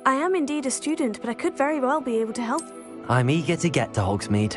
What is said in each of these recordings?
I am indeed a student, but I could very well be able to help. I'm eager to get to Hogsmeade.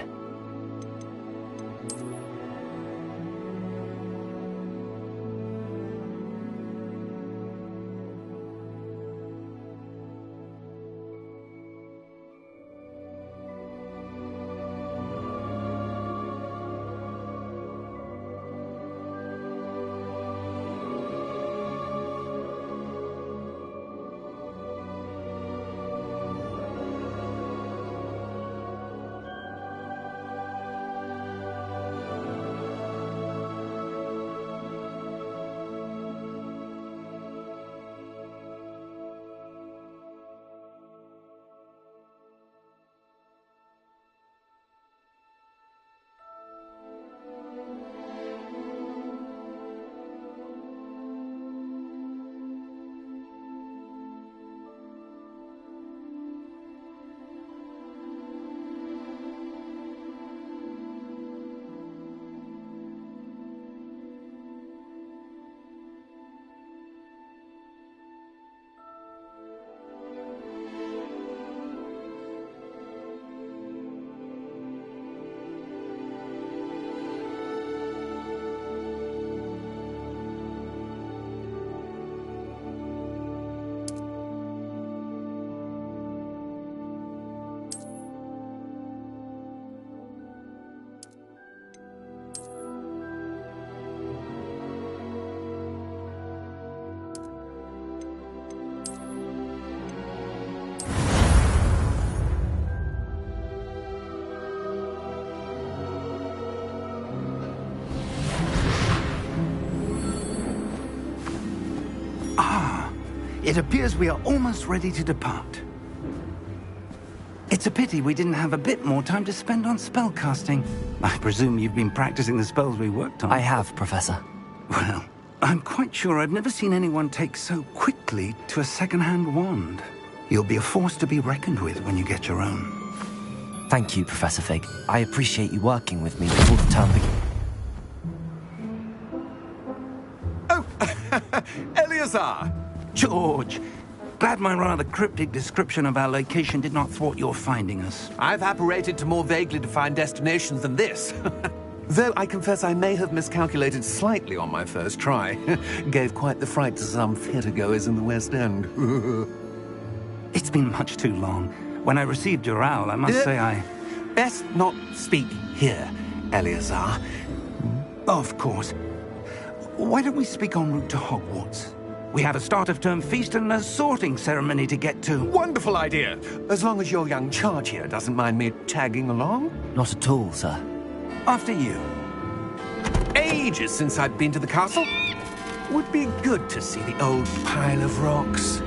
It appears we are almost ready to depart. It's a pity we didn't have a bit more time to spend on spellcasting. I presume you've been practicing the spells we worked on. I have, Professor. Well, I'm quite sure I've never seen anyone take so quickly to a second-hand wand. You'll be a force to be reckoned with when you get your own. Thank you, Professor Fig. I appreciate you working with me before the term begins. Oh, Eleazar! George, glad my rather cryptic description of our location did not thwart your finding us. I've apparated to more vaguely defined destinations than this. Though I confess I may have miscalculated slightly on my first try. Gave quite the fright to some theatre-goers in the West End. It's been much too long. When I received your owl, I must say I... Best not speak here, Eleazar. Of course. Why don't we speak en route to Hogwarts? We have a start-of-term feast and a sorting ceremony to get to. Wonderful idea! As long as your young charge here doesn't mind me tagging along. Not at all, sir. After you. Ages since I've been to the castle. Would be good to see the old pile of rocks.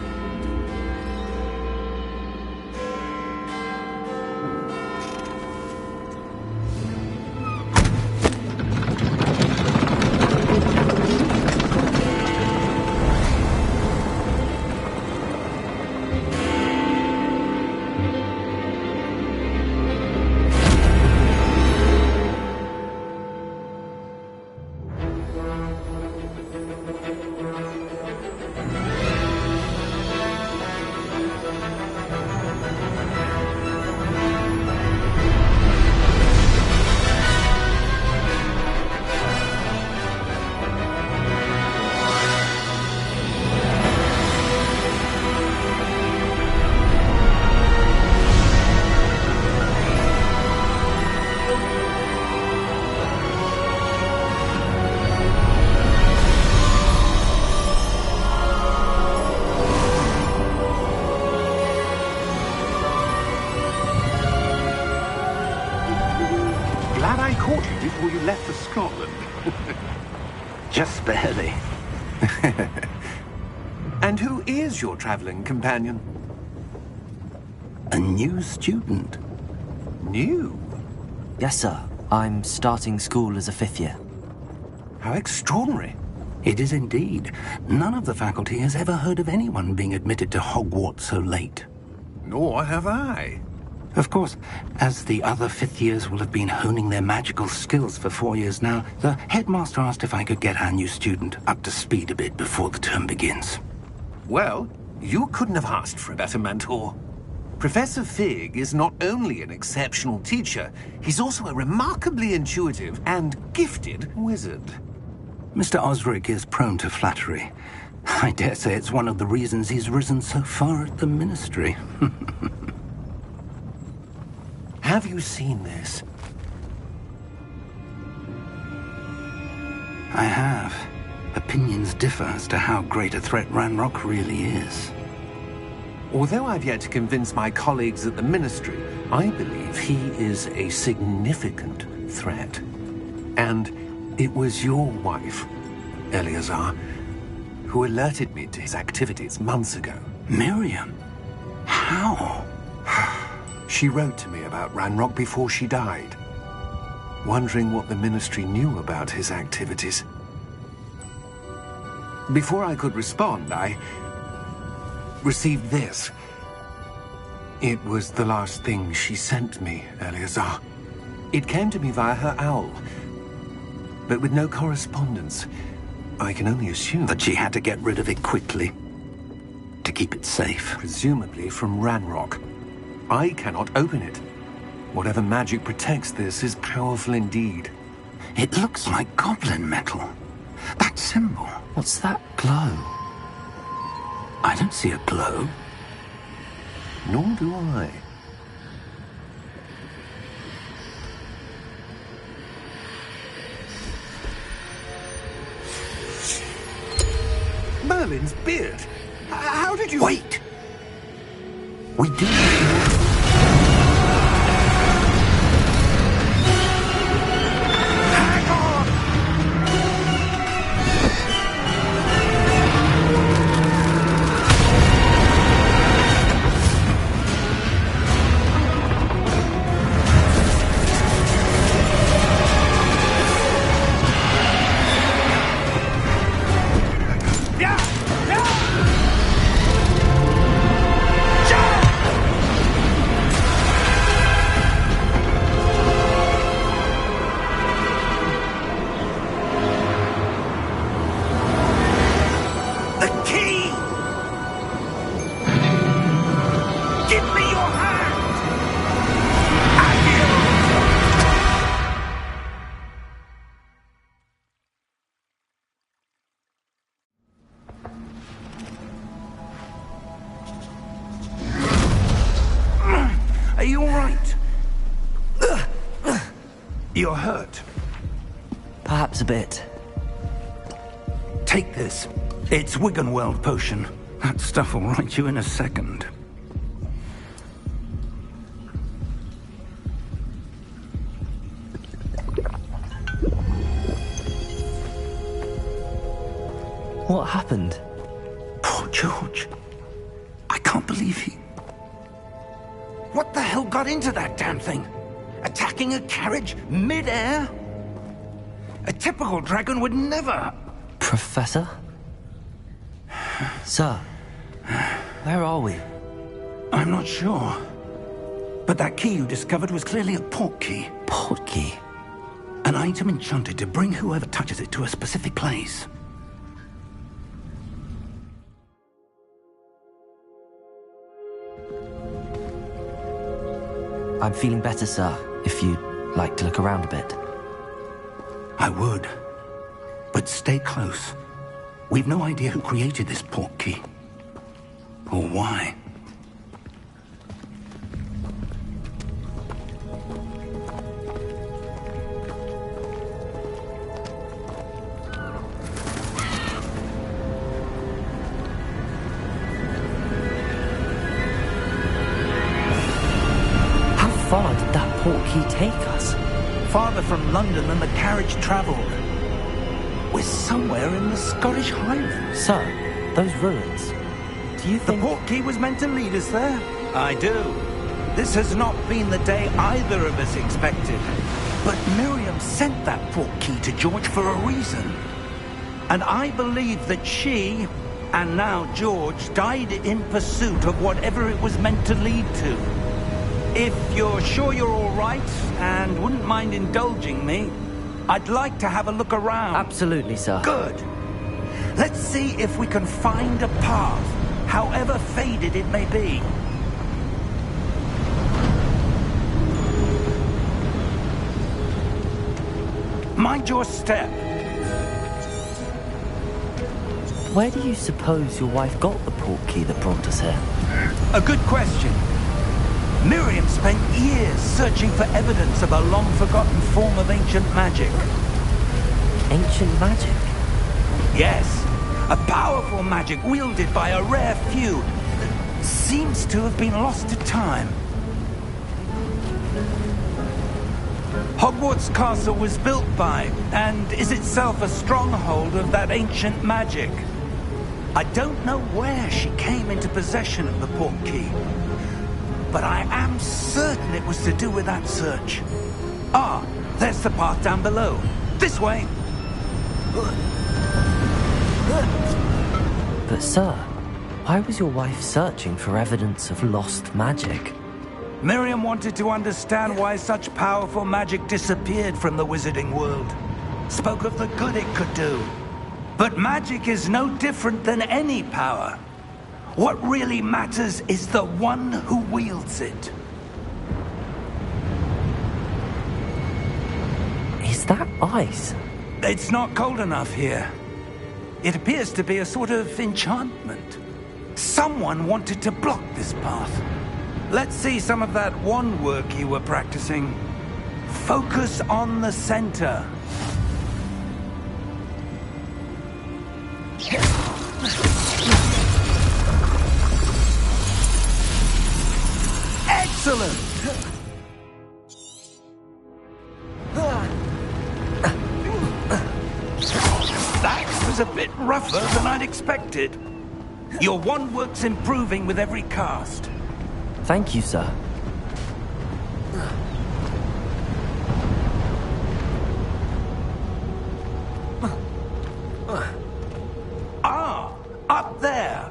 Glad I caught you before you left for Scotland. Just barely. And who is your traveling companion? A new student. New? Yes, sir. I'm starting school as a 5th year. How extraordinary. It is indeed. None of the faculty has ever heard of anyone being admitted to Hogwarts so late. Nor have I. Of course, as the other 5th years will have been honing their magical skills for 4 years now, the headmaster asked if I could get our new student up to speed a bit before the term begins. Well, You couldn't have asked for a better mentor. Professor Fig is not only an exceptional teacher, he's also a remarkably intuitive and gifted wizard. Mr. Osric is prone to flattery. I dare say it's one of the reasons he's risen so far at the Ministry. Have you seen this? I have. Opinions differ as to how great a threat Ranrock really is. Although I've yet to convince my colleagues at the Ministry, I believe he is a significant threat. And it was your wife, Eleazar, who alerted me to his activities months ago. Miriam? How? She wrote to me about Ranrock before she died, wondering what the Ministry knew about his activities. Before I could respond, I received this. It was the last thing she sent me, Eleazar. It came to me via her owl, but with no correspondence. I can only assume That she had to get rid of it quickly, to keep it safe. presumably from Ranrock. I cannot open it. Whatever magic protects this is powerful indeed. It looks like goblin metal. That symbol. What's that glow? I don't see a glow. Nor do I. Merlin's beard. How did you... Wait! We do... Hang on! The key! Give me your hand! Are you all right? You're hurt. Perhaps a bit. Take this. It's Wiggenweld potion. That stuff will right you in a second. What happened? Poor George. I can't believe he... What the hell got into that damn thing? Attacking a carriage mid-air? A typical dragon would never... Professor? Sir, where are we? I'm not sure. But that key you discovered was clearly a port key. Port key? An item enchanted to bring whoever touches it to a specific place. I'm feeling better, sir, if you'd like to look around a bit. I would. But stay close. We've no idea who created this port key. Or why. How far did that port key take us? Farther from London than the carriage travelled. We're somewhere in the Scottish Highlands. Sir, those ruins. Do you The think... port key was meant to lead us there? I do. This has not been the day either of us expected. But Miriam sent that port key to George for a reason. And I believe that she, and now George, died in pursuit of whatever it was meant to lead to. If you're sure you're all right, and wouldn't mind indulging me, I'd like to have a look around. Absolutely, sir. Good. Let's see if we can find a path. however faded it may be. Mind your step. Where do you suppose your wife got the portkey that brought us here? A good question. Miriam spent years searching for evidence of a long-forgotten form of ancient magic. Ancient magic? Yes, a powerful magic wielded by a rare few that seems to have been lost to time. Hogwarts Castle was built by, and is itself a stronghold of that ancient magic. I don't know where she came into possession of the portkey, but I am certain it was to do with that search. Ah, there's the path down below. This way. But sir, why was your wife searching for evidence of lost magic? Miriam wanted to understand why such powerful magic disappeared from the wizarding world. Spoke of the good it could do. But magic is no different than any power. What really matters is the one who wields it. Is that ice? It's not cold enough here. It appears to be a sort of enchantment. Someone wanted to block this path. Let's see some of that wand work you were practicing. Focus on the center. Excellent! That was a bit rougher than I'd expected. Your wand work's improving with every cast. Thank you, sir. Ah, up there.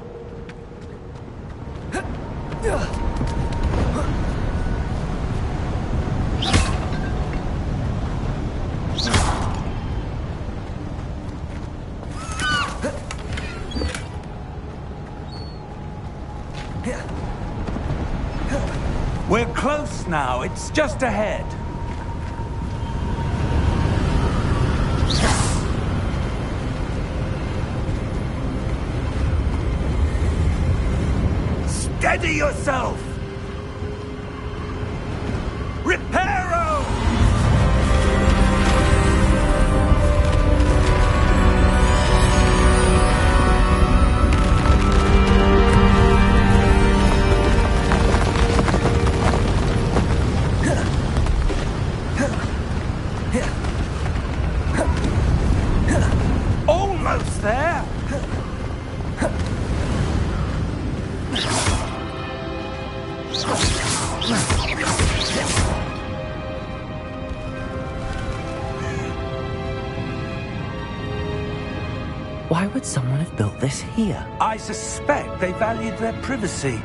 We're close now. It's just ahead. Steady yourself! Reparo! Almost there! Why would someone have built this here? I suspect they valued their privacy.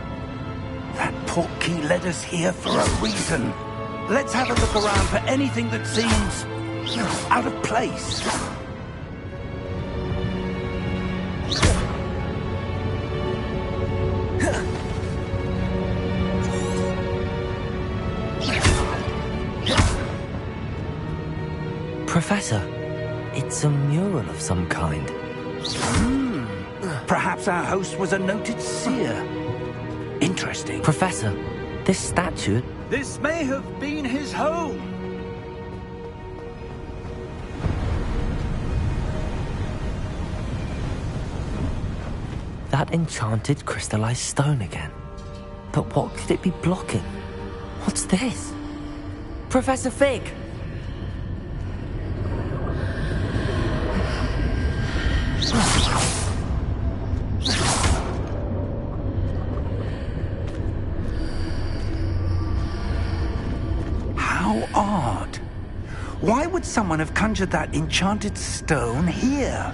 That portkey led us here for a reason. Let's have a look around for anything that seems out of place. Professor, it's a mural of some kind. Perhaps our host was a noted seer. Interesting. Professor, this statue... This may have been his home. That enchanted crystallized stone again. But what could it be blocking? What's this? Professor Fig! How odd. Why would someone have conjured that enchanted stone here?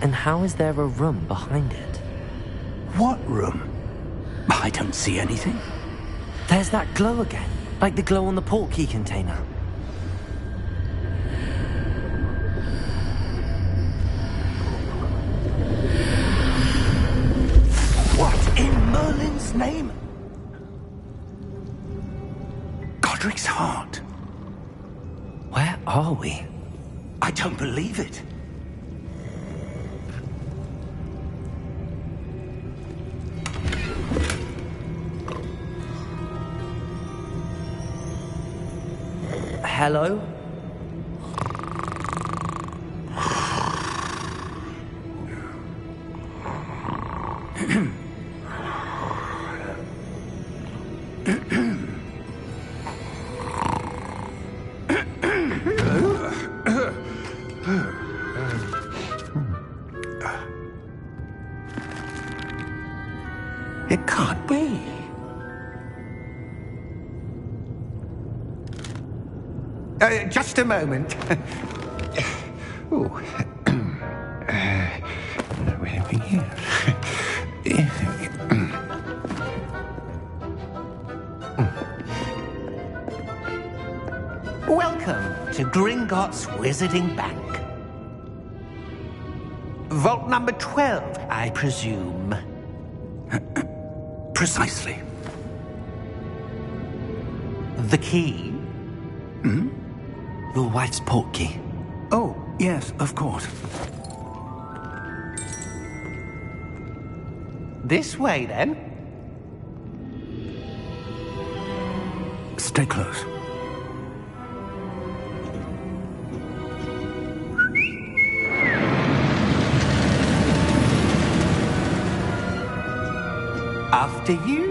And how is there a room behind it? What room? I don't see anything. There's that glow again, like the glow on the portkey container. What? Merlin's name? Godric's heart. Where are we? I don't believe it. Hello? It can't be. Just a moment. Oh. Where are we here? Welcome to Gringotts Wizarding Bank. Vault number 12, I presume. Precisely. The key? Your wife's portkey. Oh, yes, of course. This way, then. Stay close. After you.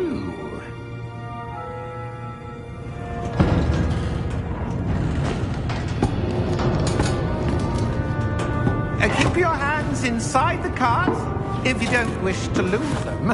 Keep your hands inside the cart if you don't wish to lose them.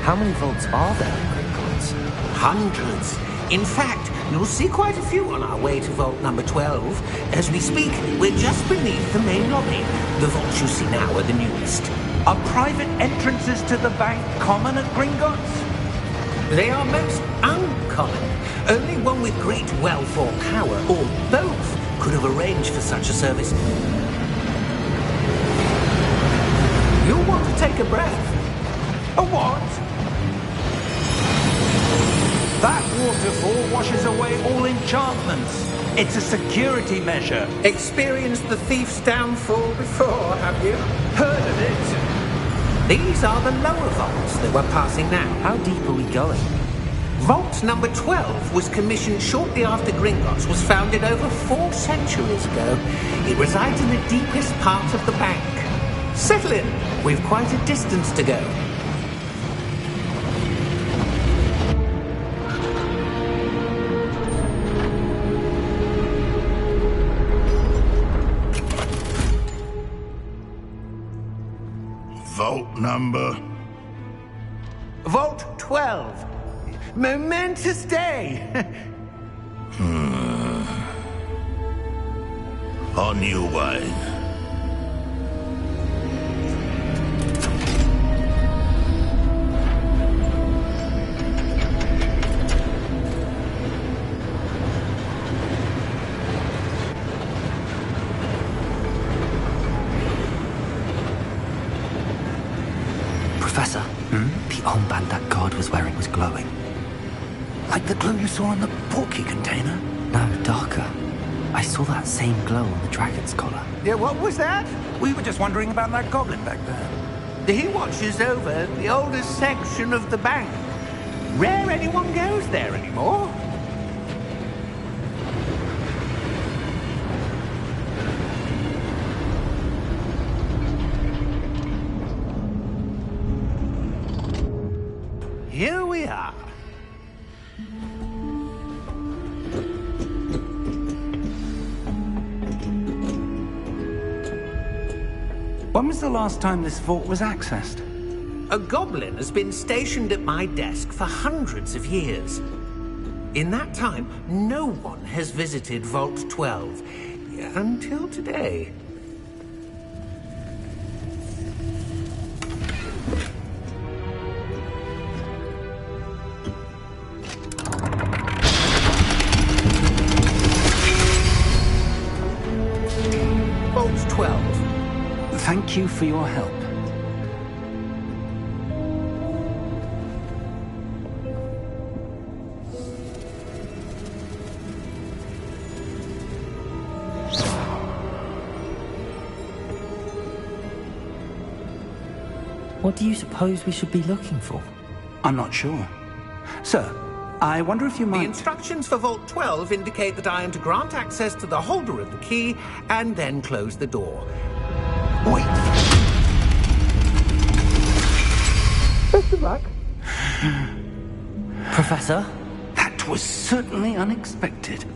How many vaults are there in Gringotts? Hundreds. In fact, you'll see quite a few on our way to vault number 12. As we speak, we're just beneath the main lobby. The vaults you see now are the newest. Are private entrances to the bank common at Gringotts? They are most uncommon. Only one with great wealth or power, or both, could have arranged for such a service. You'll want to take a breath. A what? That waterfall washes away all enchantments. It's a security measure. Experienced the thief's downfall before, have you? Heard of it? These are the lower vaults that we're passing now. How deep are we going? Vault number 12 was commissioned shortly after Gringotts was founded over 4 centuries ago. It resides in the deepest part of the bank. Settle in. We've quite a distance to go. Vault number? Vault 12. Momentous day. On you, wine. Professor, the armband that guard was wearing was glowing. Like the glow you saw in the portkey container? No, darker. I saw that same glow on the dragon's collar. Yeah, what was that? We were just wondering about that goblin back there. He watches over the oldest section of the bank. Rare anyone goes there anymore. Here we are. When was the last time this vault was accessed? A goblin has been stationed at my desk for hundreds of years. In that time, no one has visited Vault 12 until today. Thank you for your help. What do you suppose we should be looking for? I'm not sure. Sir, I wonder if you The might... instructions for Vault 12 indicate that I am to grant access to the holder of the key and then close the door. Wait! Best of luck. Professor? That was certainly unexpected.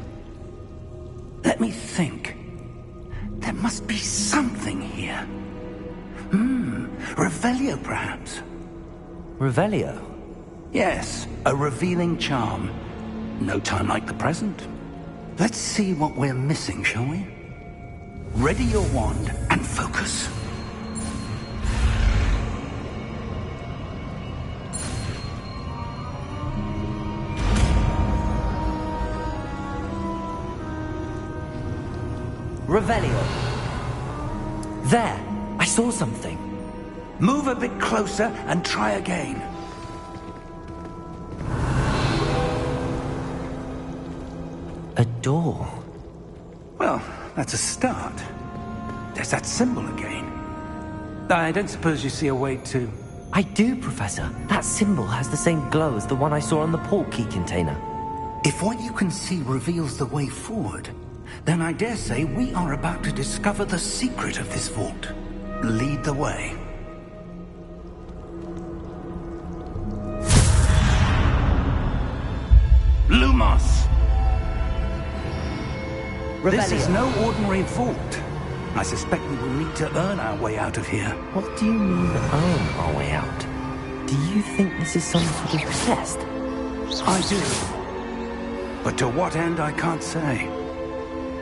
Let me think. There must be something here. Revelio, perhaps? Revelio? Yes, a revealing charm. No time like the present. Let's see what we're missing, shall we? Ready your wand and focus. Revelio. There! I saw something. Move a bit closer and try again. A door. Well, that's a start. There's that symbol again. I don't suppose you see a way to... I do, Professor. That symbol has the same glow as the one I saw on the port key container. If what you can see reveals the way forward, then I dare say we are about to discover the secret of this vault. Lead the way. Lumos! This is no ordinary vault. I suspect we will need to earn our way out of here. What do you mean, earn our way out? Do you think this is some sort of test? I do. But to what end, I can't say.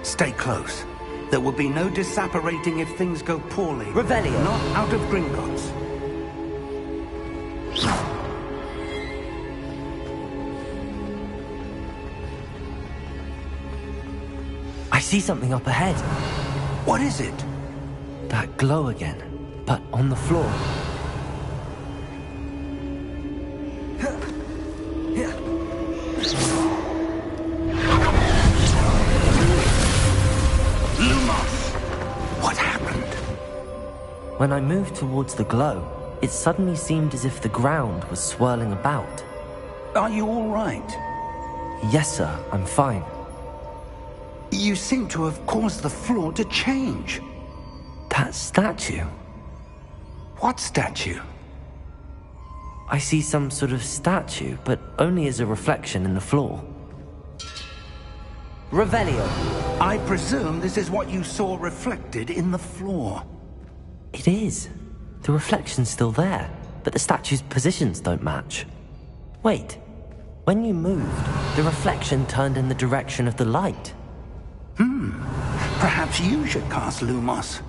Stay close. There will be no disapparating if things go poorly. Revelio. Not out of Gringotts. I see something up ahead. What is it? That glow again, but on the floor. Lumos! What happened? When I moved towards the glow, it suddenly seemed as if the ground was swirling about. Are you all right? Yes, sir, I'm fine. You seem to have caused the floor to change. That statue. What statue? I see some sort of statue, but only as a reflection in the floor. Revelio. I presume this is what you saw reflected in the floor. It is. The reflection's still there, but the statue's positions don't match. Wait. When you moved, the reflection turned in the direction of the light. Perhaps you should cast Lumos.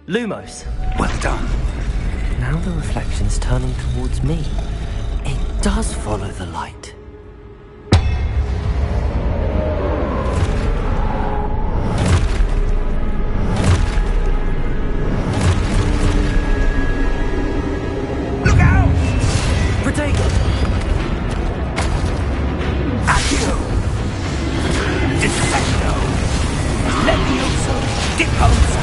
Lumos. Well done. Now the reflection's turning towards me. It does follow the light. Look out! Protego! Accio! Defendo! Levioso! Deposo!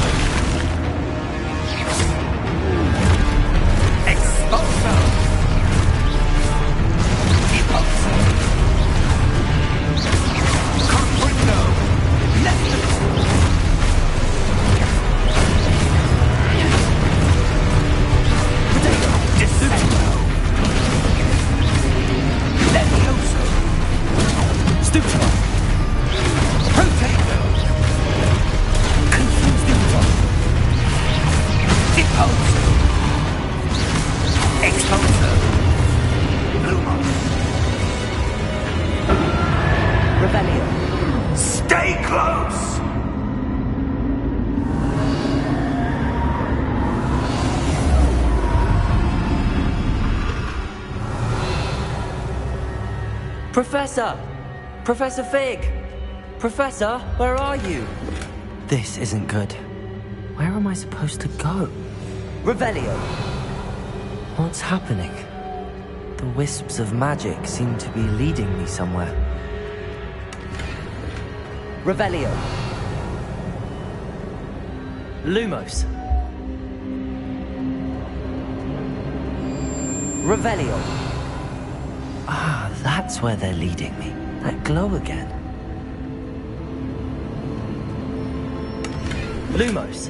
Expulso! Deposo! Comprendo! Levioso! Defendo! Levioso! Stupido! Protego! Confused Professor! Professor Fig! Professor, where are you? This isn't good. Where am I supposed to go? Revelio! What's happening? The wisps of magic seem to be leading me somewhere. Revelio! Lumos! Revelio! Ah, that's where they're leading me. That glow again. Lumos!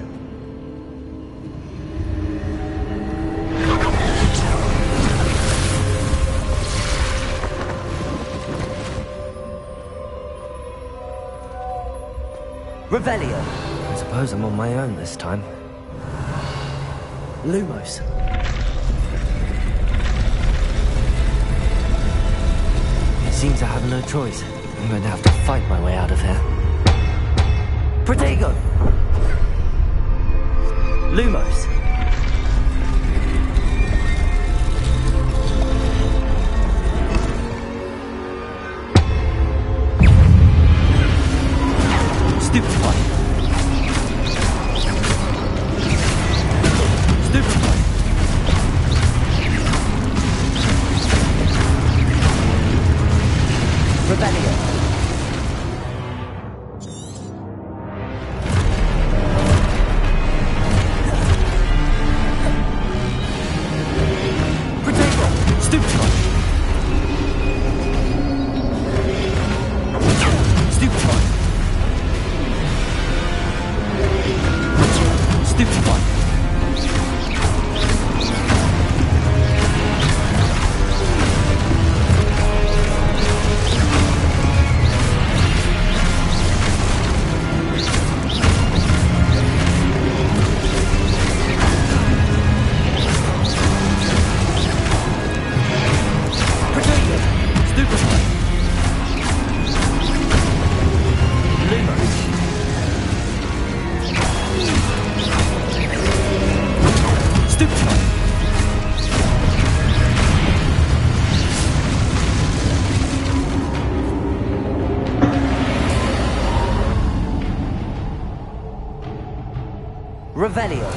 Revelio! I suppose I'm on my own this time. Lumos! It seems I have no choice. I'm going to have to fight my way out of here. Protego! Lumos! Stupefy! Stupefy! Rebellion! Protego! Stupefy! Stupefy! Stupefy! Protego! Stupefy! Lumos! Stupefy! Revelio!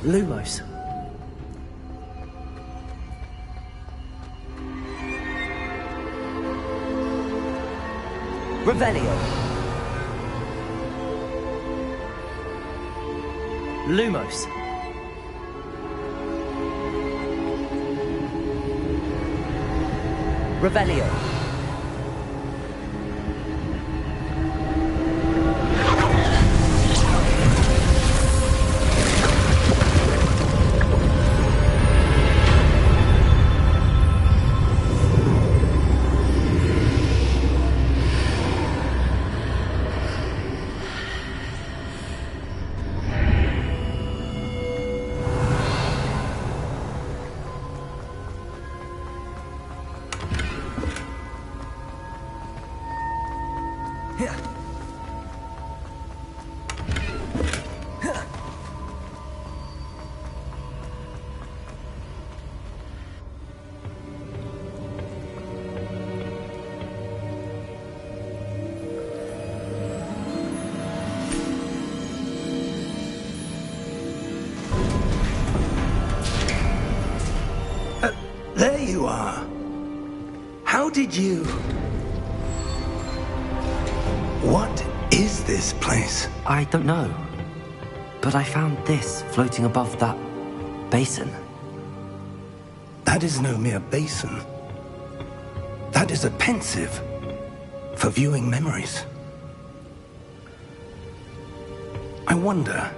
Lumos! Revelio! Lumos! Revelio! There you are. How did you... What is this place? I don't know. But I found this floating above that basin. That is no mere basin. That is a pensive for viewing memories. I wonder...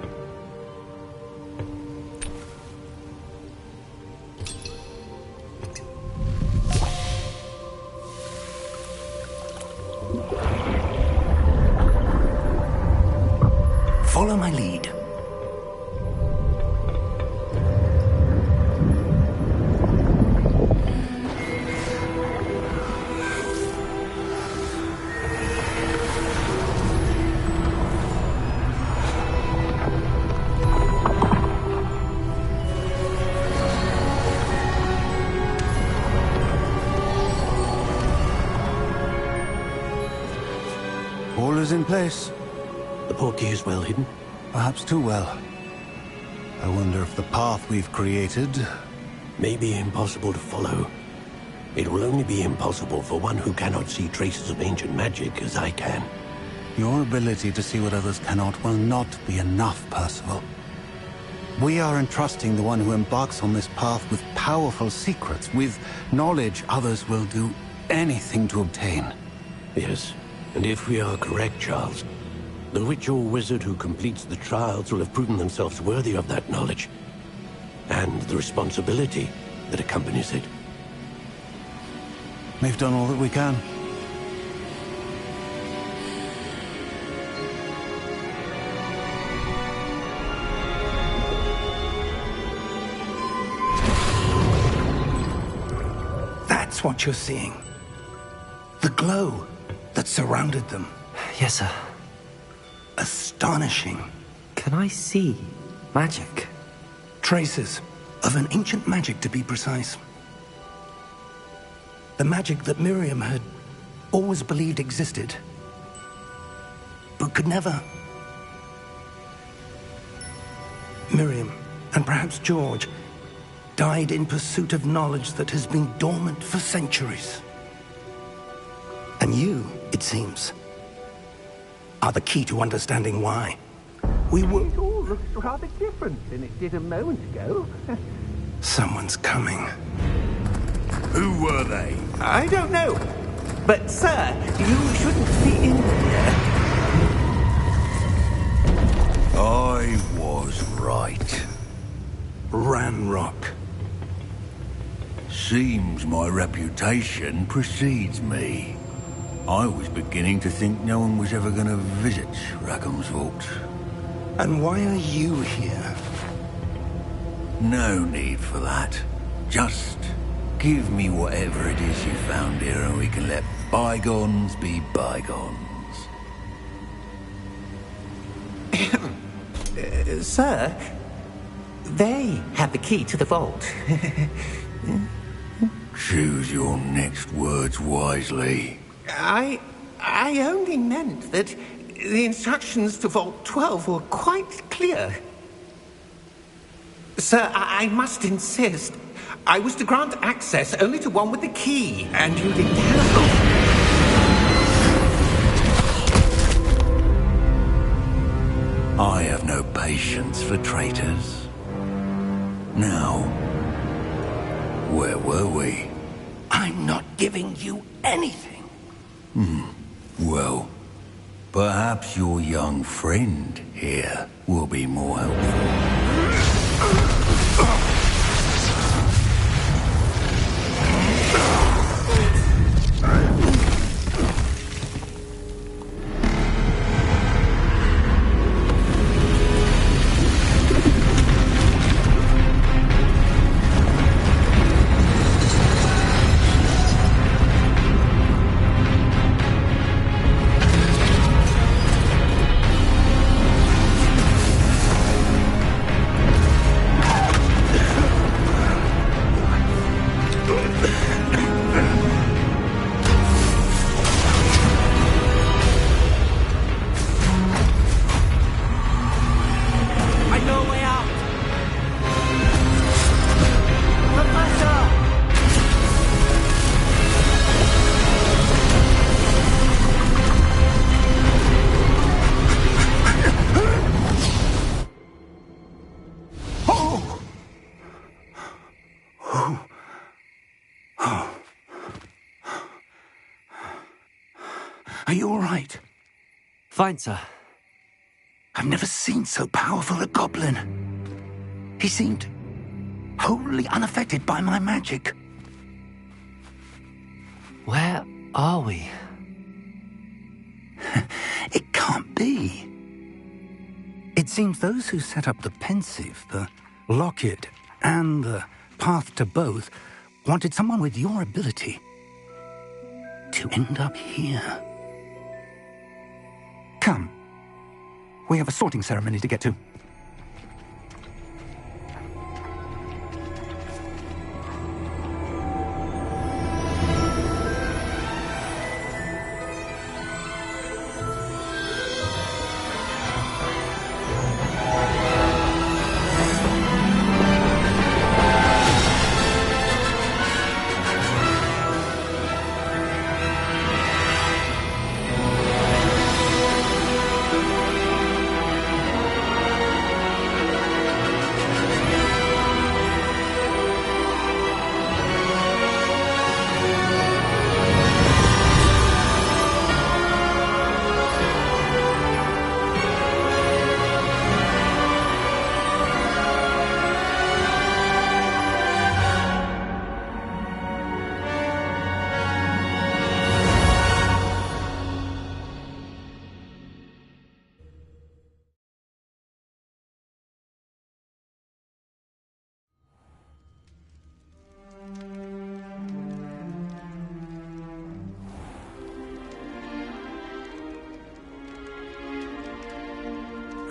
Follow my lead. All is in place. The portkey is well hidden? Perhaps too well. I wonder if the path we've created... may be impossible to follow. It will only be impossible for one who cannot see traces of ancient magic as I can. Your ability to see what others cannot will not be enough, Percival. We are entrusting the one who embarks on this path with powerful secrets, with knowledge others will do anything to obtain. Yes, and if we are correct, Charles, the witch or wizard who completes the trials will have proven themselves worthy of that knowledge, and the responsibility that accompanies it. We've done all that we can. That's what you're seeing. The glow that surrounded them. Yes, sir. Astonishing. Can I see magic? Traces of an ancient magic, to be precise. The magic that Miriam had always believed existed, but could never. Miriam, and perhaps George, died in pursuit of knowledge that has been dormant for centuries. And you, it seems, are the key to understanding why. We were... It all looks rather different than it did a moment ago. Someone's coming. Who were they? I don't know. But, sir, you shouldn't be in here. I was right. Ranrock. Seems my reputation precedes me. I was beginning to think no one was ever going to visit Rackham's vault. And why are you here? No need for that. Just give me whatever it is you found here and we can let bygones be bygones. Sir, they have the key to the vault. Choose your next words wisely. I only meant that the instructions to Vault 12 were quite clear. Sir, I must insist. I was to grant access only to one with the key, and you didn't have. I have no patience for traitors. Now, where were we? I'm not giving you anything. Well, perhaps your young friend here will be more helpful. Are you all right? Fine, sir. I've never seen so powerful a goblin. He seemed wholly unaffected by my magic. Where are we? It can't be. It seems those who set up the pensive, the locket, and the path to both wanted someone with your ability to end up here. Come. We have a sorting ceremony to get to.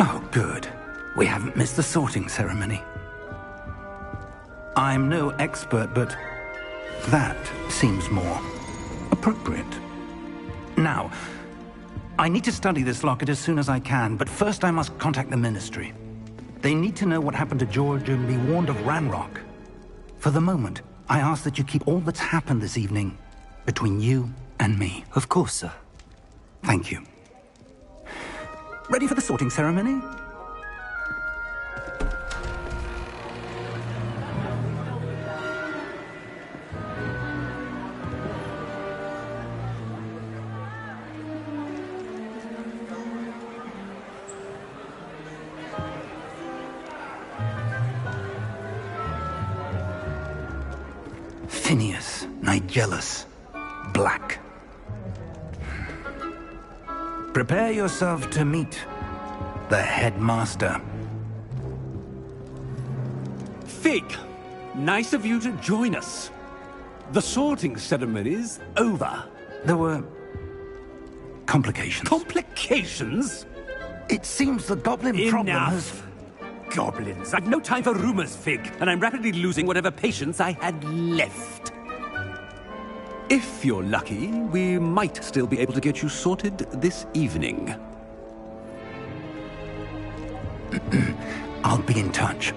Oh, good. We haven't missed the sorting ceremony. I'm no expert, but that seems more appropriate. Now, I need to study this locket as soon as I can, but first I must contact the Ministry. They need to know what happened to George and be warned of Ranrock. For the moment, I ask that you keep all that's happened this evening between you and me. Of course, sir. Thank you. Ready for the sorting ceremony? Phineas, Nigellus, Black. Prepare yourself to meet the headmaster. Fig, nice of you to join us. The sorting ceremony's over. There were complications. Complications? It seems the goblin problem has... Enough! Goblins. I've no time for rumors, Fig, and I'm rapidly losing whatever patience I had left. If you're lucky, we might still be able to get you sorted this evening. I'll be in touch.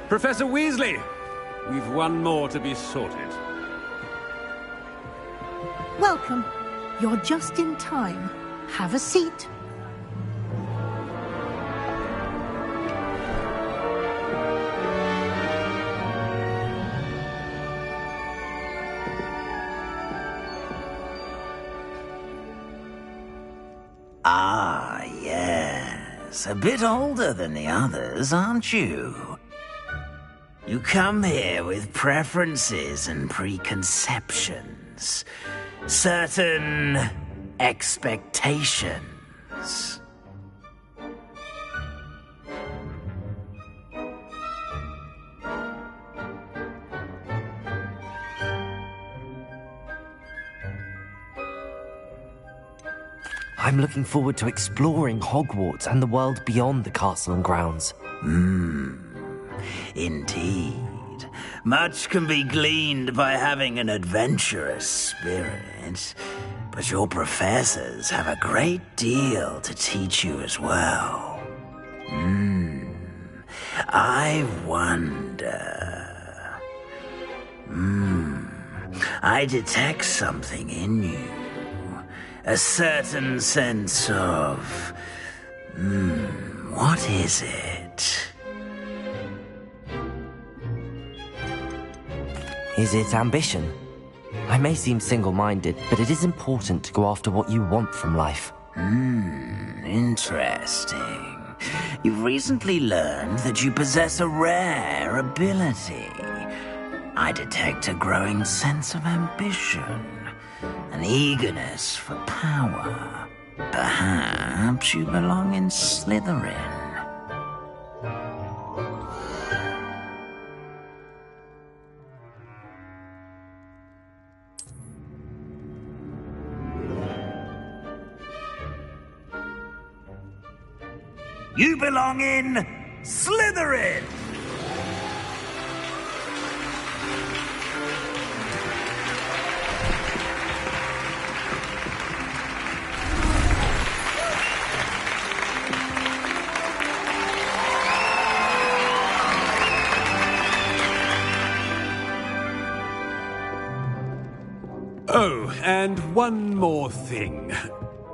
Professor Weasley, we've one more to be sorted. Welcome. You're just in time. Have a seat. Ah, yes. A bit older than the others, aren't you? You come here with preferences and preconceptions. Certain expectations. I'm looking forward to exploring Hogwarts and the world beyond the castle and grounds. Indeed. Much can be gleaned by having an adventurous spirit, but your professors have a great deal to teach you as well. I wonder... I detect something in you. A certain sense of... what is it? Is it ambition? I may seem single-minded, but it is important to go after what you want from life. Interesting. You've recently learned that you possess a rare ability. I detect a growing sense of ambition, an eagerness for power. Perhaps you belong in Slytherin. You belong in Slytherin! Oh, and one more thing.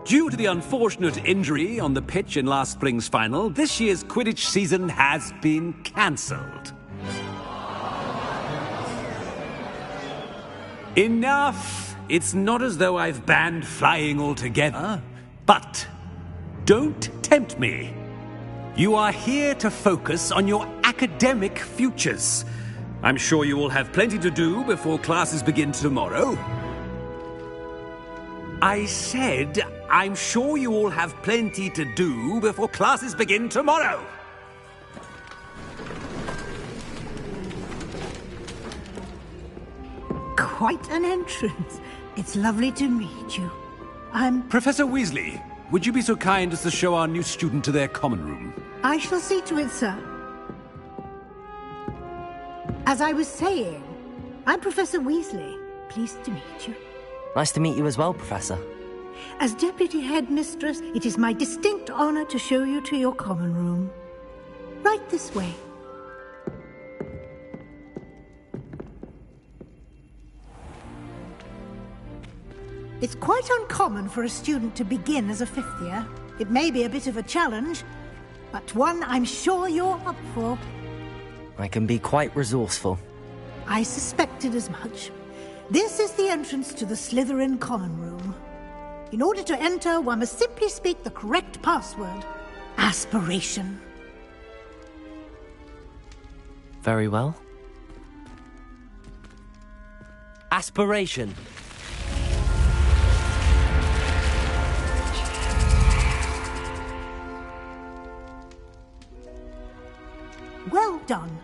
Due to the unfortunate injury on the pitch in last spring's final, this year's Quidditch season has been cancelled. Enough! It's not as though I've banned flying altogether, but don't tempt me. You are here to focus on your academic futures. I'm sure you will have plenty to do before classes begin tomorrow. I said I'm sure you all have plenty to do before classes begin tomorrow. Quite an entrance. It's lovely to meet you. Professor Weasley, would you be so kind as to show our new student to their common room? I shall see to it, sir. As I was saying, I'm Professor Weasley. Pleased to meet you. Nice to meet you as well, Professor. As Deputy Headmistress, it is my distinct honor to show you to your common room. Right this way. It's quite uncommon for a student to begin as a fifth year. It may be a bit of a challenge, but one I'm sure you're up for. I can be quite resourceful. I suspected as much. This is the entrance to the Slytherin common room. In order to enter, one must simply speak the correct password. Aspiration. Very well. Aspiration. Well done.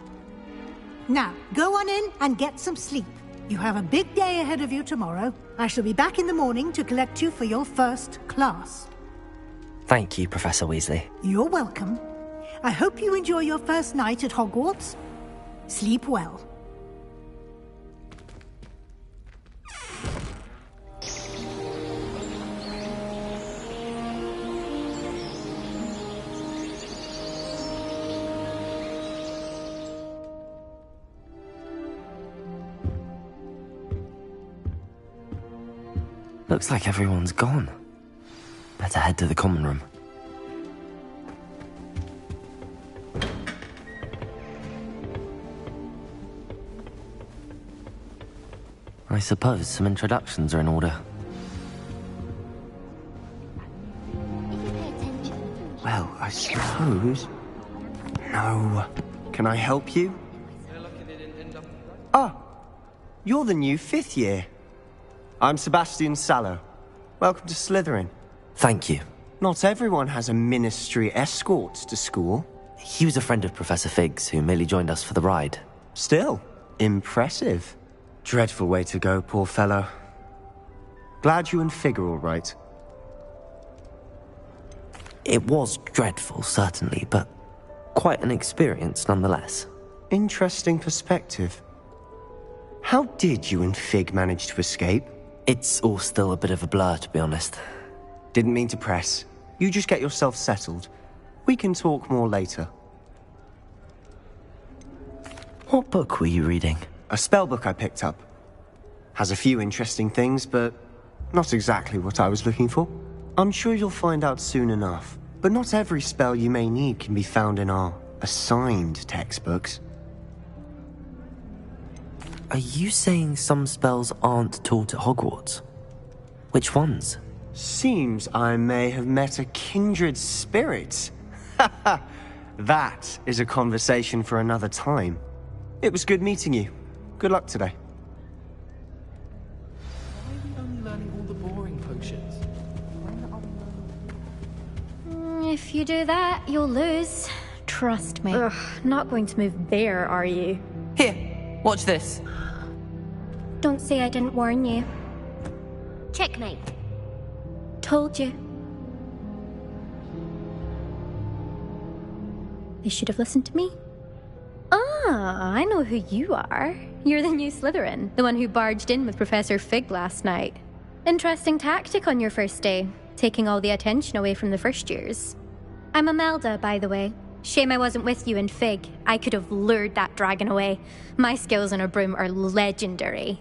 Now, go on in and get some sleep. You have a big day ahead of you tomorrow. I shall be back in the morning to collect you for your first class. Thank you, Professor Weasley. You're welcome. I hope you enjoy your first night at Hogwarts. Sleep well. Looks like everyone's gone. Better head to the common room. I suppose some introductions are in order. Well, I suppose... No. Can I help you? Ah, you're the new fifth year. I'm Sebastian Sallow. Welcome to Slytherin. Thank you. Not everyone has a ministry escort to school. He was a friend of Professor Fig's who merely joined us for the ride. Still, impressive. Dreadful way to go, poor fellow. Glad you and Fig are all right. It was dreadful, certainly, but quite an experience nonetheless. Interesting perspective. How did you and Fig manage to escape? It's all still a bit of a blur, to be honest. Didn't mean to press. You just get yourself settled. We can talk more later. What book were you reading? A spell book I picked up. Has a few interesting things, but not exactly what I was looking for. I'm sure you'll find out soon enough. But not every spell you may need can be found in our assigned textbooks. Are you saying some spells aren't taught at Hogwarts? Which ones? Seems I may have met a kindred spirit. That is a conversation for another time. It was good meeting you. Good luck today. Why are we only learning all the boring potions? If you do that, you'll lose. Trust me. Ugh, not going to move there, are you? Here, watch this. Don't say I didn't warn you. Checkmate. Told you. They should have listened to me. Ah, I know who you are. You're the new Slytherin, the one who barged in with Professor Fig last night. Interesting tactic on your first day, taking all the attention away from the first years. I'm Imelda, by the way. Shame I wasn't with you in Fig. I could have lured that dragon away. My skills on a broom are legendary.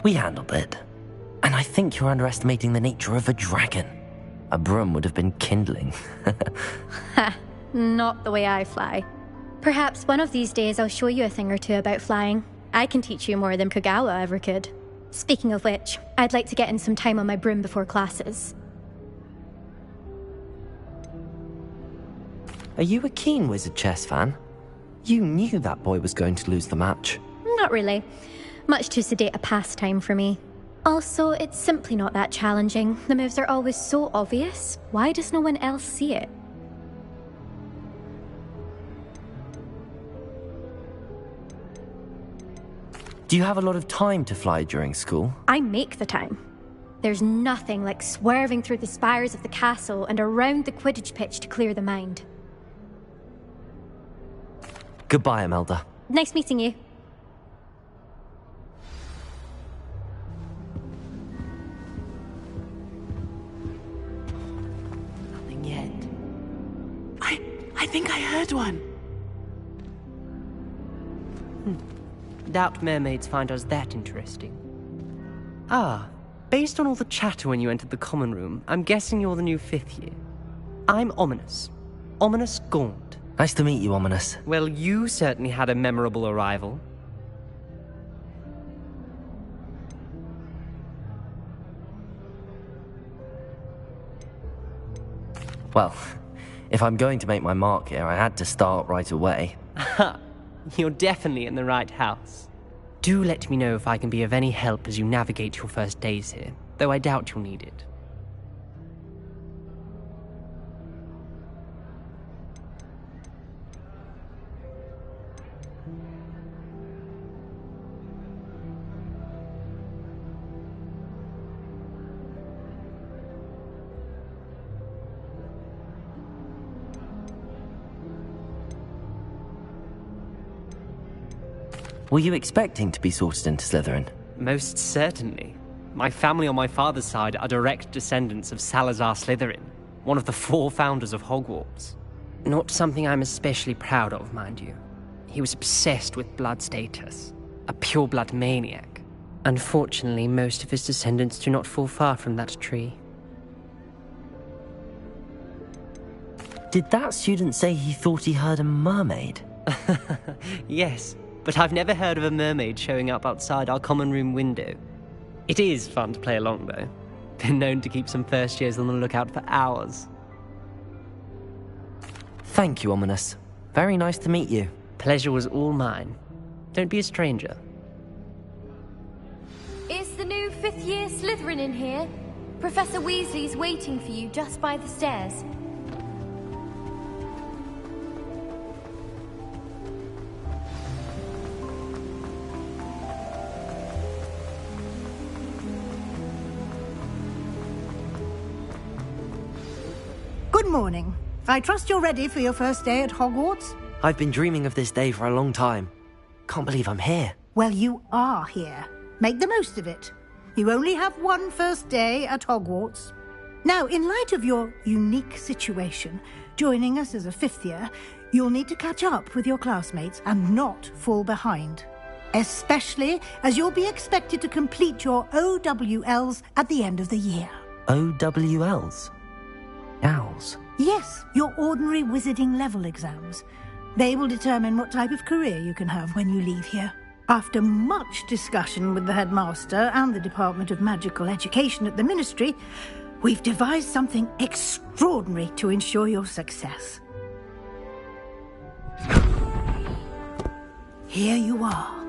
We handled it. And I think you're underestimating the nature of a dragon. A broom would have been kindling. Ha, not the way I fly. Perhaps one of these days I'll show you a thing or two about flying. I can teach you more than Kogawa ever could. Speaking of which, I'd like to get in some time on my broom before classes. Are you a keen Wizard Chess fan? You knew that boy was going to lose the match. Not really. Much too sedate a pastime for me. Also, it's simply not that challenging. The moves are always so obvious. Why does no one else see it? Do you have a lot of time to fly during school? I make the time. There's nothing like swerving through the spires of the castle and around the Quidditch pitch to clear the mind. Goodbye, Imelda. Nice meeting you. Nothing yet. I think I heard one. Doubt mermaids find us that interesting. Ah, based on all the chatter when you entered the common room, I'm guessing you're the new 5th year. I'm Ominous. Ominous Gaunt. Nice to meet you, Ominous. Well, you certainly had a memorable arrival. Well, if I'm going to make my mark here, I had to start right away. Ha! You're definitely in the right house. Do let me know if I can be of any help as you navigate your first days here, though I doubt you'll need it. Were you expecting to be sorted into Slytherin? Most certainly. My family on my father's side are direct descendants of Salazar Slytherin, one of the 4 founders of Hogwarts. Not something I'm especially proud of, mind you. He was obsessed with blood status, a pure-blood maniac. Unfortunately, most of his descendants do not fall far from that tree. Did that student say he thought he heard a mermaid? Yes, but I've never heard of a mermaid showing up outside our common room window. It is fun to play along, though. Been known to keep some first years on the lookout for hours. Thank you, Ominous. Very nice to meet you. Pleasure was all mine. Don't be a stranger. Is the new 5th year Slytherin in here? Professor Weasley's waiting for you just by the stairs. Good morning. I trust you're ready for your first day at Hogwarts? I've been dreaming of this day for a long time. Can't believe I'm here. Well, you are here. Make the most of it. You only have one first day at Hogwarts. Now, in light of your unique situation, joining us as a 5th year, you'll need to catch up with your classmates and not fall behind. Especially as you'll be expected to complete your OWLs at the end of the year. OWLs? Owls? Yes, your ordinary wizarding level exams. They will determine what type of career you can have when you leave here. After much discussion with the headmaster and the Department of Magical Education at the Ministry, we've devised something extraordinary to ensure your success. Here you are.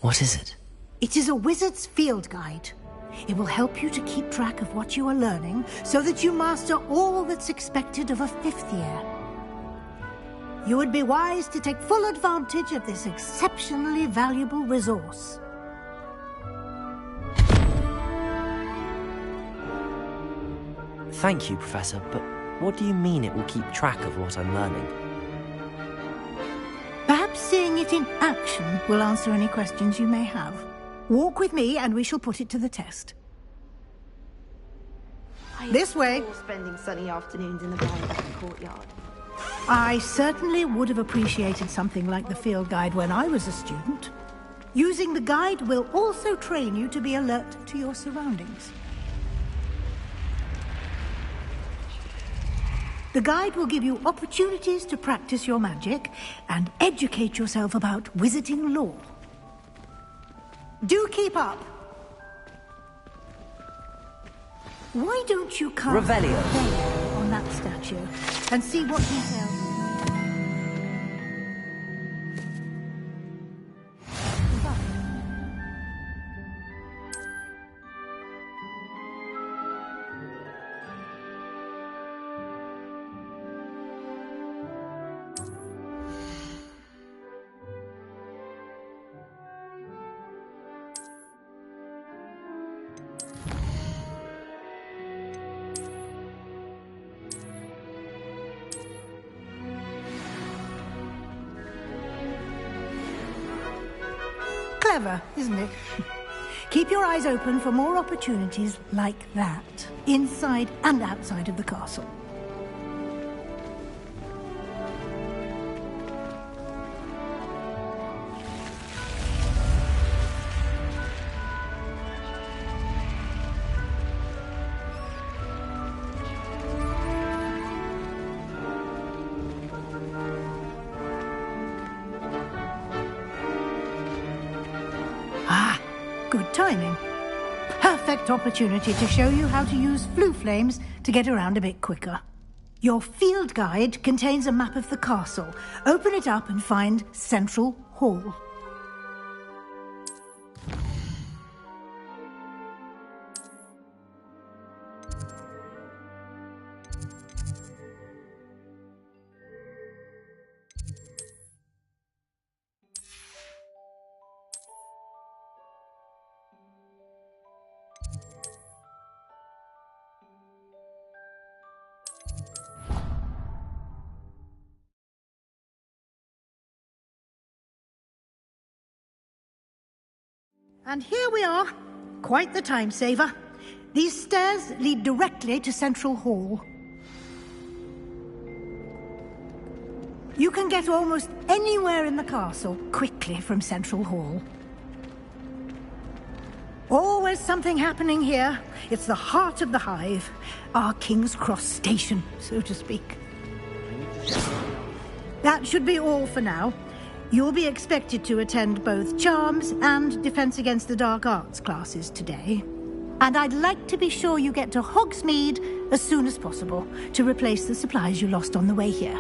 What is it? It is a wizard's field guide. It will help you to keep track of what you are learning so that you master all that's expected of a 5th year. You would be wise to take full advantage of this exceptionally valuable resource. Thank you, Professor, but what do you mean it will keep track of what I'm learning? Perhaps seeing it in action will answer any questions you may have. Walk with me and we shall put it to the test. This way. Spending sunny afternoons in the back courtyard. I certainly would have appreciated something like the field guide when I was a student. Using the guide will also train you to be alert to your surroundings. The guide will give you opportunities to practice your magic and educate yourself about wizarding lore. Do keep up. Why don't you cast Revelio there on that statue and see what details... Clever, isn't it? Keep your eyes open for more opportunities like that, inside and outside of the castle. Good timing. Perfect opportunity to show you how to use flue flames to get around a bit quicker. Your field guide contains a map of the castle. Open it up and find Central Hall. And here we are. Quite the time saver. These stairs lead directly to Central Hall. You can get almost anywhere in the castle quickly from Central Hall. Always something happening here. It's the heart of the hive. Our King's Cross station, so to speak. That should be all for now. You'll be expected to attend both Charms and Defense Against the Dark Arts classes today. And I'd like to be sure you get to Hogsmeade as soon as possible to replace the supplies you lost on the way here.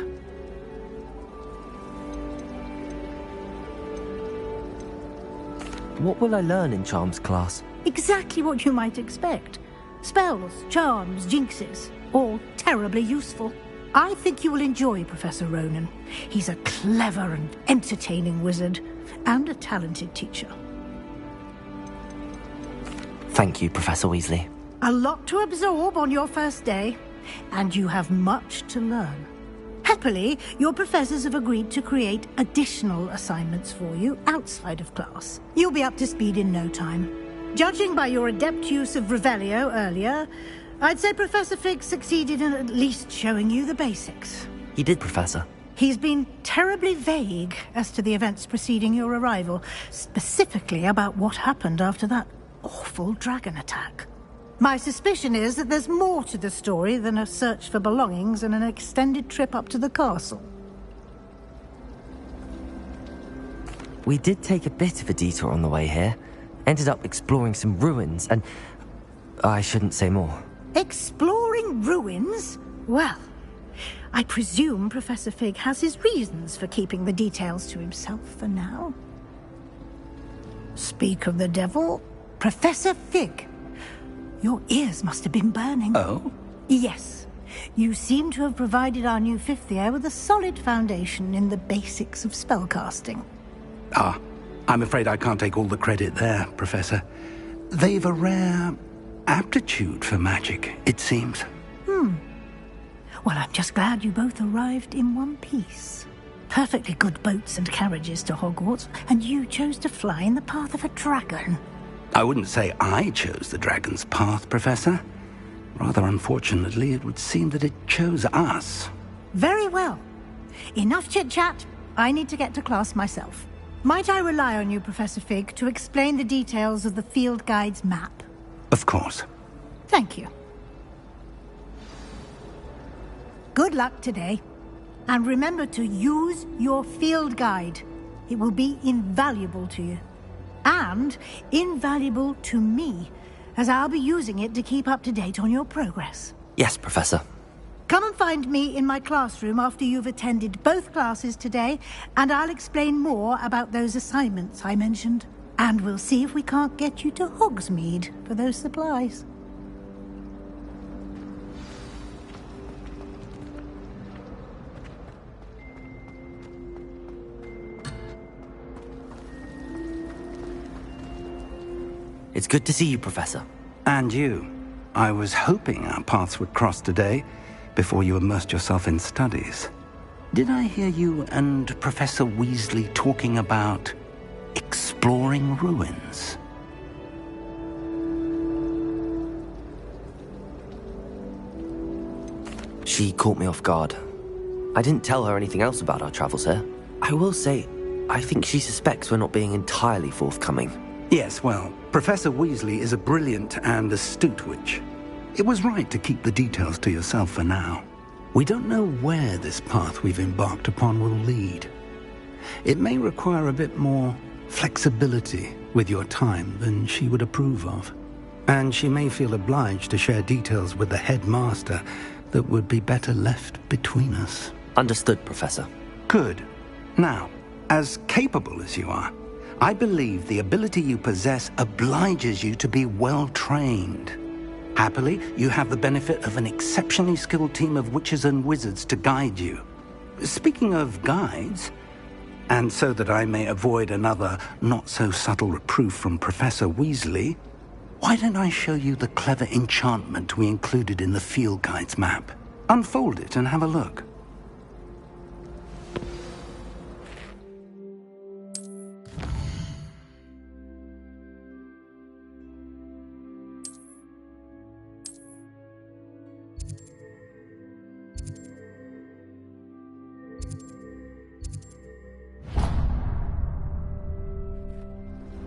What will I learn in Charms class? Exactly what you might expect. Spells, charms, jinxes, all terribly useful. I think you will enjoy Professor Ronan. He's a clever and entertaining wizard, and a talented teacher. Thank you, Professor Weasley. A lot to absorb on your first day, and you have much to learn. Happily, your professors have agreed to create additional assignments for you outside of class. You'll be up to speed in no time. Judging by your adept use of Revelio earlier, I'd say Professor Fig succeeded in at least showing you the basics. He did, Professor. He's been terribly vague as to the events preceding your arrival, specifically about what happened after that awful dragon attack. My suspicion is that there's more to the story than a search for belongings and an extended trip up to the castle. We did take a bit of a detour on the way here. Ended up exploring some ruins, and I shouldn't say more. Exploring ruins? Well, I presume Professor Fig has his reasons for keeping the details to himself for now. Speak of the devil, Professor Fig. Your ears must have been burning. Oh? Yes. You seem to have provided our new fifth year with a solid foundation in the basics of spellcasting. Ah, I'm afraid I can't take all the credit there, Professor. They've a rare aptitude for magic, it seems. Well, I'm just glad you both arrived in one piece. Perfectly good boats and carriages to Hogwarts, and you chose to fly in the path of a dragon. I wouldn't say I chose the dragon's path, Professor. Rather unfortunately, it would seem that it chose us. Very well. Enough chit-chat. I need to get to class myself. Might I rely on you, Professor Fig, to explain the details of the field guide's map? Of course. Thank you. Good luck today. And remember to use your field guide. It will be invaluable to you. And invaluable to me, as I'll be using it to keep up to date on your progress. Yes, Professor. Come and find me in my classroom after you've attended both classes today, and I'll explain more about those assignments I mentioned. And we'll see if we can't get you to Hogsmeade for those supplies. It's good to see you, Professor. And you. I was hoping our paths would cross today, before you immersed yourself in studies. Did I hear you and Professor Weasley talking about exploring ruins? She caught me off guard. I didn't tell her anything else about our travels here. I will say, I think she suspects we're not being entirely forthcoming. Yes, well, Professor Weasley is a brilliant and astute witch. It was right to keep the details to yourself for now. We don't know where this path we've embarked upon will lead. It may require a bit more flexibility with your time than she would approve of. And she may feel obliged to share details with the headmaster that would be better left between us. Understood, Professor. Good. Now, as capable as you are, I believe the ability you possess obliges you to be well-trained. Happily, you have the benefit of an exceptionally skilled team of witches and wizards to guide you. Speaking of guides, and so that I may avoid another not-so-subtle reproof from Professor Weasley, why don't I show you the clever enchantment we included in the field guide's map? Unfold it and have a look.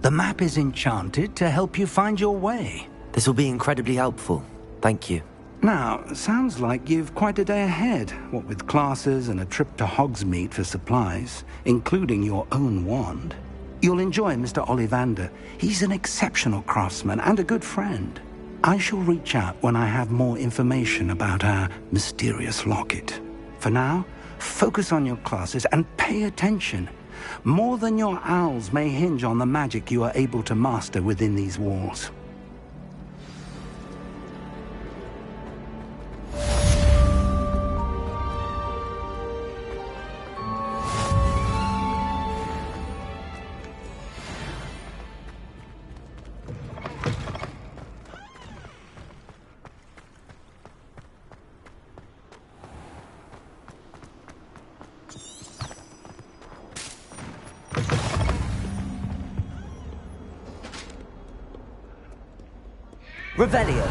The map is enchanted to help you find your way. This will be incredibly helpful. Thank you. Now, sounds like you've quite a day ahead, what with classes and a trip to Hogsmeade for supplies, including your own wand. You'll enjoy Mr. Ollivander. He's an exceptional craftsman and a good friend. I shall reach out when I have more information about our mysterious locket. For now, focus on your classes and pay attention. More than your owls may hinge on the magic you are able to master within these walls. Revelio.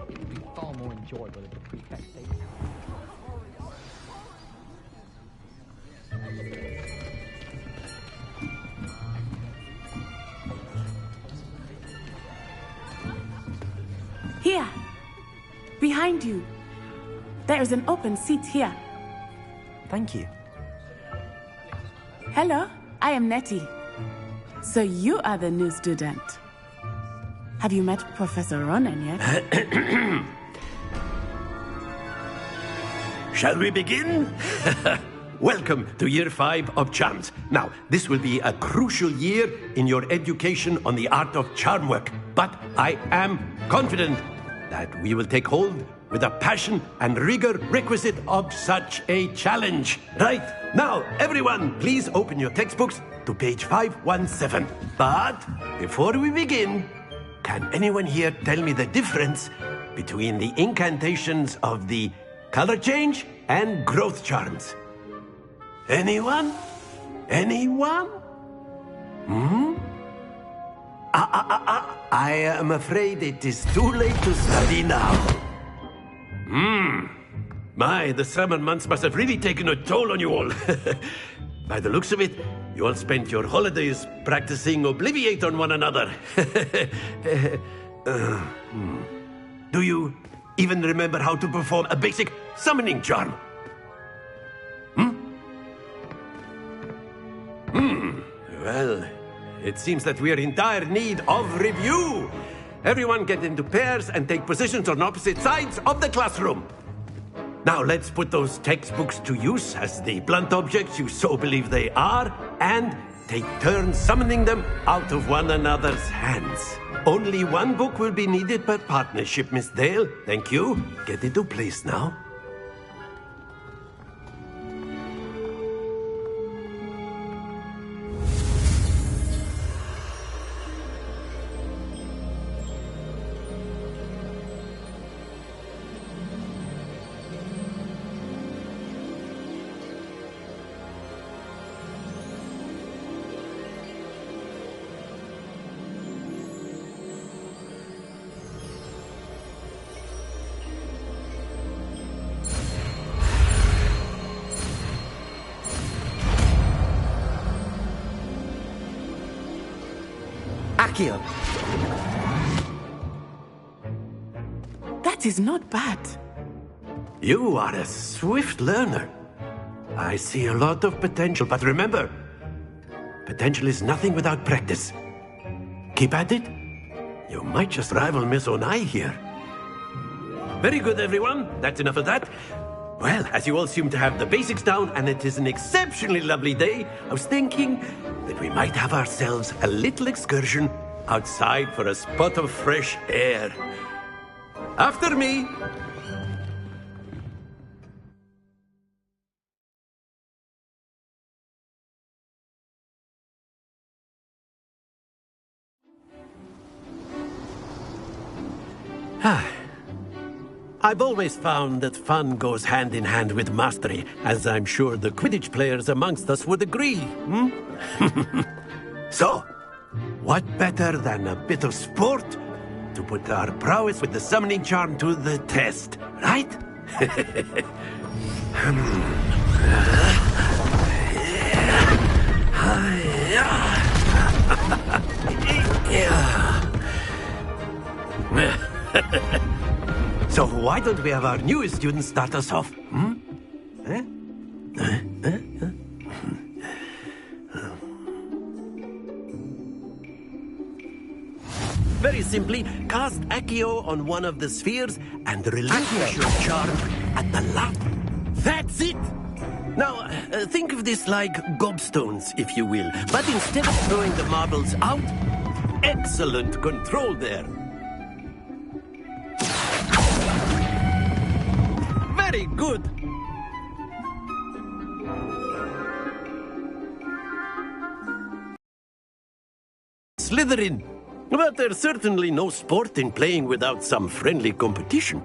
It would be far more enjoyable if the prefect stayed. Here! Behind you! There is an open seat here. Thank you. Hello, I am Nettie. So you are the new student. Have you met Professor Ronan yet? Shall we begin? Welcome to Year 5 of Charms. Now, this will be a crucial year in your education on the art of charm work, but I am confident that we will take hold with the passion and rigor requisite of such a challenge. Right, now, everyone, please open your textbooks to page 517. But before we begin, can anyone here tell me the difference between the incantations of the color change and growth charms? Anyone? Anyone? I am afraid it is too late to study now. My, the summer months must have really taken a toll on you all. By the looks of it, You all spent your holidays practicing Obliviate on one another. Do you even remember how to perform a basic summoning charm? Well, it seems that we are in dire need of review. Everyone get into pairs and take positions on opposite sides of the classroom. Now let's put those textbooks to use as the blunt objects you so believe they are, and take turns summoning them out of one another's hands. Only one book will be needed per partnership, Miss Dale. Thank you. Get into place now. Accio! That is not bad. You are a swift learner. I see a lot of potential, but remember, potential is nothing without practice. Keep at it. You might just rival Miss Onai here. Very good, everyone. That's enough of that. Well, as you all seem to have the basics down, and it is an exceptionally lovely day, I was thinking that we might have ourselves a little excursion outside for a spot of fresh air. After me! I've always found that fun goes hand in hand with mastery, as I'm sure the Quidditch players amongst us would agree. So, what better than a bit of sport to put our prowess with the summoning charm to the test, right? So why don't we have our newest student start us off? Very simply, cast Accio on one of the spheres and relinquish your charm at the last. That's it! Now, think of this like gobstones, if you will. But instead of throwing the marbles out, excellent control there. Very good. Slytherin. But there's certainly no sport in playing without some friendly competition.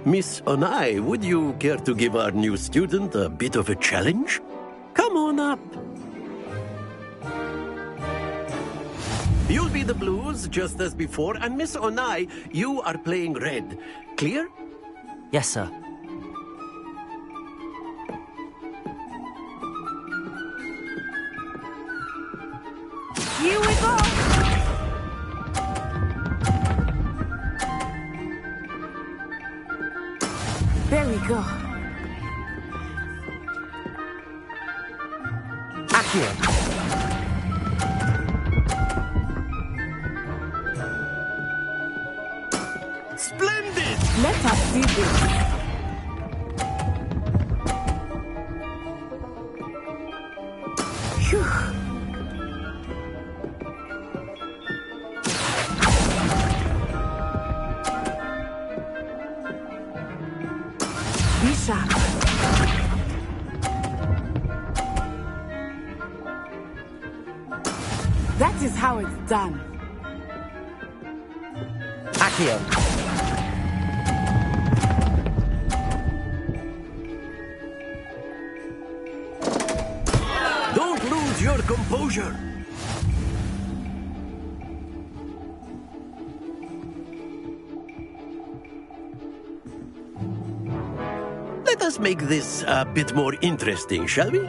Miss Onai, would you care to give our new student a bit of a challenge? Come on up. You'll be the blues, just as before, and Miss Onai, you are playing red. Clear? Yes, sir. Here we go! There we go. Accio! Splendid! Let us do this. Phew. Be sharp. That is how it's done. Accio! Don't lose your composure. Let us make this a bit more interesting, shall we?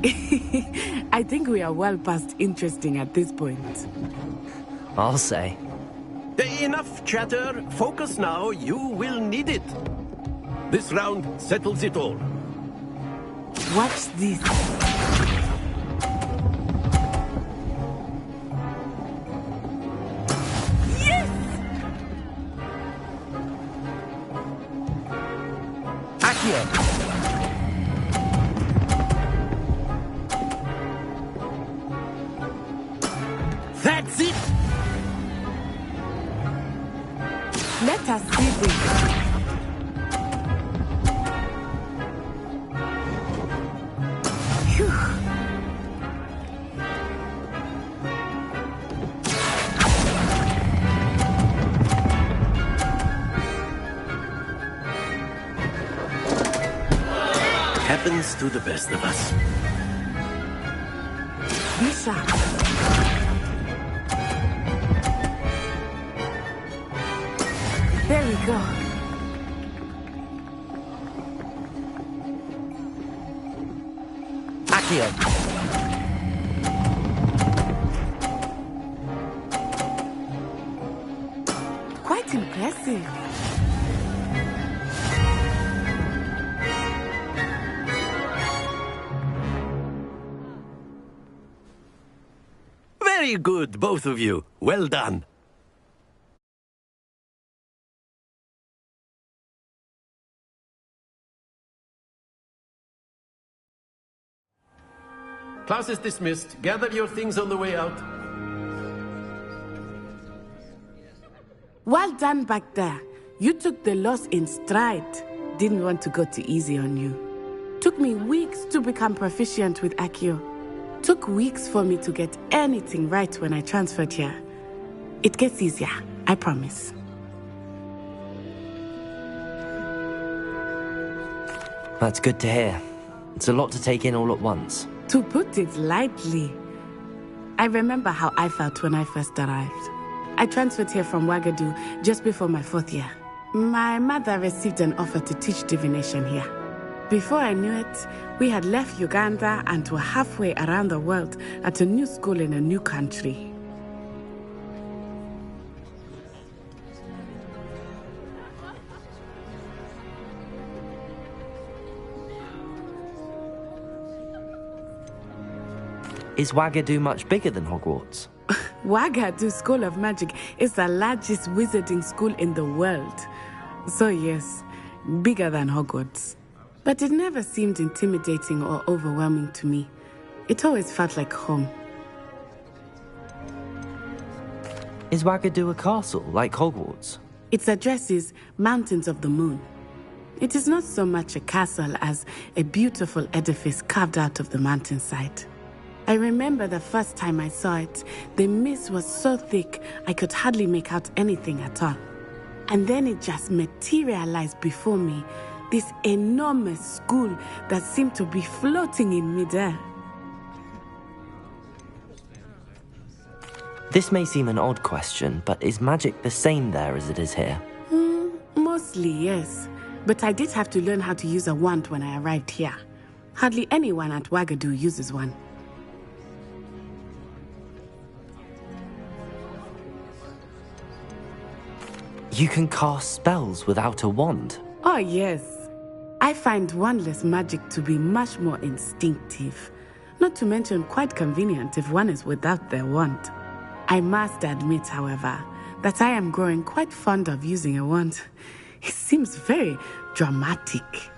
I think we are well past interesting at this point. I'll say. Enough chatter. Focus now. You will need it. This round settles it all. Watch this. Yes! Accio! That's it! Let us see this. Happens to the best of us. Be sharp. There we go. Accio! Quite impressive. Very good, both of you. Well done. Class is dismissed. Gather your things on the way out. Well done back there. You took the loss in stride. Didn't want to go too easy on you. Took me weeks to become proficient with Accio. Took weeks for me to get anything right when I transferred here. It gets easier, I promise. That's good to hear. It's a lot to take in all at once. To put it lightly, I remember how I felt when I first arrived. I transferred here from Ouagadougou just before my 4th year. My mother received an offer to teach divination here. Before I knew it, we had left Uganda and were halfway around the world at a new school in a new country. Is Ouagadougou much bigger than Hogwarts? Ouagadougou School of Magic is the largest wizarding school in the world. So yes, bigger than Hogwarts. But it never seemed intimidating or overwhelming to me. It always felt like home. Is Ouagadougou a castle, like Hogwarts? Its address is Mountains of the Moon. It is not so much a castle as a beautiful edifice carved out of the mountainside. I remember the first time I saw it, the mist was so thick I could hardly make out anything at all. And then it just materialized before me, this enormous school that seemed to be floating in midair. This may seem an odd question, but is magic the same there as it is here? Mostly, yes. But I did have to learn how to use a wand when I arrived here. Hardly anyone at Ouagadougou uses one. You can cast spells without a wand? Oh, yes. I find wandless magic to be much more instinctive. Not to mention quite convenient if one is without their wand. I must admit, however, that I am growing quite fond of using a wand. It seems very dramatic.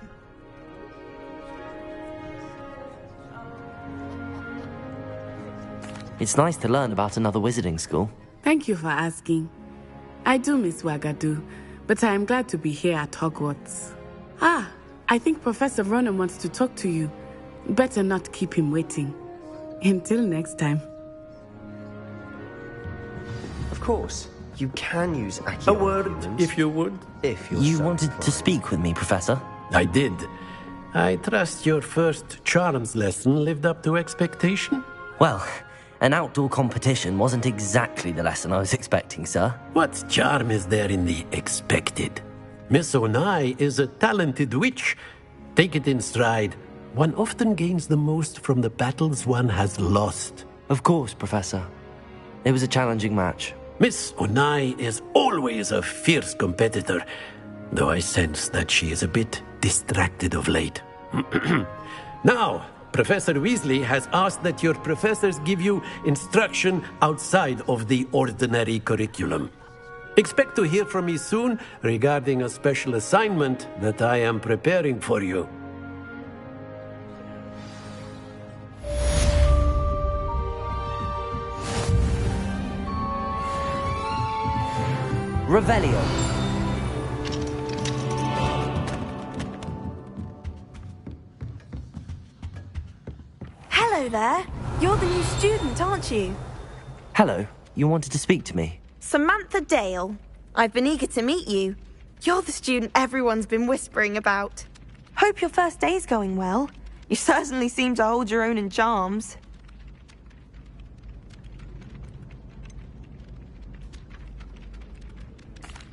It's nice to learn about another wizarding school. Thank you for asking. I do miss Ouagadougou, but I am glad to be here at Hogwarts. I think Professor Ronan wants to talk to you. Better not keep him waiting. Until next time. Of course, you can use Accio. A word, if you would. If you're You wanted to speak with me, Professor? I did. I trust your first charms lesson lived up to expectation? Well, an outdoor competition wasn't exactly the lesson I was expecting, sir. What charm is there in the expected? Miss Onai is a talented witch. Take it in stride, One often gains the most from the battles one has lost. Of course, Professor. It was a challenging match. Miss Onai is always a fierce competitor, though I sense that she is a bit distracted of late. Now, Professor Weasley has asked that your professors give you instruction outside of the ordinary curriculum. Expect to hear from me soon regarding a special assignment that I am preparing for you. Revelio. Hello there. You're the new student, aren't you? Hello. You wanted to speak to me? Samantha Dale. I've been eager to meet you. You're the student everyone's been whispering about. Hope your first day's going well. You certainly seem to hold your own in charms.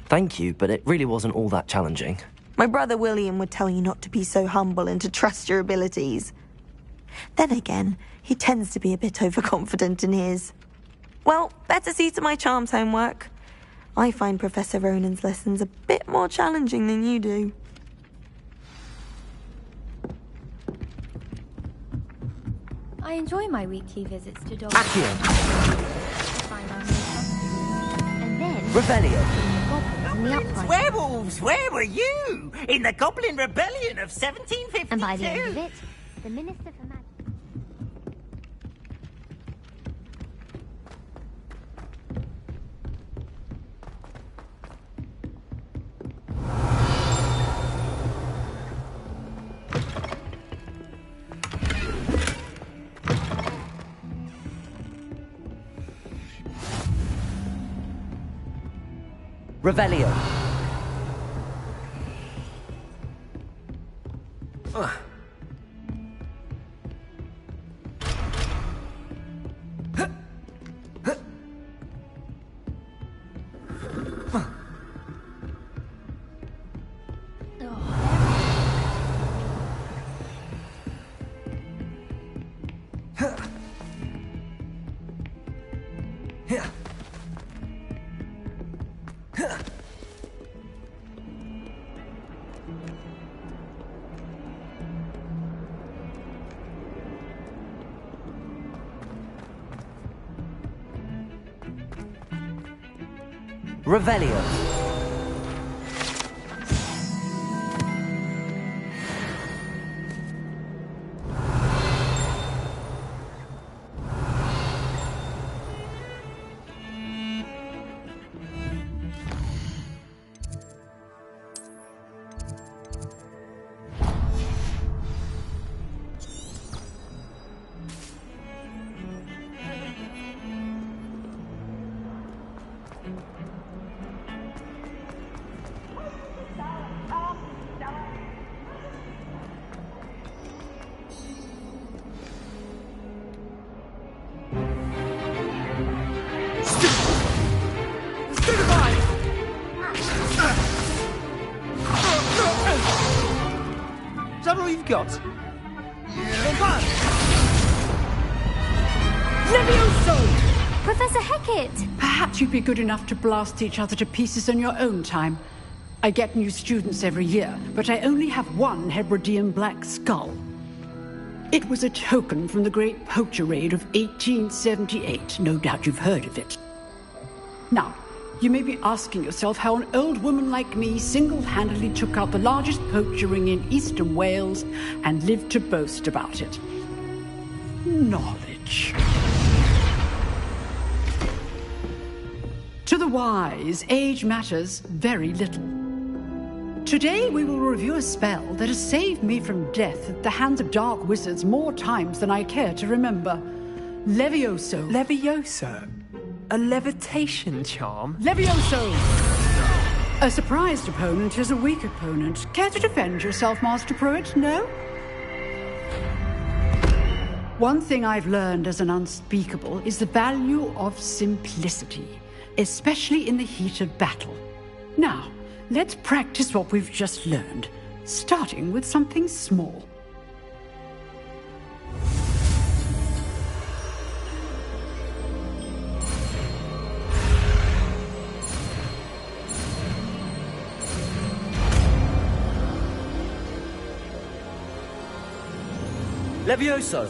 Thank you, but it really wasn't all that challenging. My brother William would tell you not to be so humble and to trust your abilities. Then again, he tends to be a bit overconfident in his. Well, better see to my charms homework. I find Professor Ronan's lessons a bit more challenging than you do. I enjoy my weekly visits to Dog. Accio. And then Revelio. Werewolves, where were you? In the Goblin Rebellion of 1752. And by the end of it, the Minister for Magic. Revelio. Revelio. Is that all you've got? Levioso! Professor Hecat! Perhaps you'd be good enough to blast each other to pieces on your own time. I get new students every year, but I only have one Hebridean black skull. It was a token from the Great Poacher Raid of 1878. No doubt you've heard of it. Now, you may be asking yourself how an old woman like me single-handedly took out the largest poacher ring in eastern Wales and lived to boast about it. Knowledge. To the wise, age matters very little. Today we will review a spell that has saved me from death at the hands of dark wizards more times than I care to remember. Levioso. Levioso? A levitation charm? Levioso! A surprised opponent is a weak opponent. Care to defend yourself, Master Pruitt? No? One thing I've learned as an unspeakable is the value of simplicity, especially in the heat of battle. Now, let's practice what we've just learned, starting with something small. Levioso!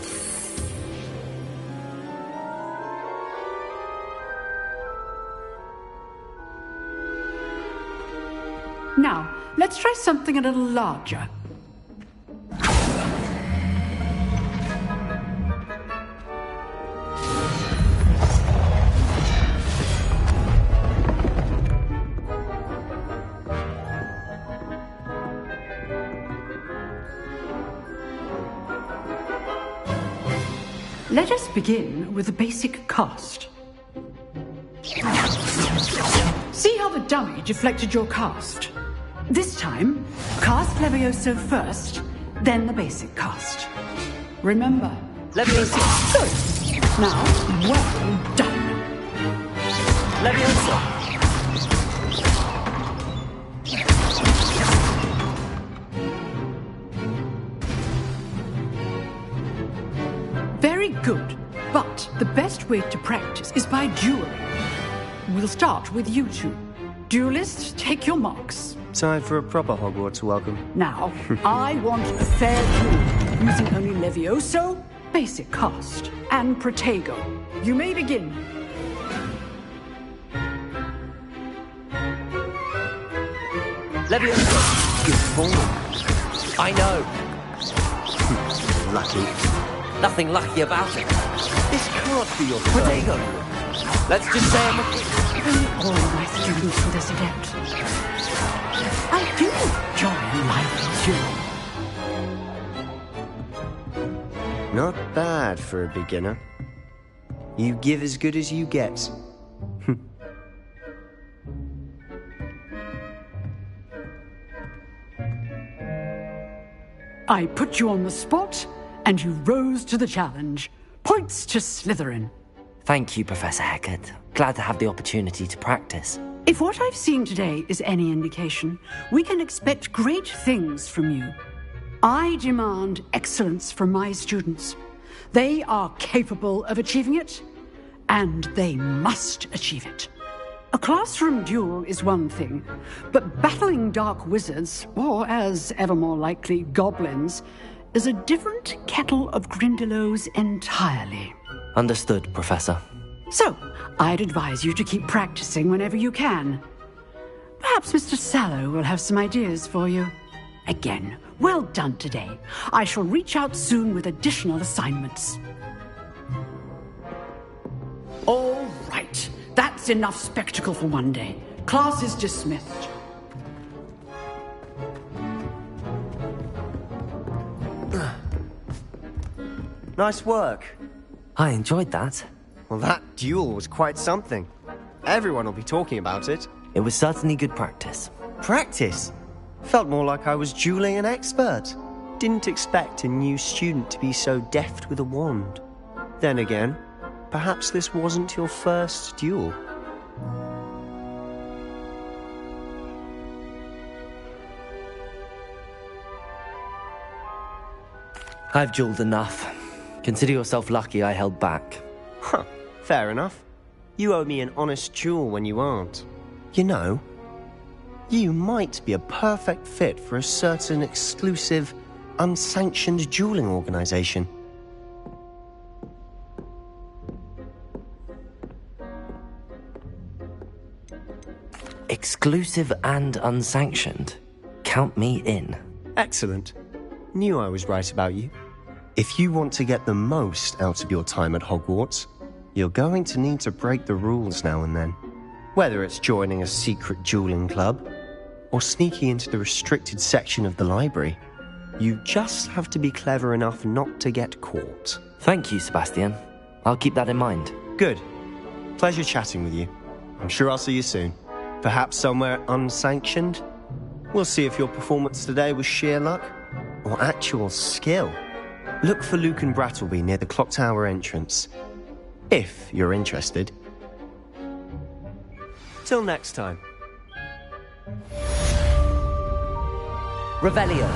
Now, let's try something a little larger. Let us begin with the basic cast. See how the dummy deflected your cast? This time, cast Levioso first, then the basic cast. Remember, Levioso! Good! Now, well done! Levioso! Very good, but the best way to practice is by dueling. We'll start with you two. Duelists, take your marks. Time for a proper Hogwarts welcome. Now, I want a fair duel, using only Levioso, basic cast, and Protego. You may begin. Levioso! Good form. I know. Lucky. Nothing lucky about it. This can't be your Protego! Let's just say I'm a... All my students for this event. I do enjoy life duel. Not bad for a beginner. You give as good as you get. I put you on the spot, and you rose to the challenge. Points to Slytherin. Thank you, Professor Hecat. Glad to have the opportunity to practice. If what I've seen today is any indication, we can expect great things from you. I demand excellence from my students. They are capable of achieving it, and they must achieve it. A classroom duel is one thing, but battling dark wizards, or as ever more likely, goblins, is a different kettle of Grindylows entirely. Understood, Professor. So, I'd advise you to keep practicing whenever you can. Perhaps Mr. Sallow will have some ideas for you. Again, well done today. I shall reach out soon with additional assignments. All right. That's enough spectacle for one day. Class is dismissed. Nice work. I enjoyed that. Well, that duel was quite something. Everyone will be talking about it. It was certainly good practice. Practice? Felt more like I was dueling an expert. Didn't expect a new student to be so deft with a wand. Then again, perhaps this wasn't your first duel. I've dueled enough. Consider yourself lucky I held back. Huh, fair enough. You owe me an honest duel when you aren't. You know, you might be a perfect fit for a certain exclusive, unsanctioned dueling organization. Exclusive and unsanctioned. Count me in. Excellent. Knew I was right about you. If you want to get the most out of your time at Hogwarts, you're going to need to break the rules now and then. Whether it's joining a secret dueling club, or sneaking into the restricted section of the library, you just have to be clever enough not to get caught. Thank you, Sebastian. I'll keep that in mind. Good. Pleasure chatting with you. I'm sure I'll see you soon. Perhaps somewhere unsanctioned? We'll see if your performance today was sheer luck or actual skill. Look for Luke and Brattleby near the Clock Tower entrance, if you're interested. Till next time. Revelio.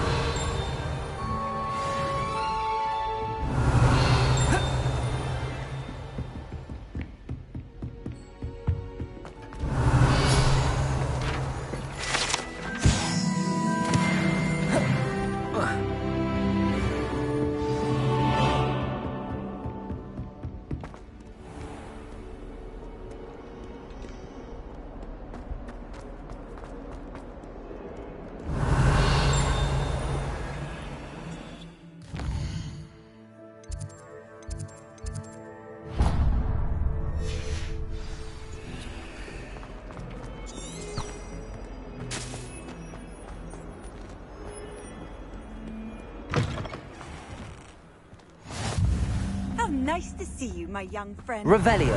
How nice to see you, my young friend. Revelio.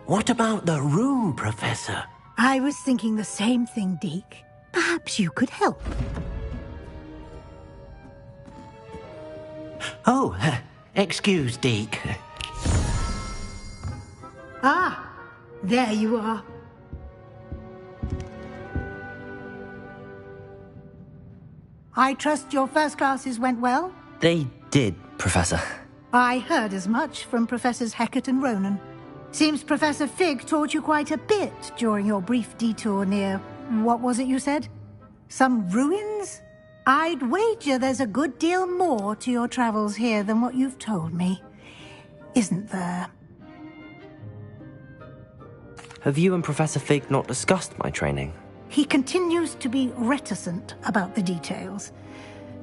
What about the room, Professor? I was thinking the same thing, Deke. Perhaps you could help. Oh, excuse, Deke. Ah, there you are. I trust your first classes went well? They did, Professor. I heard as much from Professors Hecat and Ronan. Seems Professor Fig taught you quite a bit during your brief detour near... what was it you said? Some ruins? I'd wager there's a good deal more to your travels here than what you've told me. Isn't there? Have you and Professor Fig not discussed my training? He continues to be reticent about the details,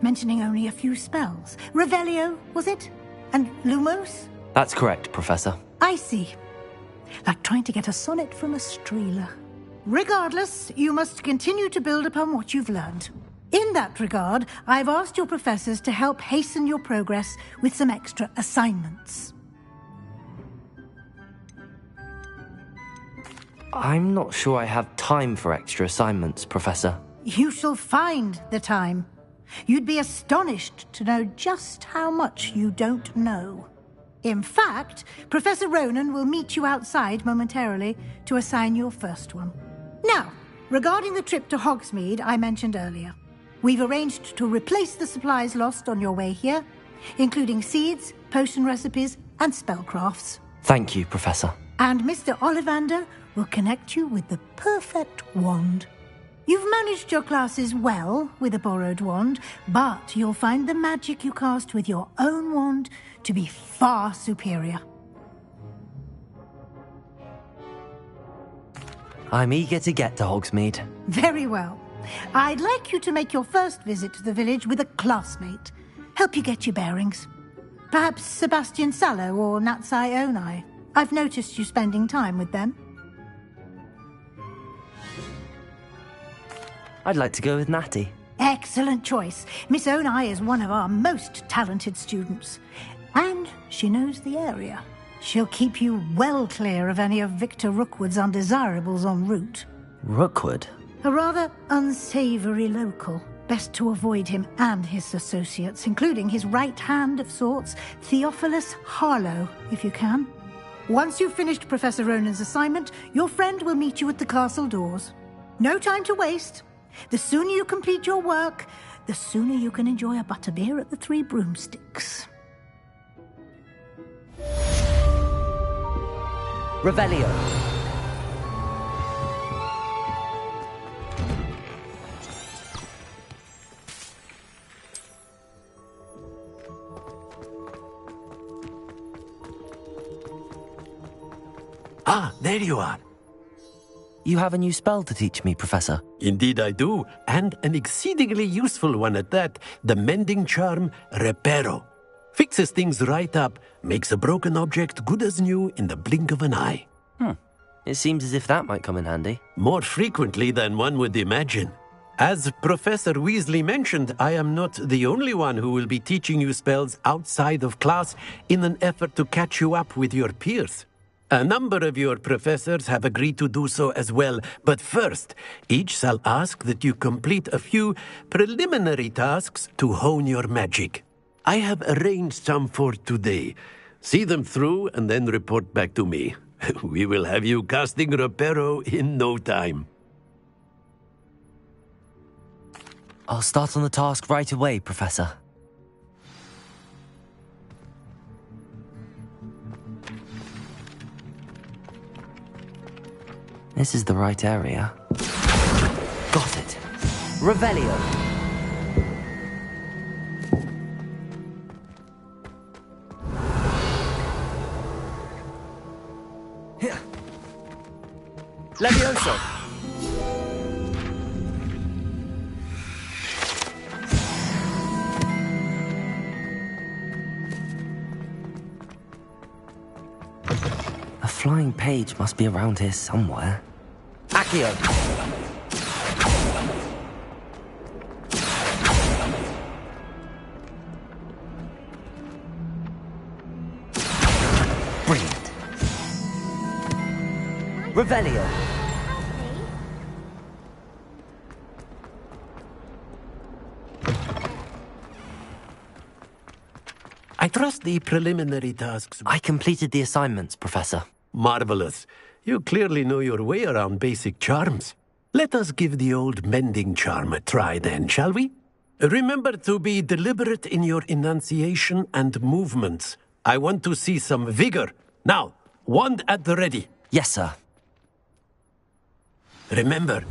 mentioning only a few spells. Revelio, was it? And Lumos? That's correct, Professor. I see. Like trying to get a sonnet from a streeler. Regardless, you must continue to build upon what you've learned. In that regard, I've asked your professors to help hasten your progress with some extra assignments. I'm not sure I have time for extra assignments, Professor. You shall find the time. You'd be astonished to know just how much you don't know. In fact, Professor Ronan will meet you outside momentarily to assign your first one. Now, regarding the trip to Hogsmeade I mentioned earlier, we've arranged to replace the supplies lost on your way here, including seeds, potion recipes, and spellcrafts. Thank you, Professor. And Mr. Ollivander will connect you with the perfect wand. You've managed your classes well with a borrowed wand, but you'll find the magic you cast with your own wand to be far superior. I'm eager to get to Hogsmeade. Very well. I'd like you to make your first visit to the village with a classmate. Help you get your bearings. Perhaps Sebastian Sallow or Natsai Onai. I've noticed you spending time with them. I'd like to go with Natty. Excellent choice. Miss Onai is one of our most talented students. And she knows the area. She'll keep you well clear of any of Victor Rookwood's undesirables en route. Rookwood? A rather unsavory local. Best to avoid him and his associates, including his right hand of sorts, Theophilus Harlow, if you can. Once you've finished Professor Ronan's assignment, your friend will meet you at the castle doors. No time to waste. The sooner you complete your work, the sooner you can enjoy a butterbeer at the Three Broomsticks. Revelio. Ah, there you are. You have a new spell to teach me, Professor. Indeed I do, and an exceedingly useful one at that. The mending charm, Reparo. Fixes things right up, makes a broken object good as new in the blink of an eye. It seems as if that might come in handy. More frequently than one would imagine. As Professor Weasley mentioned, I am not the only one who will be teaching you spells outside of class in an effort to catch you up with your peers. A number of your professors have agreed to do so as well, but first, each shall ask that you complete a few preliminary tasks to hone your magic. I have arranged some for today. See them through and then report back to me. We will have you casting Reparo in no time. I'll start on the task right away, Professor. This is the right area. Got it. Revelio. Levioso. flying page must be around here somewhere. Accio! Brilliant. Revelio. I trust the preliminary tasks. I completed the assignments, Professor. Marvelous. You clearly know your way around basic charms. Let us give the old mending charm a try then, shall we? Remember to be deliberate in your enunciation and movements. I want to see some vigor. Now, wand at the ready. Yes, sir. Remember,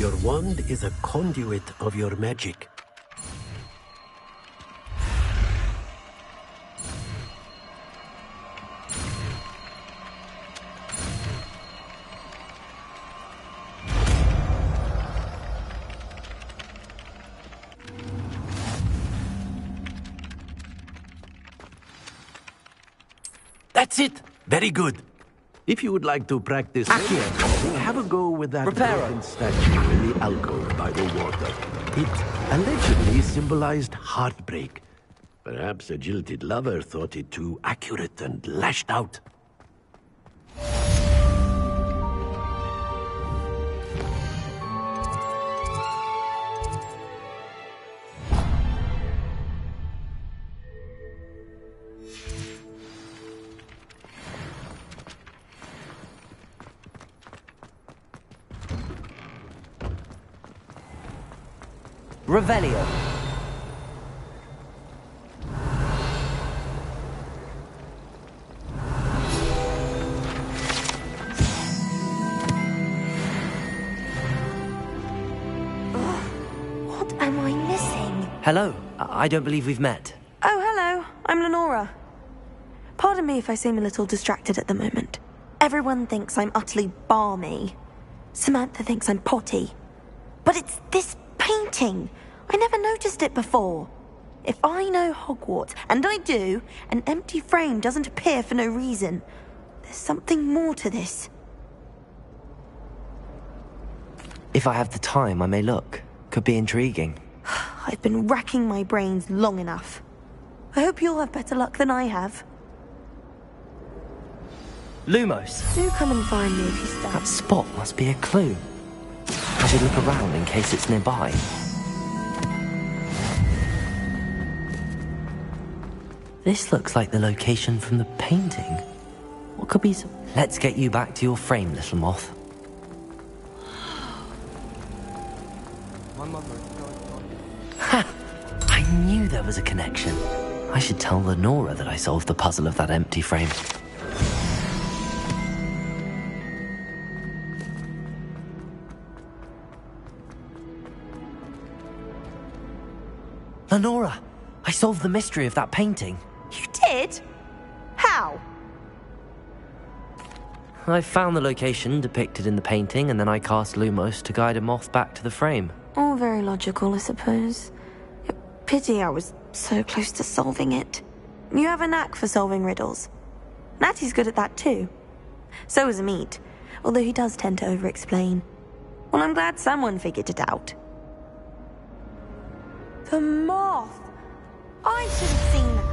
your wand is a conduit of your magic. That's it! Very good. If you would like to practice, have a go with that broken statue in the alcove by the water. It allegedly symbolized heartbreak. Perhaps a jilted lover thought it too accurate and lashed out. Revelio. What am I missing? Hello. I don't believe we've met. Oh, hello. I'm Lenora. Pardon me if I seem a little distracted at the moment. Everyone thinks I'm utterly balmy. Samantha thinks I'm potty. But it's this painting. I never noticed it before. If I know Hogwarts, and I do, an empty frame doesn't appear for no reason. There's something more to this. If I have the time, I may look. Could be intriguing. I've been racking my brains long enough. I hope you'll have better luck than I have. Lumos. Do come and find me if you stop. That spot must be a clue. I should look around in case it's nearby. This looks like the location from the painting. What could be some... Let's get you back to your frame, little moth. Ha! I knew there was a connection. I should tell Lenora that I solved the puzzle of that empty frame. Lenora, I solved the mystery of that painting. You did? How? I found the location depicted in the painting, and then I cast Lumos to guide a moth back to the frame. All very logical, I suppose. Pity I was so close to solving it. You have a knack for solving riddles. Natty's good at that too. So is Amit, although he does tend to over-explain. Well, I'm glad someone figured it out. The moth! I should have seen that.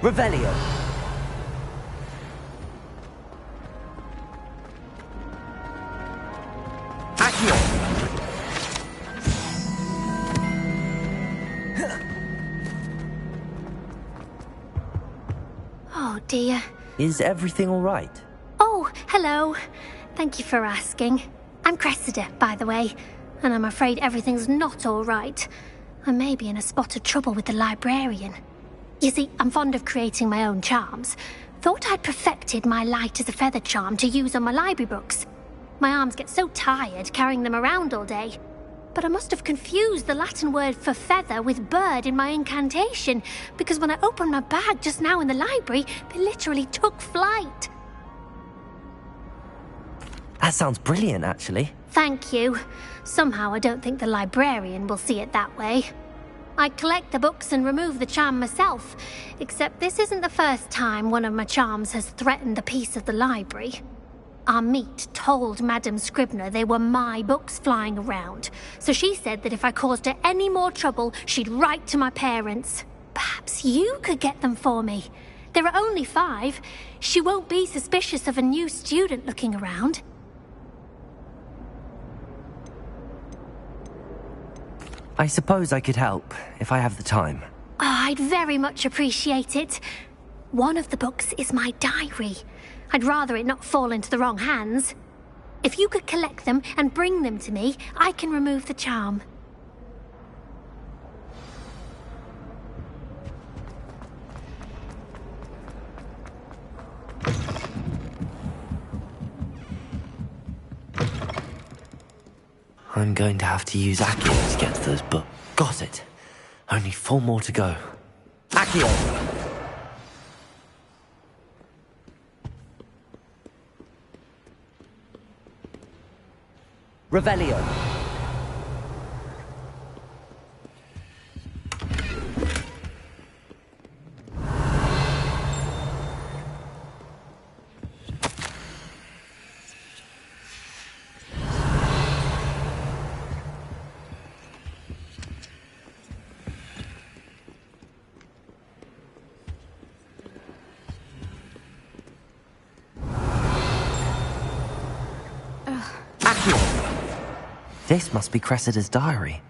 Revelio. Accio. Oh dear. Is everything all right? Oh, hello. Thank you for asking. I'm Cressida, by the way, and I'm afraid everything's not all right. I may be in a spot of trouble with the librarian. You see, I'm fond of creating my own charms. Thought I'd perfected my light as a feather charm to use on my library books. My arms get so tired carrying them around all day. But I must have confused the Latin word for feather with bird in my incantation, because when I opened my bag just now in the library, they literally took flight. That sounds brilliant, actually. Thank you. Somehow I don't think the librarian will see it that way. I collect the books and remove the charm myself, except this isn't the first time one of my charms has threatened the peace of the library. Our meet told Madame Scribner they were my books flying around, so she said that if I caused her any more trouble, she'd write to my parents. Perhaps you could get them for me. There are only 5. She won't be suspicious of a new student looking around. I suppose I could help, if I have the time. Oh, I'd very much appreciate it. One of the books is my diary. I'd rather it not fall into the wrong hands. If you could collect them and bring them to me, I can remove the charm. I'm going to have to use Accio to get to those books. Got it. Only 4 more to go. Accio! Revelio. This must be Cressida's diary.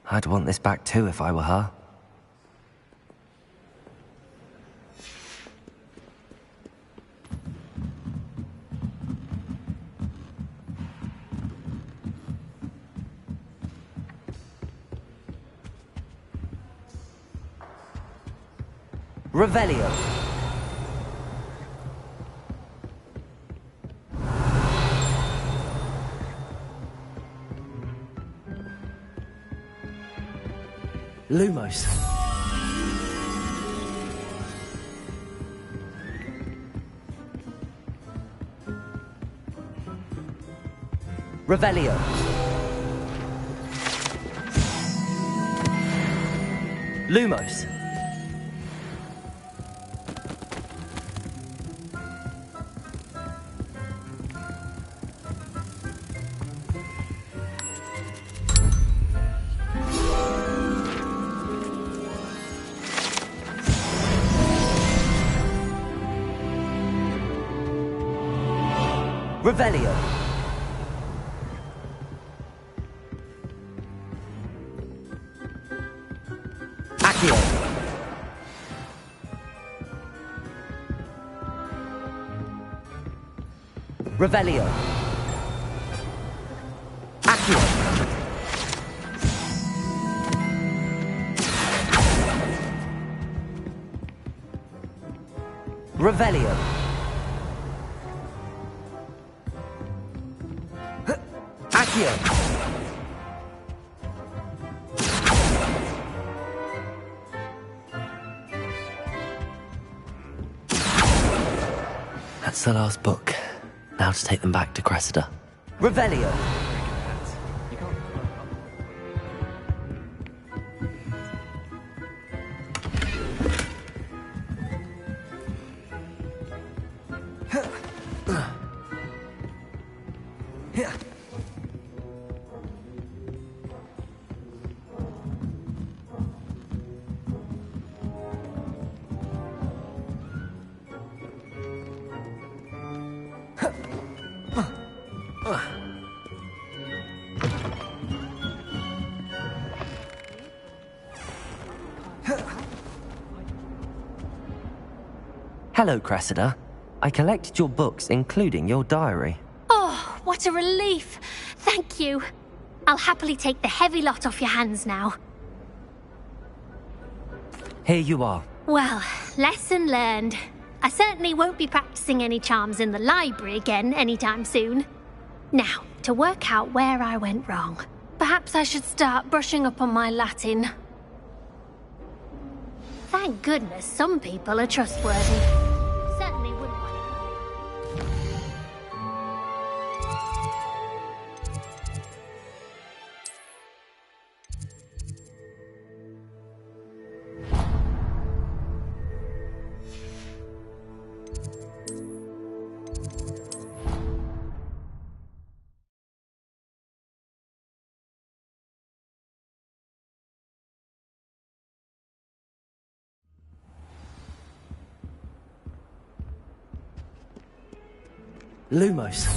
I'd want this back too if I were her. Revelio. Lumos. Revelio. Lumos. Revelio. Accio. Revelio. Accio. Revelio. Accio. That's the last book. Now to take them back to Cressida. Revelio. Hello, Cressida. I collected your books, including your diary. Oh, what a relief. Thank you. I'll happily take the heavy lot off your hands now. Here you are. Well, lesson learned. I certainly won't be practicing any charms in the library again anytime soon. Now, to work out where I went wrong. Perhaps I should start brushing up on my Latin. Thank goodness some people are trustworthy. Certainly wouldn't want Lumos.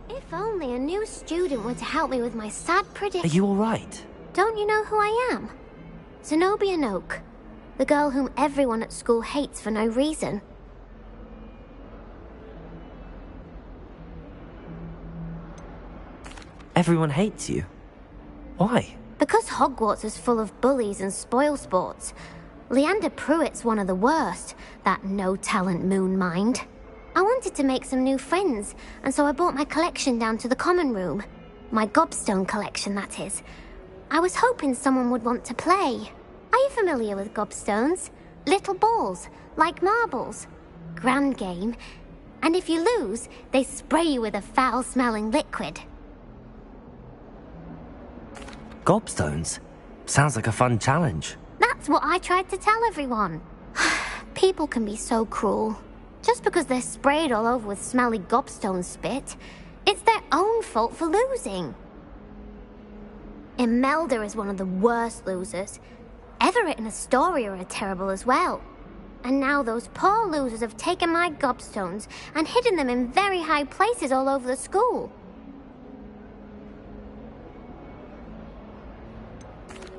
If only a new student were to help me with my sad Are predicament. you alright? Don't you know who I am? Zenobia Noak, the girl whom everyone at school hates for no reason. Everyone hates you. Why? Because Hogwarts is full of bullies and spoilsports. Leander Pruitt's one of the worst, that no-talent moon mind. I wanted to make some new friends, and so I brought my collection down to the common room. My gobstone collection, that is. I was hoping someone would want to play. Are you familiar with gobstones? Little balls, like marbles. Grand game. And if you lose, they spray you with a foul-smelling liquid. Gobstones? Sounds like a fun challenge. That's what I tried to tell everyone. People can be so cruel. Just because they're sprayed all over with smelly gobstone spit, it's their own fault for losing. Imelda is one of the worst losers. Everett and Astoria are terrible as well. And now those poor losers have taken my gobstones and hidden them in very high places all over the school.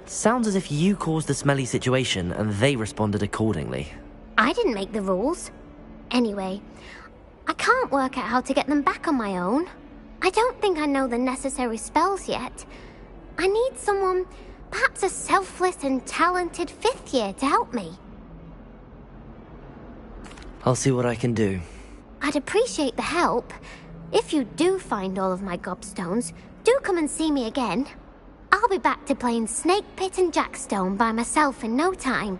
Sounds as if you caused the smelly situation and they responded accordingly. I didn't make the rules. Anyway, I can't work out how to get them back on my own. I don't think I know the necessary spells yet. I need someone, perhaps a selfless and talented fifth year to help me. I'll see what I can do. I'd appreciate the help. If you do find all of my gobstones, do come and see me again. I'll be back to playing Snake Pit and Jackstone by myself in no time.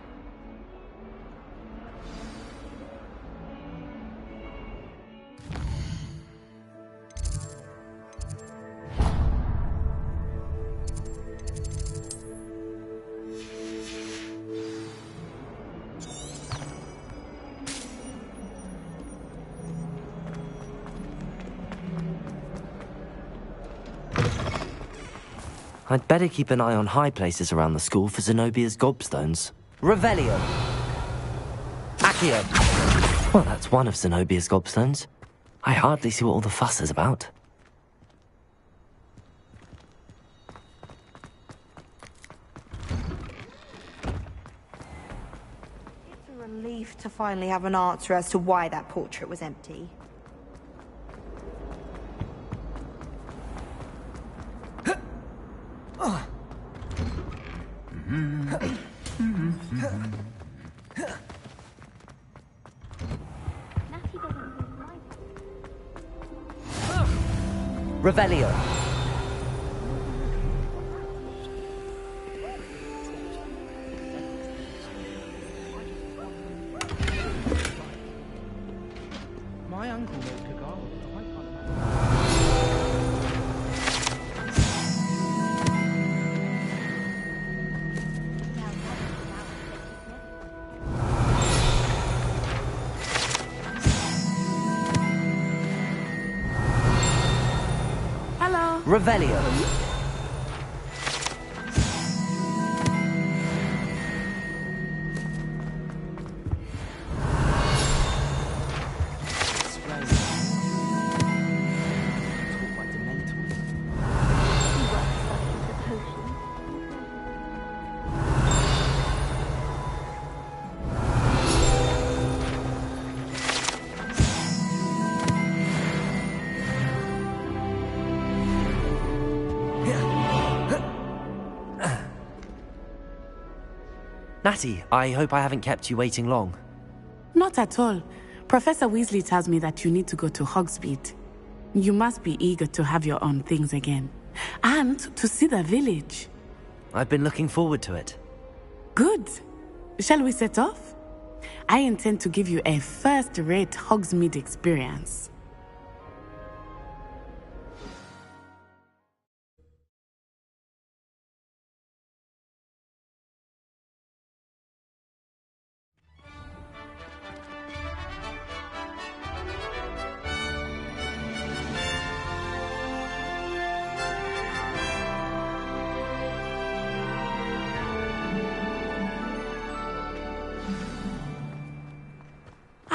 I'd better keep an eye on high places around the school for Zenobia's gobstones. Revelio! Accio! Well, that's one of Zenobia's gobstones. I hardly see what all the fuss is about. It's a relief to finally have an answer as to why that portrait was empty. Revelio! My uncle knows Kagawa. I can't Hello. Revelio! Natty, I hope I haven't kept you waiting long. Not at all. Professor Weasley tells me that you need to go to Hogsmeade. You must be eager to have your own things again. And to see the village. I've been looking forward to it. Good. Shall we set off? I intend to give you a first-rate Hogsmeade experience.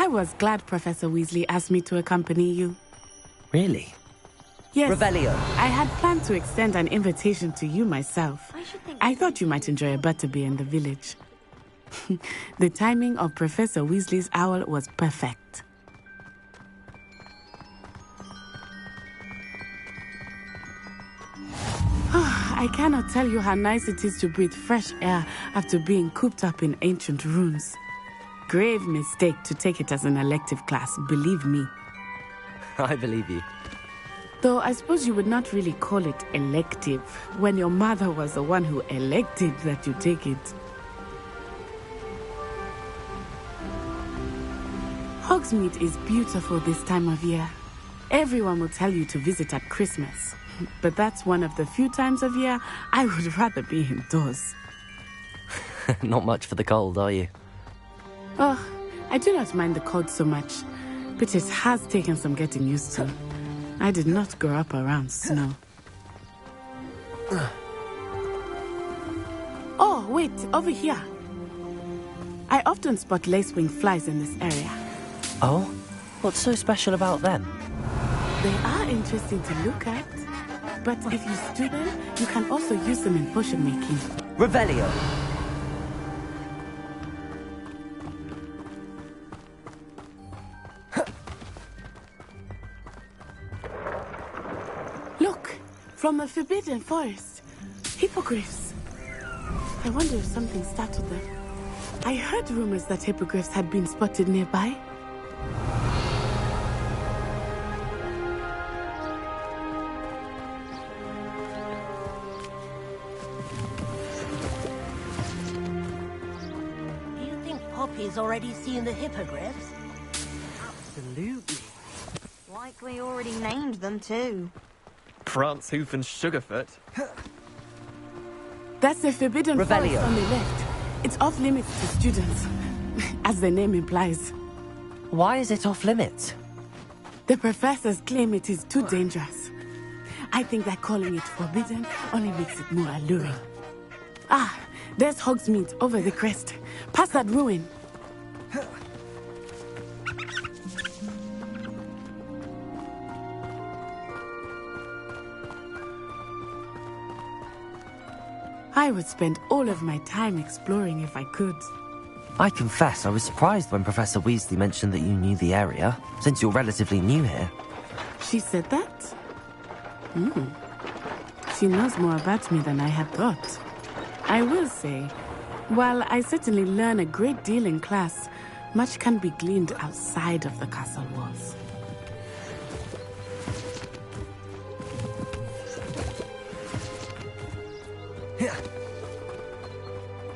was glad Professor Weasley asked me to accompany you. Really? Yes. Revelio. I had planned to extend an invitation to you myself. I thought you might enjoy a butterbeer in the village. The timing of Professor Weasley's owl was perfect. I cannot tell you how nice it is to breathe fresh air after being cooped up in ancient ruins. Grave mistake to take it as an elective class, believe me. I believe you. Though I suppose you would not really call it elective when your mother was the one who elected that you take it. Hogsmeade is beautiful this time of year. Everyone will tell you to visit at Christmas. But that's one of the few times of year I would rather be indoors. Not much for the cold, are you? Oh, I do not mind the cold so much, but it has taken some getting used to. I did not grow up around snow. Oh, wait, over here. I often spot lacewing flies in this area. Oh? What's so special about them? They are interesting to look at. But if you stew them, you can also use them in potion making. Revelio. Look, from the Forbidden Forest. Hippogriffs. I wonder if something startled them. I heard rumors that hippogriffs had been spotted nearby. Poppy's already seen the hippogriffs? Absolutely. Likely already named them too. Prancehoof and Sugarfoot. That's the Forbidden Revelio. Forest on the left. It's off limits to students, as the name implies. Why is it off limits? The professors claim it is too dangerous. I think that calling it forbidden only makes it more alluring. Ah, there's Hogsmeade over the crest. Past that ruin. I would spend all of my time exploring if I could. I confess I was surprised when Professor Weasley mentioned that you knew the area, since you're relatively new here. She said that? She knows more about me than I had thought. I will say, while I certainly learn a great deal in class, much can be gleaned outside of the castle walls.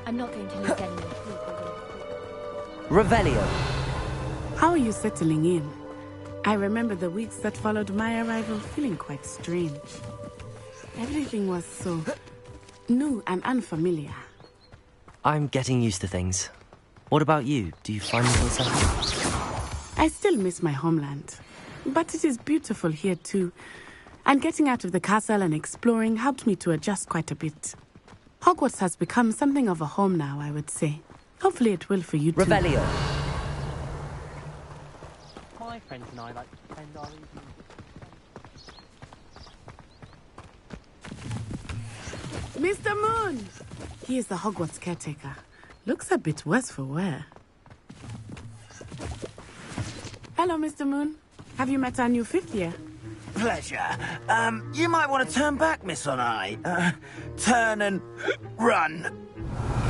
I'm not going to lose any more. Revelio. How are you settling in? I remember the weeks that followed my arrival feeling quite strange. Everything was so new and unfamiliar. I'm getting used to things. What about you? Do you find yourself settled? I still miss my homeland, but it is beautiful here too. And getting out of the castle and exploring helped me to adjust quite a bit. Hogwarts has become something of a home now, I would say. Hopefully it will for you too. Revelio. My friends and I like to spend our evenings. Mr. Moon! He is the Hogwarts caretaker. Looks a bit worse for wear. Hello, Mr. Moon. Have you met our new fifth year? Pleasure. You might want to turn back, Miss On-Eye. Turn and run.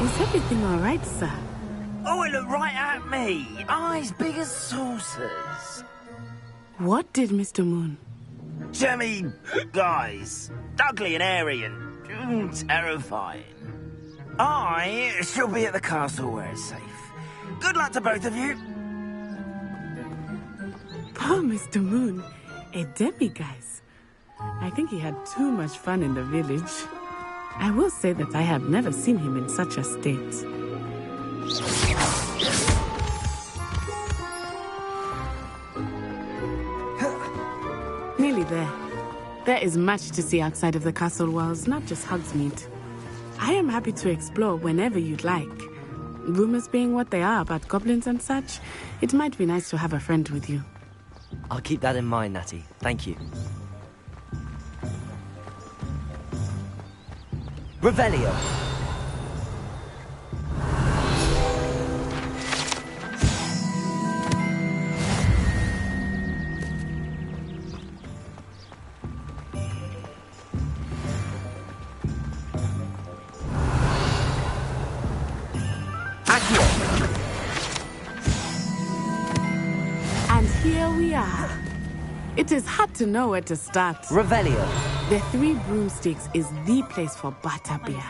Is everything all right, sir? Oh, it looked right at me. Eyes big as saucers. What did Mr. Moon? Jemmy, guys. Ugly and airy and terrifying. I shall be at the castle where it's safe. Good luck to both of you. Poor Mr. Moon. A demiguise. I think he had too much fun in the village. I will say that I have never seen him in such a state. Nearly there. There is much to see outside of the castle walls, not just Hogsmeade. I am happy to explore whenever you'd like. Rumors being what they are about goblins and such, it might be nice to have a friend with you. I'll keep that in mind, Natty. Thank you. Revelio. And here we are. It is hard to know where to start. Revelio. The Three Broomsticks is the place for butterbeer.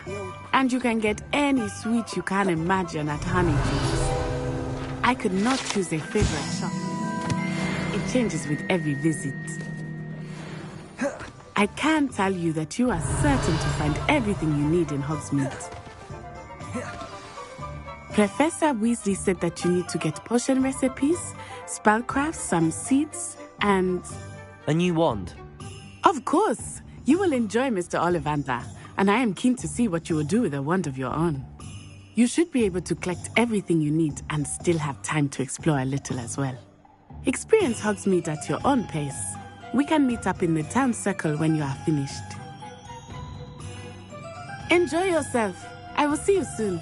And you can get any sweet you can imagine at Honeydews. I could not choose a favorite shop. It changes with every visit. I can tell you that you are certain to find everything you need in Hogsmeade. Professor Weasley said that you need to get potion recipes, spellcrafts, some seeds, and... A new wand. Of course! You will enjoy Mr. Ollivander, and I am keen to see what you will do with a wand of your own. You should be able to collect everything you need and still have time to explore a little as well. Experience Hogsmeade at your own pace. We can meet up in the town circle when you are finished. Enjoy yourself. I will see you soon.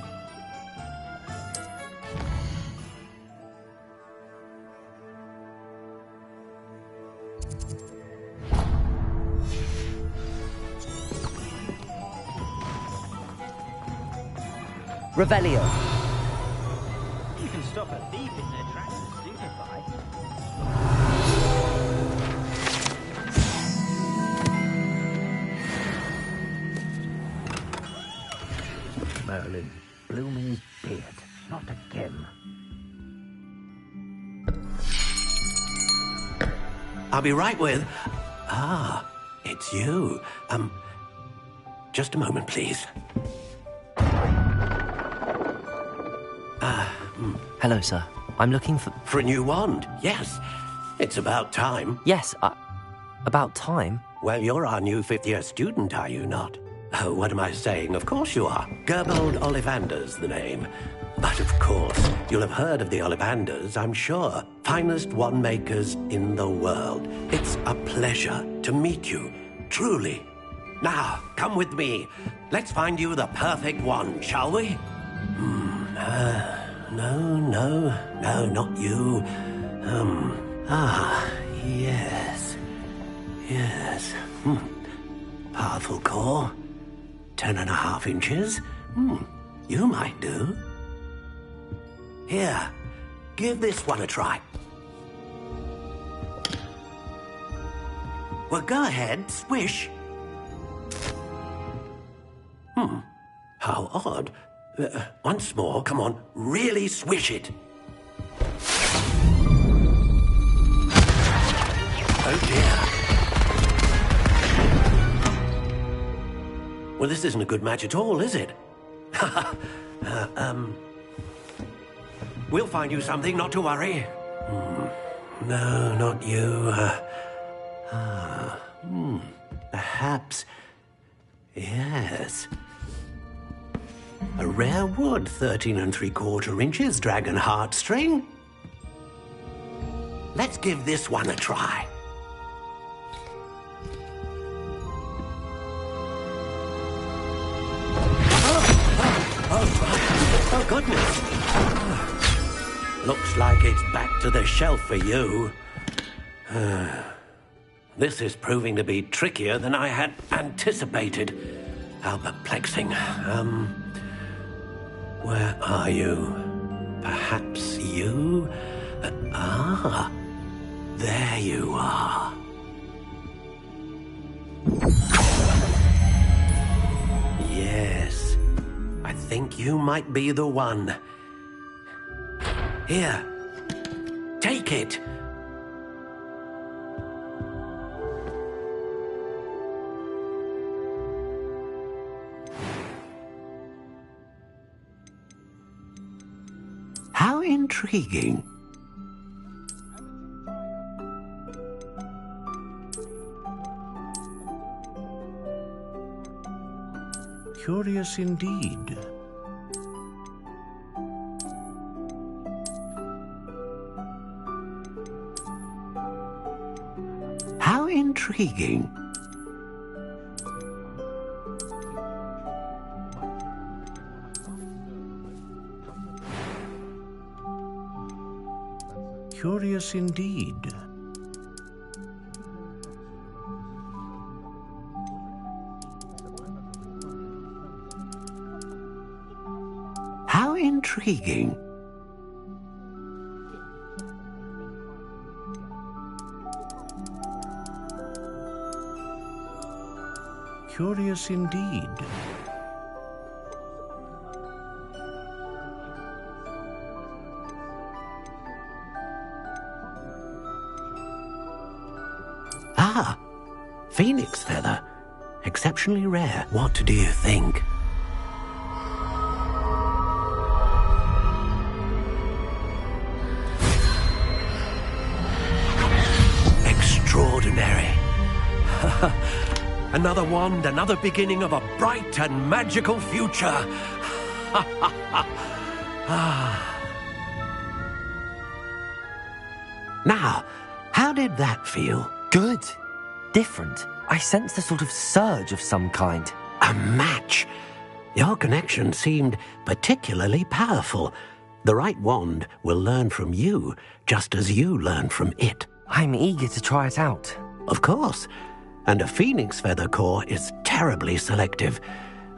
Revelio. You can stop a thief in their tracks and stupefy. Merlin, blooming beard. Not again. I'll be right with... Ah, it's you. Just a moment, please. Hello, sir. I'm looking for... For a new wand, yes. It's about time. Yes, about time? Well, you're our new fifth-year student, are you not? Oh, what am I saying? Of course you are. Gerbold Ollivander's the name. But of course, you'll have heard of the Ollivanders, I'm sure. Finest wand makers in the world. It's a pleasure to meet you, truly. Now, come with me. Let's find you the perfect wand, shall we? No, not you. Yes. Powerful core. 10.5 inches. You might do. Here, give this one a try. Well, go ahead, swish. How odd. Once more, come on, really swish it. Oh dear. Well, this isn't a good match at all, is it? We'll find you something, not to worry. No, not you. Perhaps... Yes. A rare wood, 13 3/4 inches, dragon heartstring. Let's give this one a try. Oh, goodness. Looks like it's back to the shelf for you. This is proving to be trickier than I had anticipated. How perplexing. Where are you? Perhaps you? There you are. Yes, I think you might be the one. Here, take it. How intriguing. Curious indeed. intriguing. Curious indeed. How intriguing. Curious indeed. Ah, phoenix feather. Exceptionally rare. What do you think? Extraordinary. Another wand, another beginning of a bright and magical future. Now, how did that feel? Good. Different. I sensed a sort of surge of some kind. A match. Your connection seemed particularly powerful. The right wand will learn from you, just as you learn from it. I'm eager to try it out. Of course. And a phoenix feather core is terribly selective.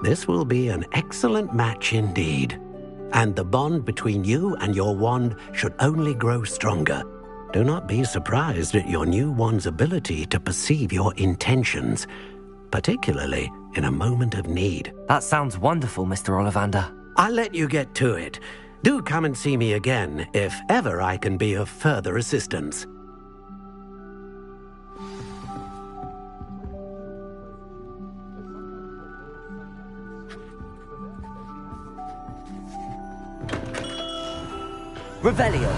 This will be an excellent match indeed. And the bond between you and your wand should only grow stronger. Do not be surprised at your new wand's ability to perceive your intentions, particularly in a moment of need. That sounds wonderful, Mr. Ollivander. I'll let you get to it. Do come and see me again if ever I can be of further assistance. Revelio.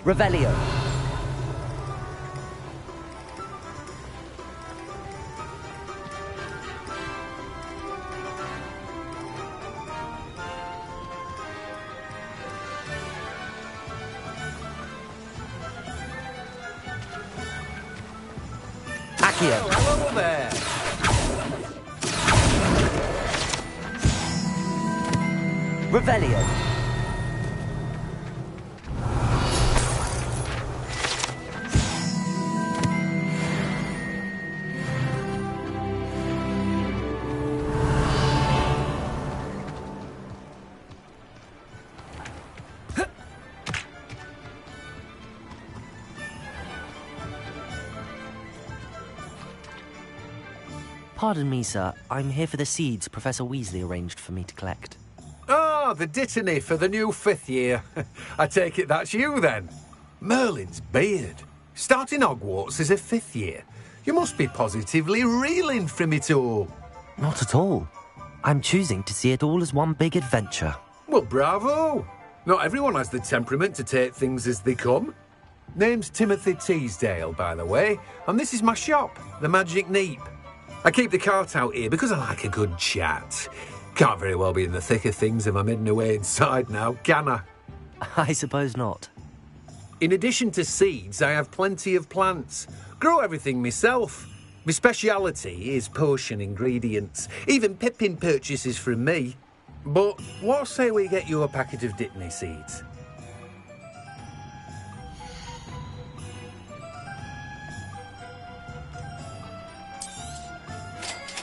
Revelio. Accio. Hello there. Revelio. Pardon me, sir. I'm here for the seeds Professor Weasley arranged for me to collect. Ah, the dittany for the new 5th year. I take it that's you, then. Merlin's beard. Starting Hogwarts as a 5th year. You must be positively reeling from it all. Not at all. I'm choosing to see it all as one big adventure. Well, bravo. Not everyone has the temperament to take things as they come. Name's Timothy Teasdale, by the way, and this is my shop, the Magic Neep. I keep the cart out here because I like a good chat. Can't very well be in the thick of things if I'm hidden away inside now, can I? I suppose not. In addition to seeds, I have plenty of plants. Grow everything myself. My speciality is potion ingredients. Even Pippin purchases from me. But what say we get you a packet of Dittany seeds?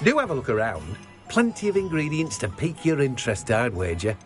Do have a look around. Plenty of ingredients to pique your interest, I'd wager.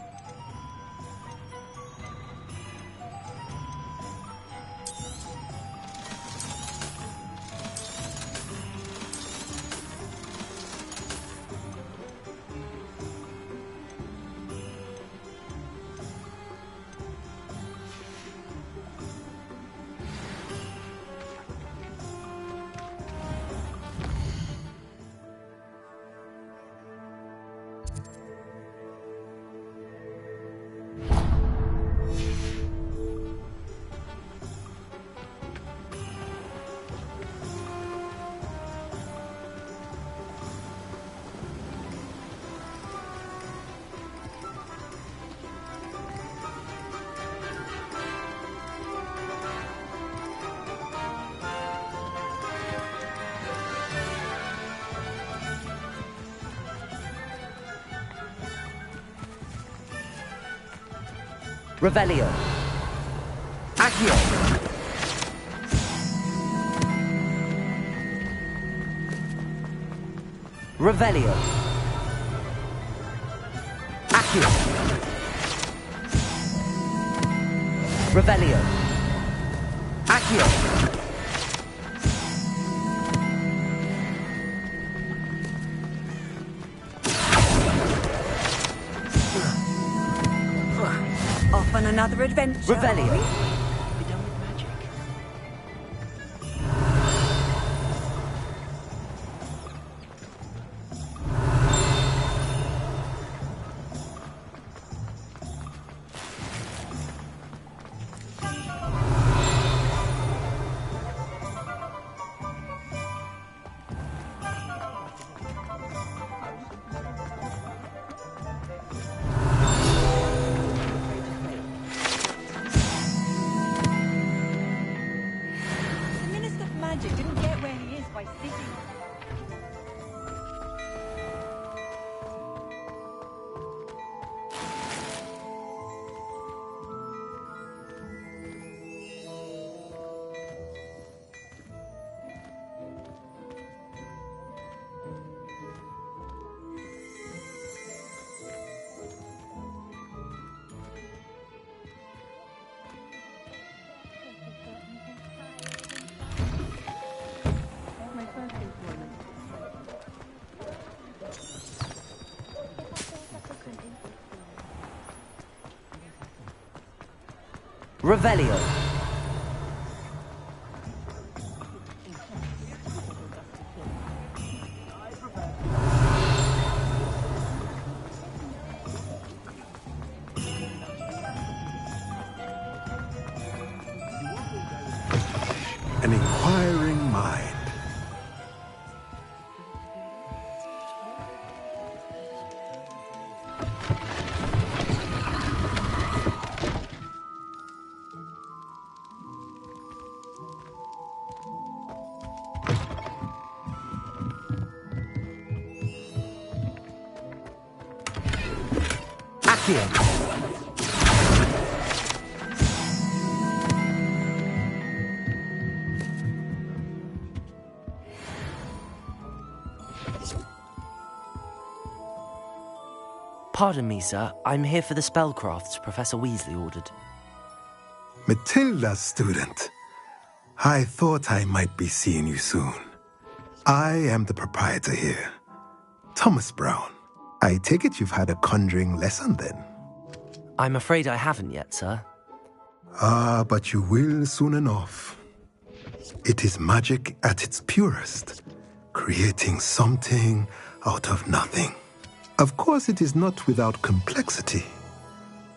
Revelio. Accio. Revelio. Accio. Revelio. Accio. Off on another adventure. Revelio. Didn't get where he is by sitting. Revelio. An inquiring mind. Accio. Pardon me, sir. I'm here for the spellcrafts Professor Weasley ordered. Matilda's student. I thought I might be seeing you soon. I am the proprietor here, Thomas Brown. I take it you've had a conjuring lesson then? I'm afraid I haven't yet, sir. Ah, but you will soon enough. It is magic at its purest, creating something out of nothing. Of course, it is not without complexity,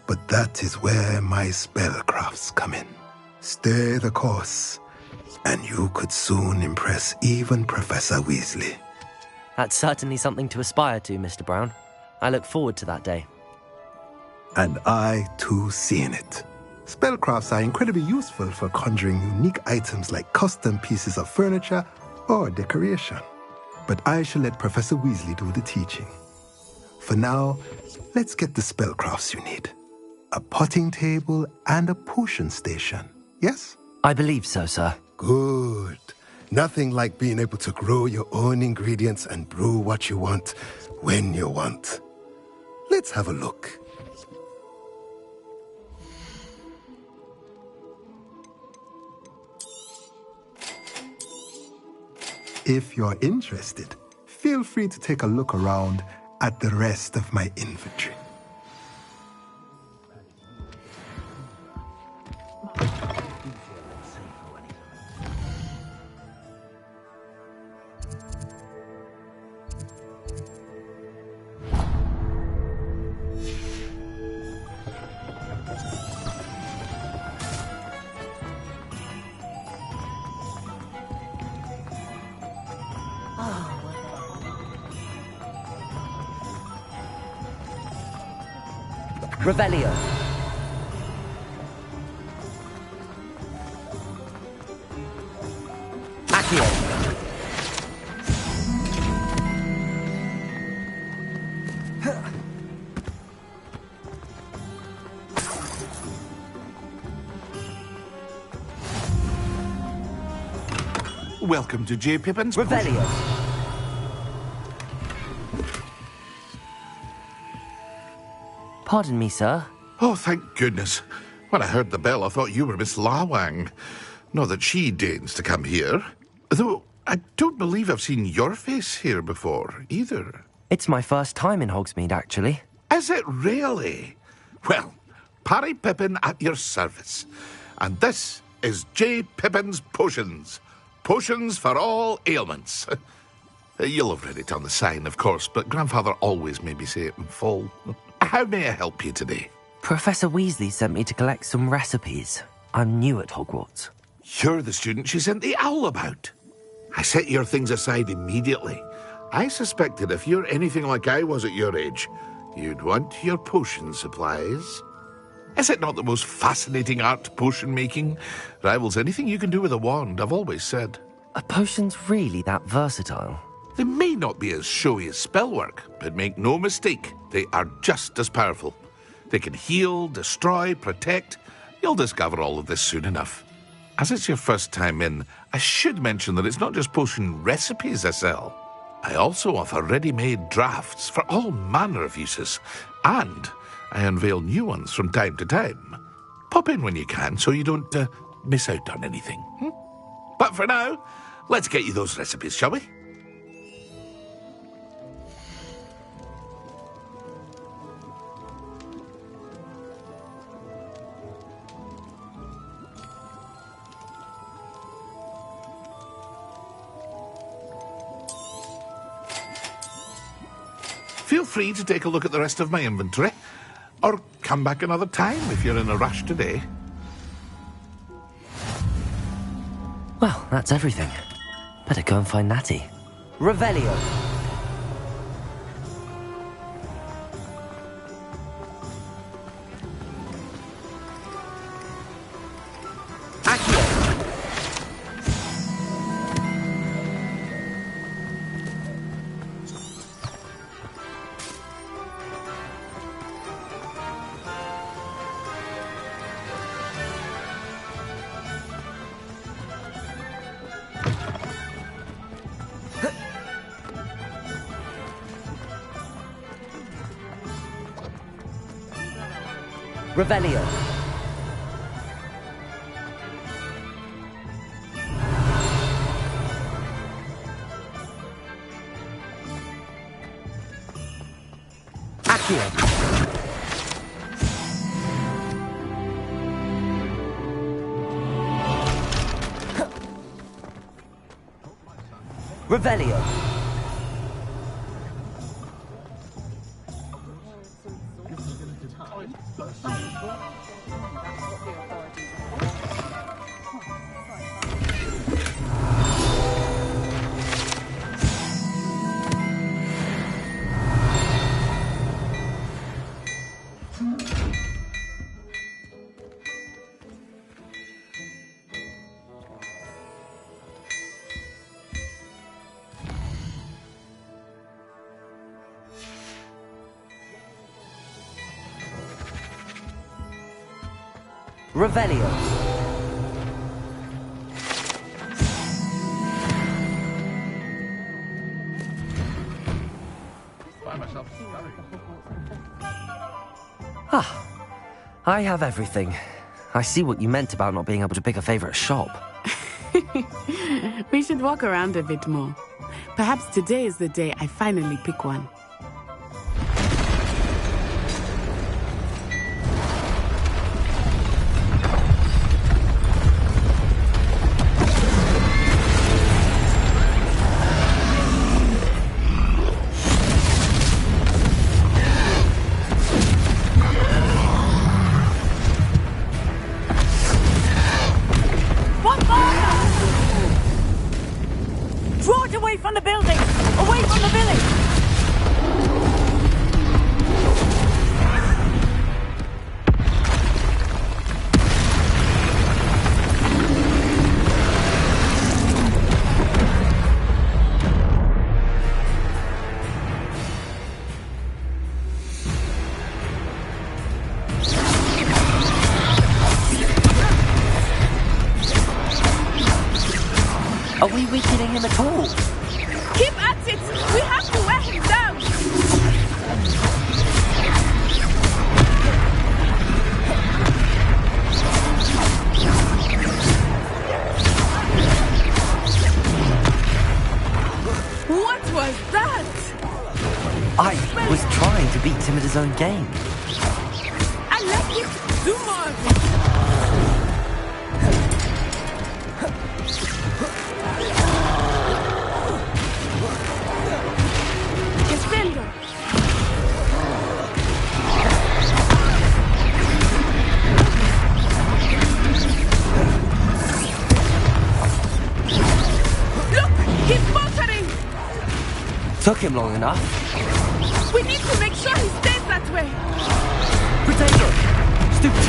but that is where my spellcrafts come in. Stay the course, and you could soon impress even Professor Weasley. That's certainly something to aspire to, Mr. Brown. I look forward to that day. And I, too, seeing it. Spellcrafts are incredibly useful for conjuring unique items like custom pieces of furniture or decoration. But I shall let Professor Weasley do the teaching. For now, let's get the spellcrafts you need. A potting table and a potion station, yes? I believe so, sir. Good. Nothing like being able to grow your own ingredients and brew what you want when you want. Let's have a look. If you're interested, feel free to take a look around at the rest of my inventory. Revelio. Accio. welcome to J. Pippin's Revelio. Pardon me, sir. Oh, thank goodness. When I heard the bell, I thought you were Miss Lawang. Not that she deigns to come here. Though, I don't believe I've seen your face here before, either. It's my first time in Hogsmeade, actually. Is it really? Well, Parry Pippin at your service. And this is J. Pippin's Potions. Potions for all ailments. You'll have read it on the sign, of course, but Grandfather always made me say it in full. How may I help you today? Professor Weasley sent me to collect some recipes. I'm new at Hogwarts. You're the student she sent the owl about. I set your things aside immediately. I suspected if you're anything like I was at your age, you'd want your potion supplies. Is it not the most fascinating art, potion making? Rivals anything you can do with a wand, I've always said. Are potions really that versatile? They may not be as showy as spellwork, but make no mistake, they are just as powerful. They can heal, destroy, protect. You'll discover all of this soon enough. As it's your first time in, I should mention that it's not just potion recipes I sell. I also offer ready-made drafts for all manner of uses, and I unveil new ones from time to time. Pop in when you can so you don't miss out on anything. But for now, let's get you those recipes, shall we? Feel free to take a look at the rest of my inventory, or come back another time if you're in a rush today. Well, that's everything. Better go and find Natty. Revelio. Revelio. Accio. Revelio. Revelio. Ah, I have everything. I see what you meant about not being able to pick a favorite shop. We should walk around a bit more. Perhaps today is the day I finally pick one. Draw it away from the building! Away from the village! Are we weakening him at all? Keep at it! We have to wear him down! What was that? I was trying to beat him at his own game. I like you to do more of it! Defender! Look! He's faltering! Took him long enough. We need to make sure he stays that way! Potato! Stupid!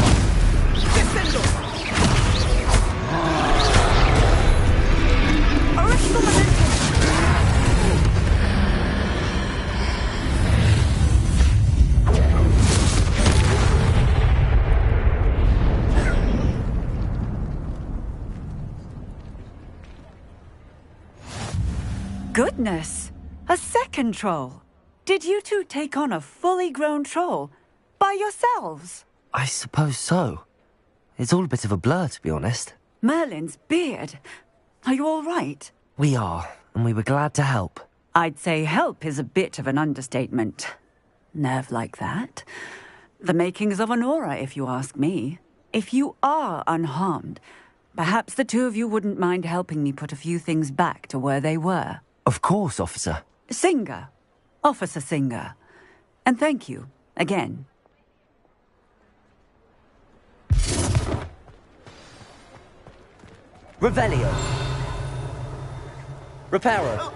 Defender! Arrest the momentum! Goodness! A second troll! Did you two take on a fully grown troll by yourselves? I suppose so. It's all a bit of a blur, to be honest. Merlin's beard. Are you all right? We are, and we were glad to help. I'd say help is a bit of an understatement. Nerve like that. The makings of an aura, if you ask me. If you are unharmed, perhaps the two of you wouldn't mind helping me put a few things back to where they were. Of course, officer. Singer. Officer Singer. And thank you, again. Revelio. Reparo.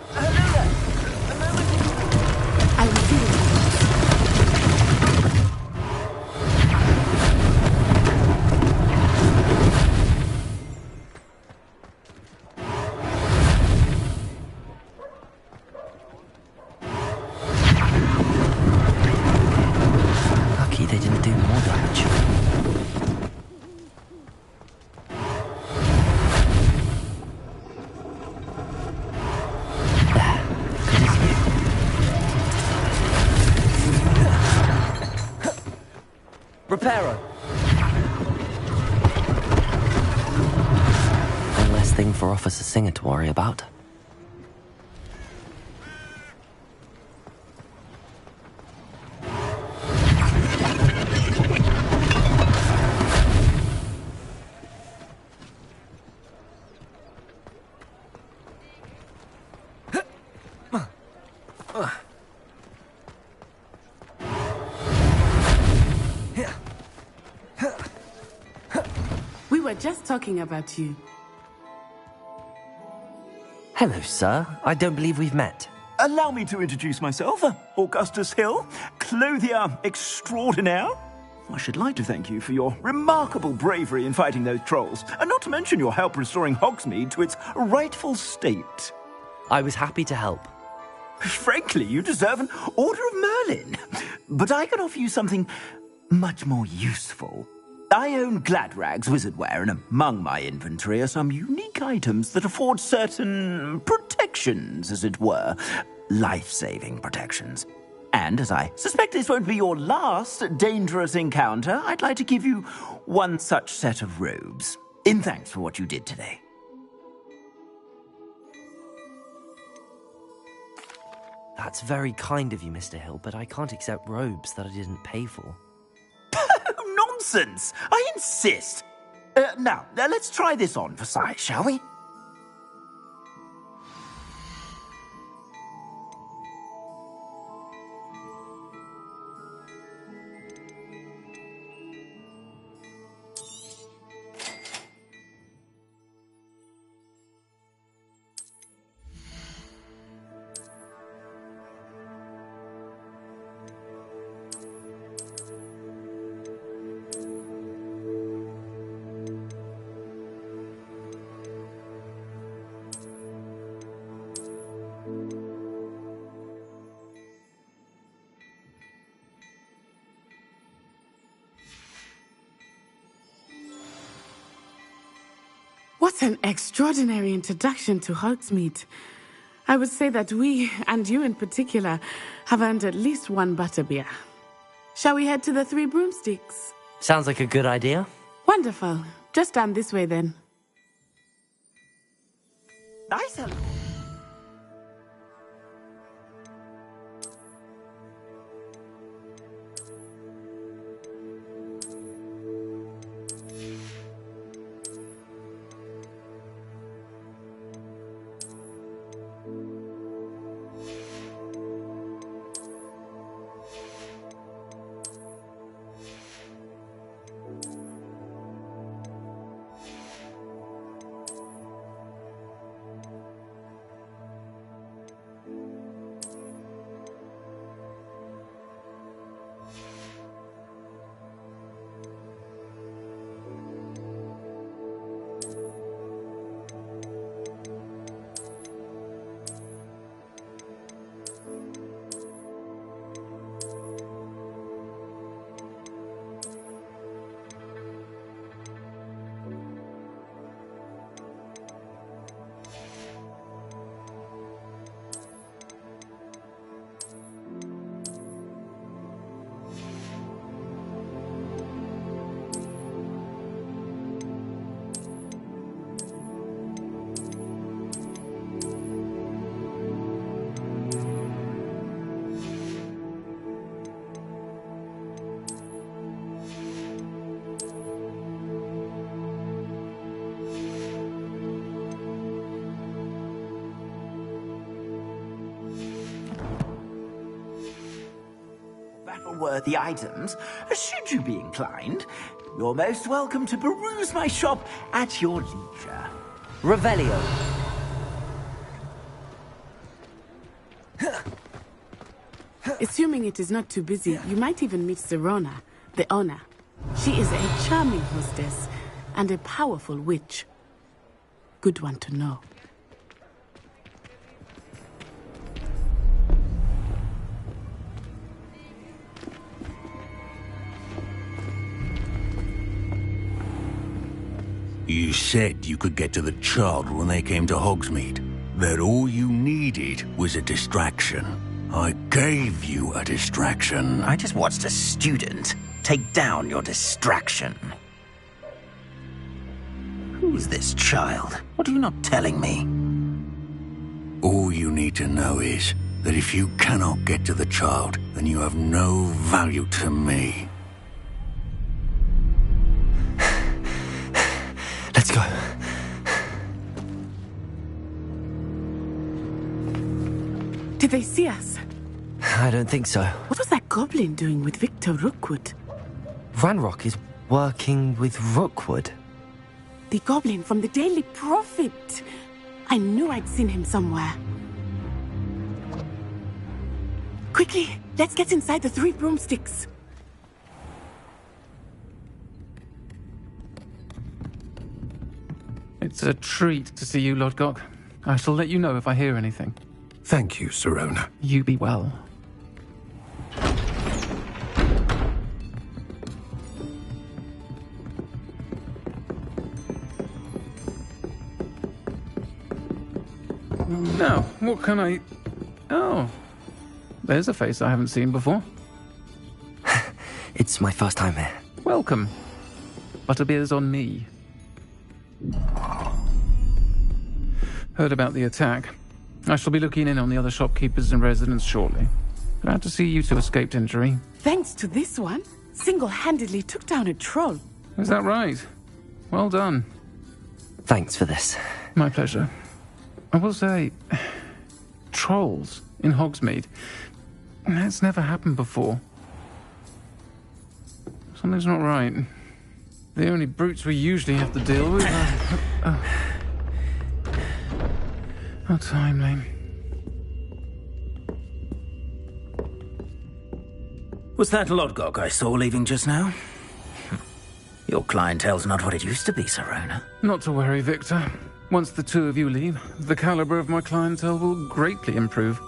I will do it. Lucky they didn't do more damage. Reparo. One less thing for Officer Singer to worry about. We were just talking about you. Hello, sir. I don't believe we've met. Allow me to introduce myself, Augustus Hill, clothier extraordinaire. I should like to thank you for your remarkable bravery in fighting those trolls, and not to mention your help restoring Hogsmeade to its rightful state. I was happy to help. Frankly, you deserve an Order of Merlin. But I can offer you something much more useful. I own Gladrag's wizardware, and among my inventory are some unique items that afford certain protections, as it were. Life-saving protections. And as I suspect this won't be your last dangerous encounter, I'd like to give you one such set of robes, in thanks for what you did today. That's very kind of you, Mr. Hill, but I can't accept robes that I didn't pay for. Nonsense! I insist! Now, let's try this on for size, shall we? What an extraordinary introduction to Hogsmeade. I would say that we, and you in particular, have earned at least one butterbeer. Shall we head to the Three Broomsticks? Sounds like a good idea. Wonderful. Just down this way then. Nice. Battle-worthy items, should you be inclined. You're most welcome to peruse my shop at your leisure. Revelio. Assuming it is not too busy, you might even meet Sirona, the owner. She is a charming hostess and a powerful witch. Good one to know. You said you could get to the child when they came to Hogsmeade. That all you needed was a distraction. I gave you a distraction. I just watched a student take down your distraction. Who's this child? What are you not telling me? All you need to know is that if you cannot get to the child, then you have no value to me. Let's go. Did they see us? I don't think so. What was that goblin doing with Victor Rookwood? Ranrock is working with Rookwood. The goblin from the Daily Prophet. I knew I'd seen him somewhere. Quickly, let's get inside the Three Broomsticks. It's a treat to see you, Lodgok. I shall let you know if I hear anything. Thank you, Sirona. You be well. Now, what can I... Oh, there's a face I haven't seen before. It's my first time here. Welcome. Butterbeer's on me. Heard about the attack. I shall be looking in on the other shopkeepers and residents shortly. Glad to see you two escaped injury. Thanks to this one, single-handedly took down a troll. Is that right? Well done. Thanks for this. My pleasure. I will say, trolls in Hogsmeade. That's never happened before. Something's not right. The only brutes we usually have to deal with are... How timely. Was that Lodgok I saw leaving just now? Your clientele's not what it used to be, Sirona. Not to worry, Victor. Once the two of you leave, the caliber of my clientele will greatly improve.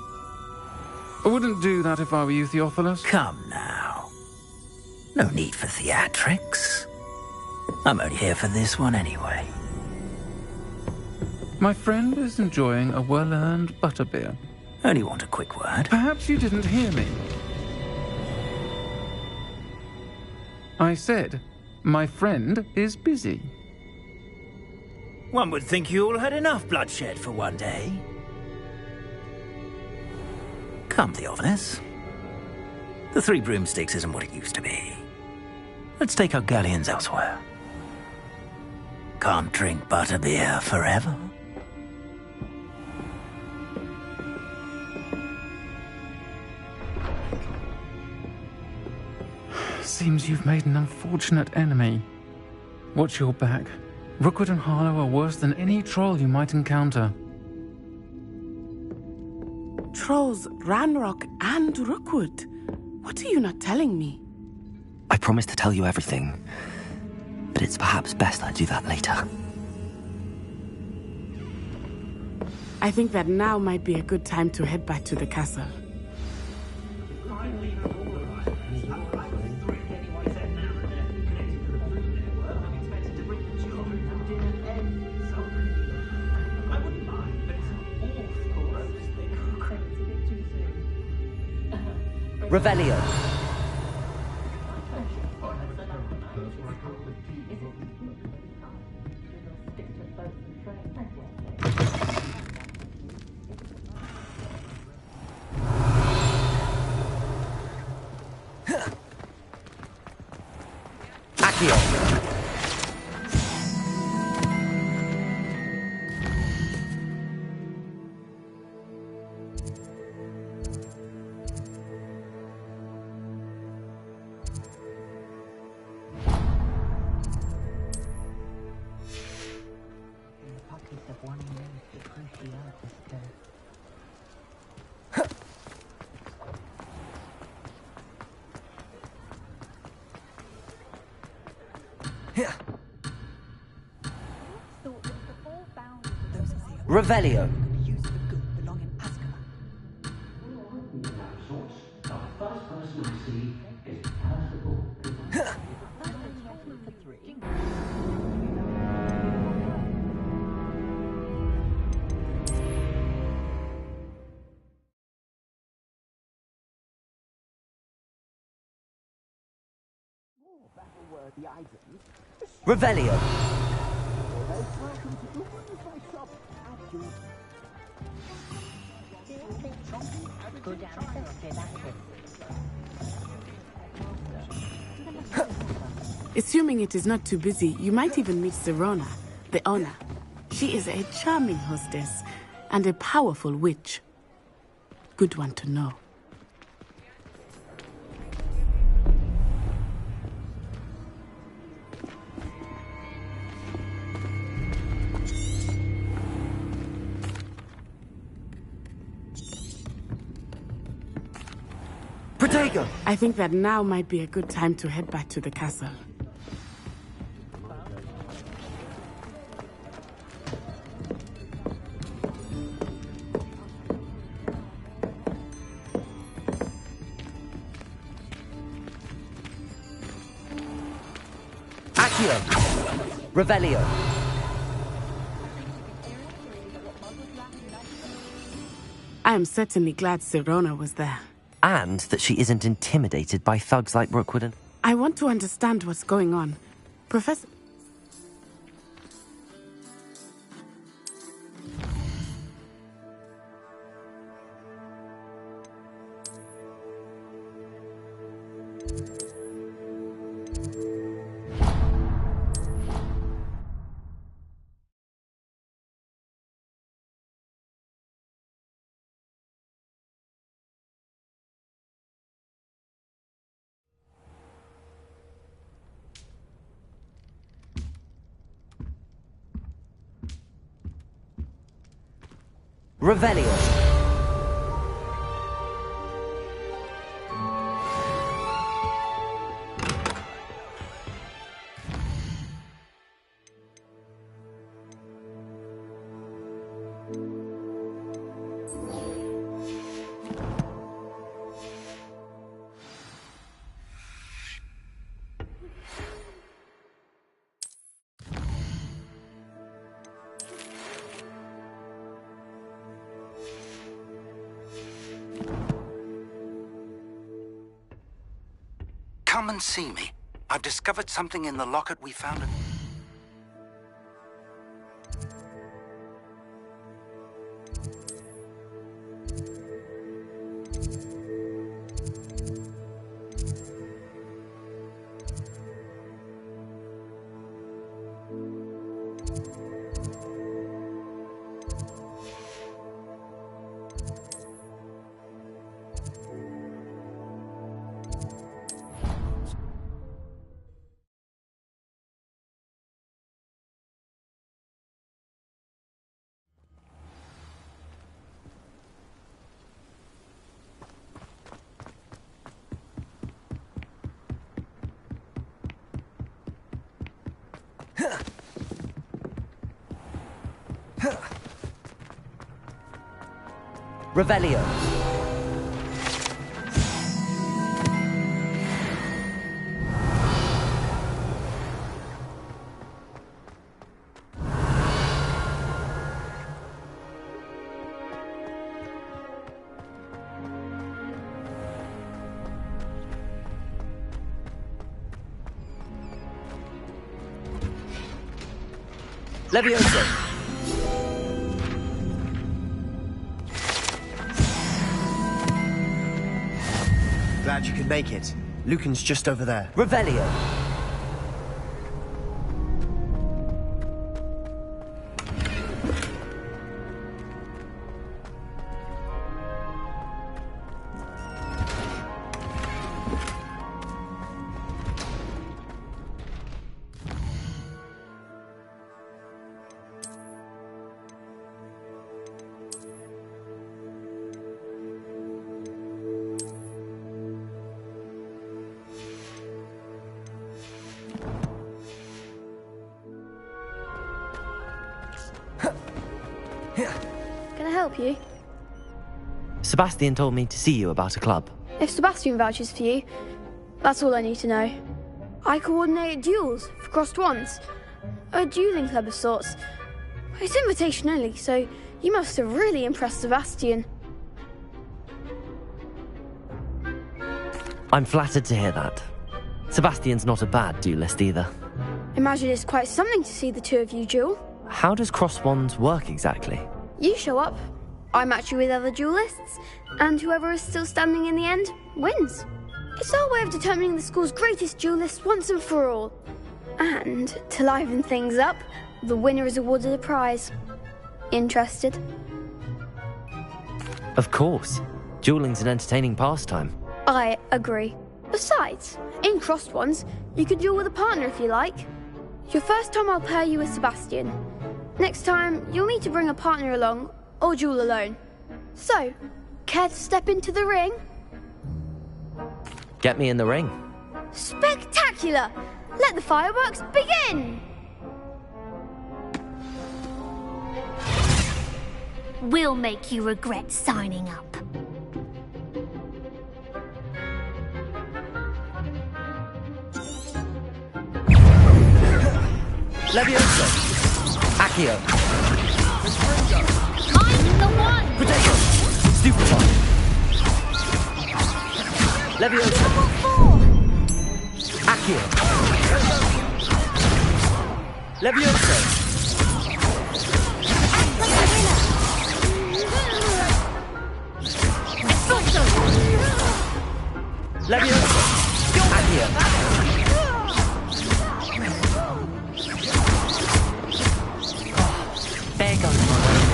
I wouldn't do that if I were you, Theophilus. Come now. No need for theatrics. I'm only here for this one anyway. My friend is enjoying a well-earned butterbeer. Only want a quick word. Perhaps you didn't hear me. I said, my friend is busy. One would think you all had enough bloodshed for one day. Come, Theophilus. The Three Broomsticks isn't what it used to be. Let's take our galleons elsewhere. Can't drink butterbeer forever. Seems you've made an unfortunate enemy. Watch your back. Rookwood and Harlow are worse than any troll you might encounter. Trolls, Ranrock, and Rookwood. What are you not telling me? I promised to tell you everything, but it's perhaps best I do that later. I think that now might be a good time to head back to the castle. Revelio. Accio. Revelio. Revelio. Assuming it is not too busy, you might even meet Sirona, the owner. She is a charming hostess and a powerful witch. Good one to know. Protego! I think that now might be a good time to head back to the castle. Accio. Revelio. I am certainly glad Sirona was there. And that she isn't intimidated by thugs like Rookwood and... I want to understand what's going on. Professor... Revelio. come and see me. I've discovered something in the locket we found at... Revelio. Levioso. Glad you could make it. Lucan's just over there. Revelio. Can I help you? Sebastian told me to see you about a club. If Sebastian vouches for you, that's all I need to know. I coordinate duels for crossed wands. A dueling club of sorts. It's invitation only, so you must have really impressed Sebastian. I'm flattered to hear that. Sebastian's not a bad duelist either. Imagine it's quite something to see the two of you duel. How does cross wands work exactly? You show up, I match you with other duelists, and whoever is still standing in the end wins. It's our way of determining the school's greatest duelist once and for all. And to liven things up, the winner is awarded a prize. Interested? Of course. Dueling's an entertaining pastime. I agree. Besides, in crossed ones, you can duel with a partner if you like. Your first time I'll pair you with Sebastian. Next time, you'll need to bring a partner along, or duel alone. So, care to step into the ring? Get me in the ring. Spectacular! Let the fireworks begin! We'll make you regret signing up. Levioso. Accio. I'm the one! Potato. Stupefy. Levioso. Accio. Levioso. Levioso. Accio. There goes my round.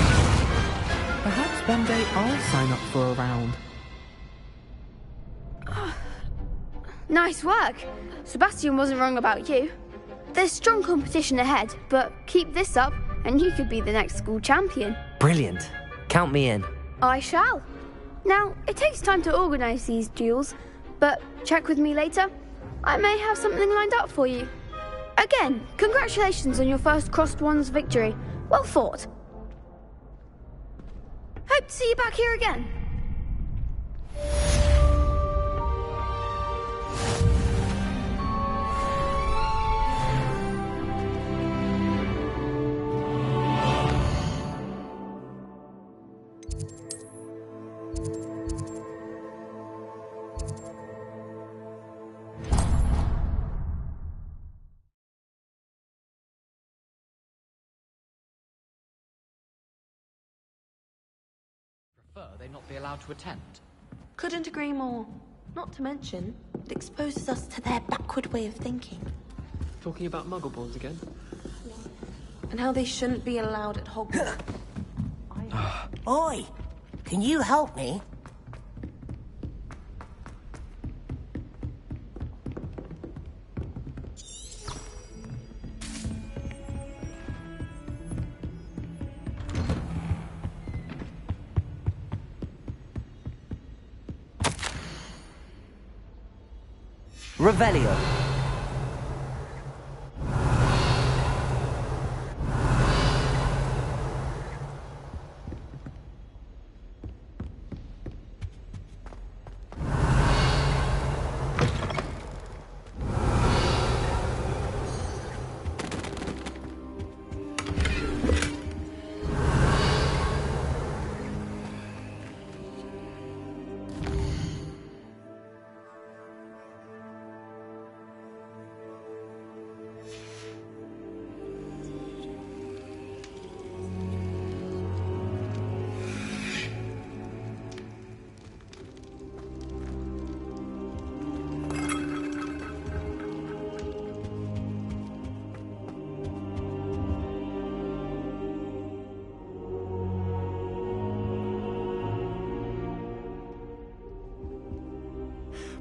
Perhaps one day I'll sign up for a round. Nice work. Sebastian wasn't wrong about you. There's strong competition ahead, but keep this up and you could be the next school champion. Brilliant. Count me in. I shall. Now, it takes time to organise these duels, but check with me later. I may have something lined up for you. Again, congratulations on your first crossed wands victory. Well fought. Hope to see you back here again. prefer they not be allowed to attend. Couldn't agree more. Not to mention, it exposes us to their backward way of thinking. Talking about Muggleborns again? And how they shouldn't be allowed at Hogwarts. Oi! Can you help me? Revelio.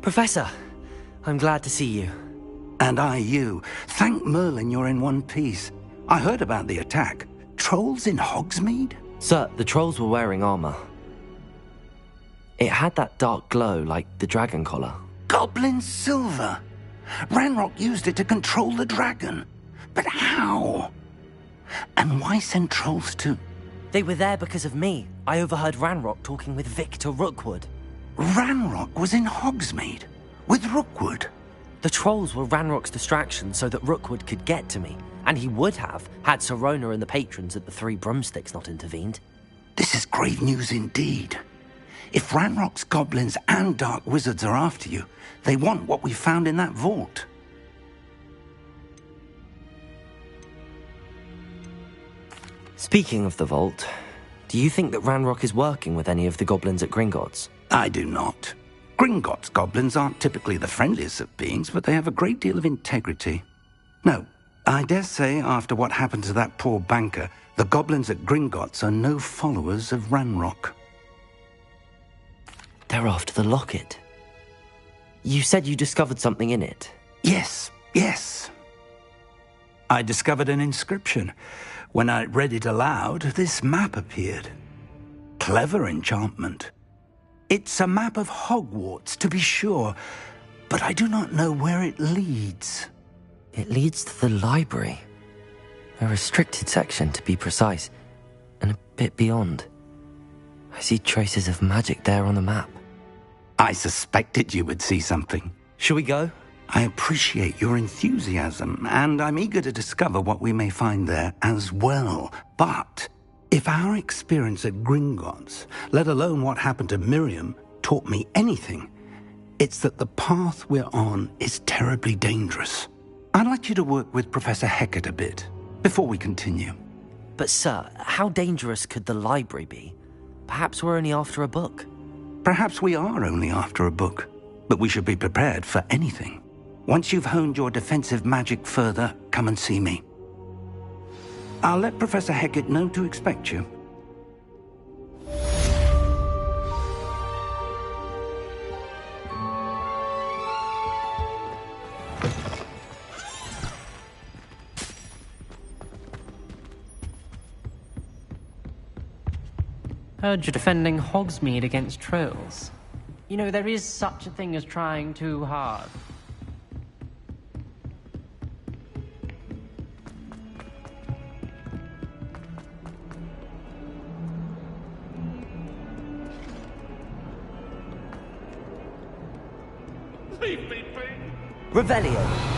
Professor, I'm glad to see you. And I you. Thank Merlin you're in one piece. I heard about the attack. Trolls in Hogsmeade? Sir, the trolls were wearing armor. It had that dark glow like the dragon collar. Goblin silver! Ranrock used it to control the dragon. But how? And why send trolls to... They were there because of me. I overheard Ranrock talking with Victor Rookwood. Ranrock was in Hogsmeade? With Rookwood? The trolls were Ranrock's distraction so that Rookwood could get to me. And he would have, had Sirona and the patrons at the Three Broomsticks not intervened. This is grave news indeed. If Ranrock's goblins and dark wizards are after you, they want what we found in that vault. Speaking of the vault, do you think that Ranrock is working with any of the goblins at Gringotts? I do not. Gringotts goblins aren't typically the friendliest of beings, but they have a great deal of integrity. No, I dare say after what happened to that poor banker, the goblins at Gringotts are no followers of Ranrock. They're after the locket. You said you discovered something in it. Yes. I discovered an inscription. When I read it aloud, this map appeared. Clever enchantment. It's a map of Hogwarts, to be sure, but I do not know where it leads. It leads to the library. A restricted section, to be precise, and a bit beyond. I see traces of magic there on the map. I suspected you would see something. Shall we go? I appreciate your enthusiasm, and I'm eager to discover what we may find there as well. But if our experience at Gringotts, let alone what happened to Miriam, taught me anything, it's that the path we're on is terribly dangerous. I'd like you to work with Professor Hecat a bit, before we continue. But sir, how dangerous could the library be? Perhaps we're only after a book. Perhaps we are only after a book, but we should be prepared for anything. Once you've honed your defensive magic further, come and see me. I'll let Professor Hecat know to expect you. Heard you're defending Hogsmeade against trolls. You know, there is such a thing as trying too hard. Leave me be! Revelio.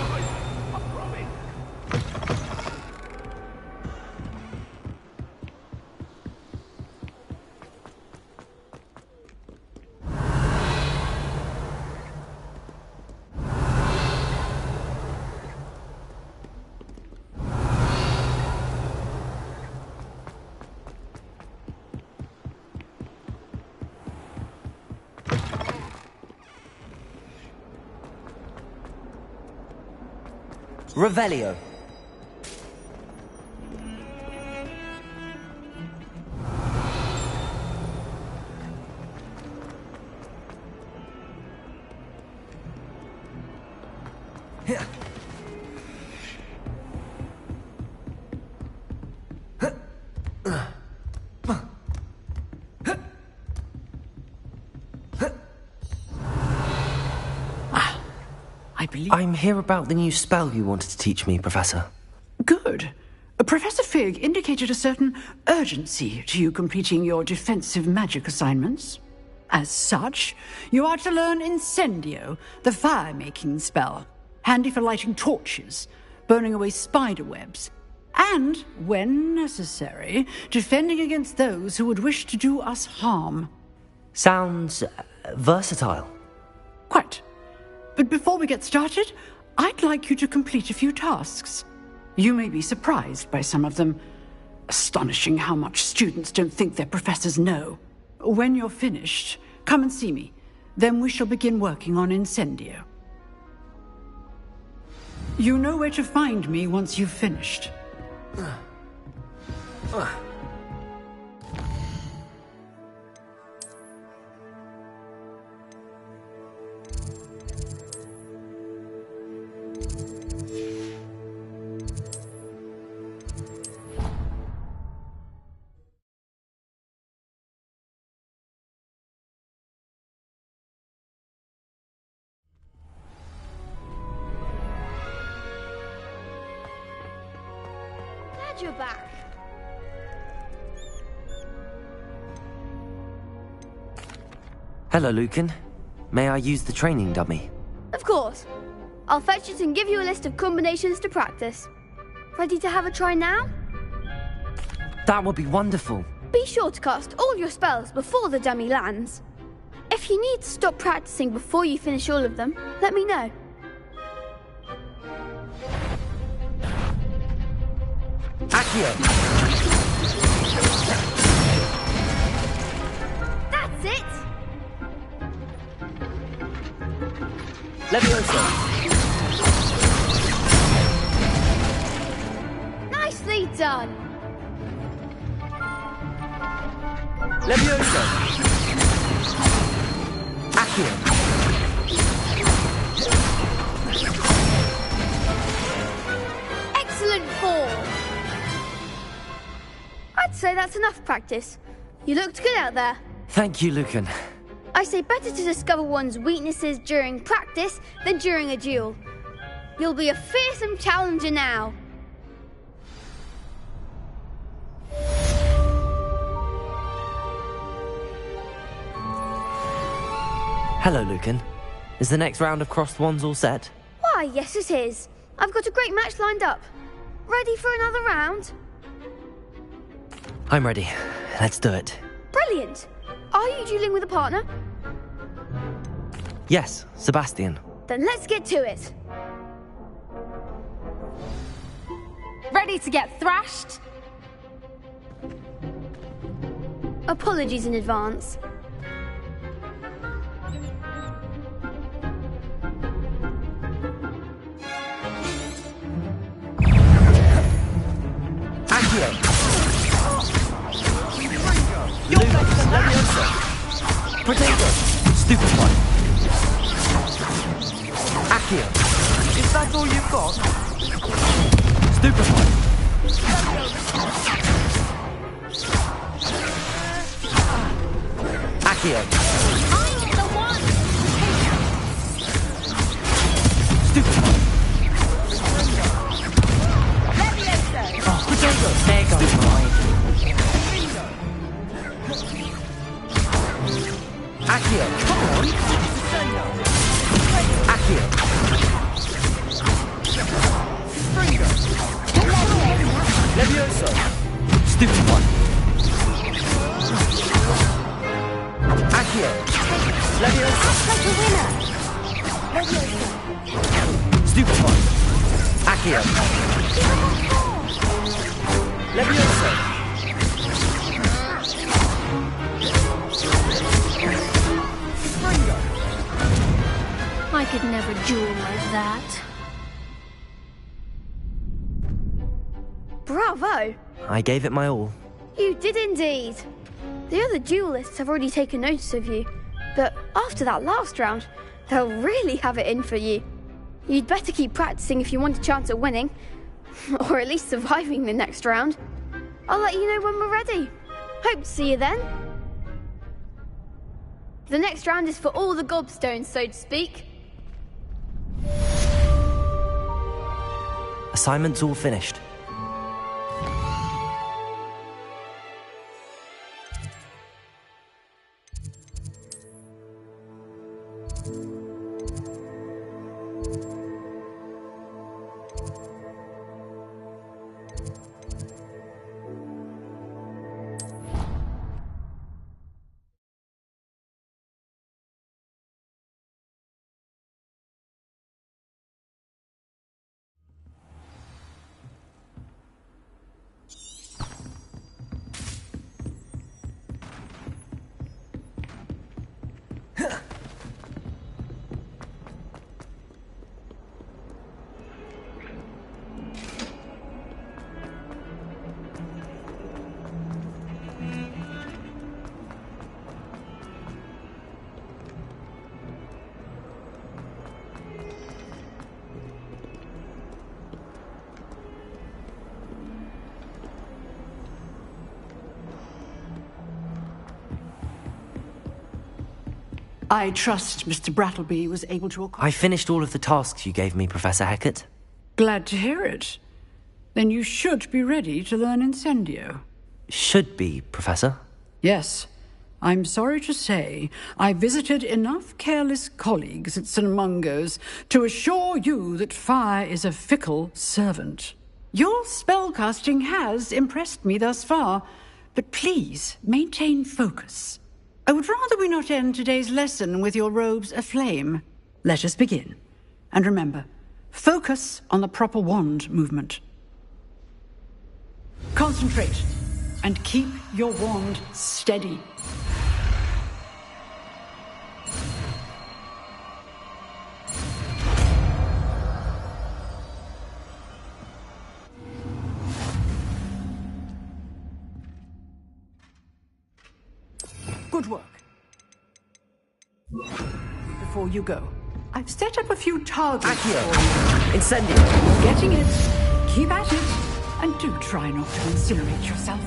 Revelio. I'm here about the new spell you wanted to teach me, Professor. Good. Professor Fig indicated a certain urgency to you completing your defensive magic assignments. As such, you are to learn Incendio, the fire-making spell, handy for lighting torches, burning away spider webs, and, when necessary, defending against those who would wish to do us harm. Sounds versatile. Quite. But before we get started, I'd like you to complete a few tasks. You may be surprised by some of them. Astonishing how much students don't think their professors know. When you're finished, come and see me. Then we shall begin working on Incendio. You know where to find me once you've finished. You're back. Hello, Lucan. May I use the training dummy? Of course. I'll fetch it and give you a list of combinations to practice. Ready to have a try now? That would be wonderful. Be sure to cast all your spells before the dummy lands. If you need to stop practicing before you finish all of them, let me know. Accio! That's it! Levioso! Nicely done! Levioso! Accio! Excellent form! I'd say that's enough practice. You looked good out there. Thank you, Lucan. I say better to discover one's weaknesses during practice than during a duel. You'll be a fearsome challenger now. Hello, Lucan. Is the next round of crossed wands all set? Why, yes it is. I've got a great match lined up. Ready for another round? I'm ready. Let's do it. Brilliant. Are you dueling with a partner? Yes, Sebastian. Then let's get to it. Ready to get thrashed? Apologies in advance. Accio! Lumos, Leviosa! Potato! Stupefy! Accio! Is that all you've got? Stupefy! Accio! I'm the one! Stupefy! Leviosa! Oh, potato! There goes mine! Accio! Come on! Accio! Levioso! Stupid one! Accio! Levioso! Like a winner! Leviosa! Stupid one! Accio! Levioso! I could never duel like that. Bravo! I gave it my all. You did indeed. The other duelists have already taken notice of you, but after that last round, they'll really have it in for you. You'd better keep practicing if you want a chance at winning, or at least surviving the next round. I'll let you know when we're ready. Hope to see you then. The next round is for all the gobstones, so to speak. Assignment's all finished. I trust Mr. Brattleby was able to I finished all of the tasks you gave me, Professor Hecat. Glad to hear it. Then you should be ready to learn Incendio. Should be, Professor. Yes. I'm sorry to say, I visited enough careless colleagues at St. Mungo's to assure you that fire is a fickle servant. Your spellcasting has impressed me thus far, but please maintain focus. I would rather we not end today's lesson with your robes aflame. Let us begin. And remember, focus on the proper wand movement. Concentrate, and keep your wand steady. Good work. Before you go, I've set up a few targets for you. Incendio! You're getting it. Keep at it. And do try not to incinerate yourself.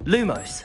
Lumos.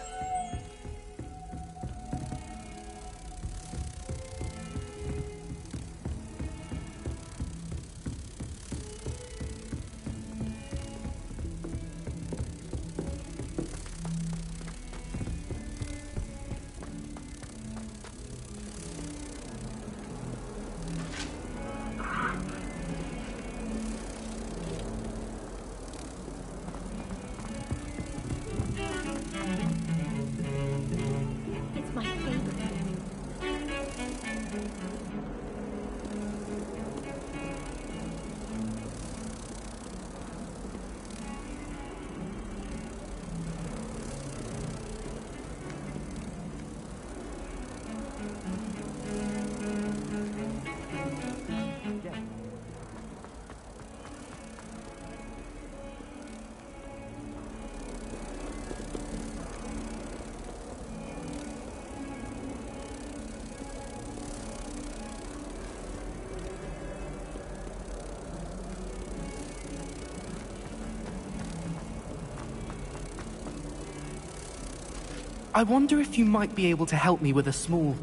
I wonder if you might be able to help me with a small,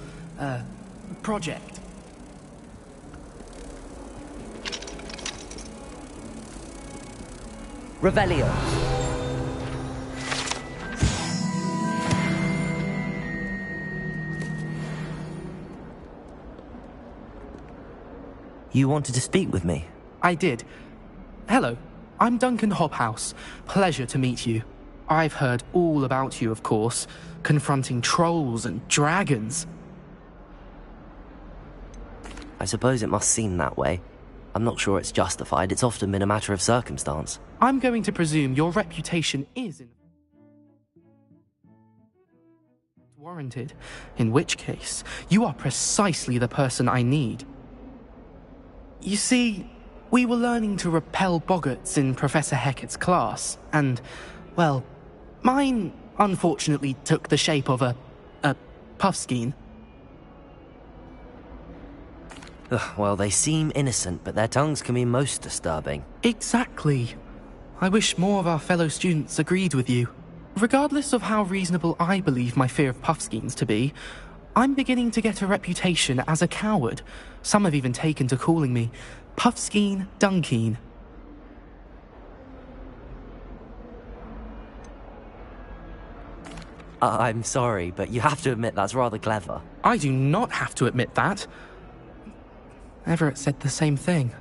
project. Revelio. You wanted to speak with me? I did. Hello, I'm Duncan Hobhouse. Pleasure to meet you. I've heard all about you, of course, confronting trolls and dragons. I suppose it must seem that way. I'm not sure it's justified. It's often been a matter of circumstance. I'm going to presume your reputation is warranted, in which case, you are precisely the person I need. You see, we were learning to repel boggarts in Professor Hecat's class, and, well, mine unfortunately took the shape of a puffskein. Well, they seem innocent, but their tongues can be most disturbing. Exactly. I wish more of our fellow students agreed with you. Regardless of how reasonable I believe my fear of puffskeins to be, I'm beginning to get a reputation as a coward. Some have even taken to calling me Puffskeen Dunkeen. I'm sorry, but you have to admit that's rather clever. I do not have to admit that. Everett said the same thing.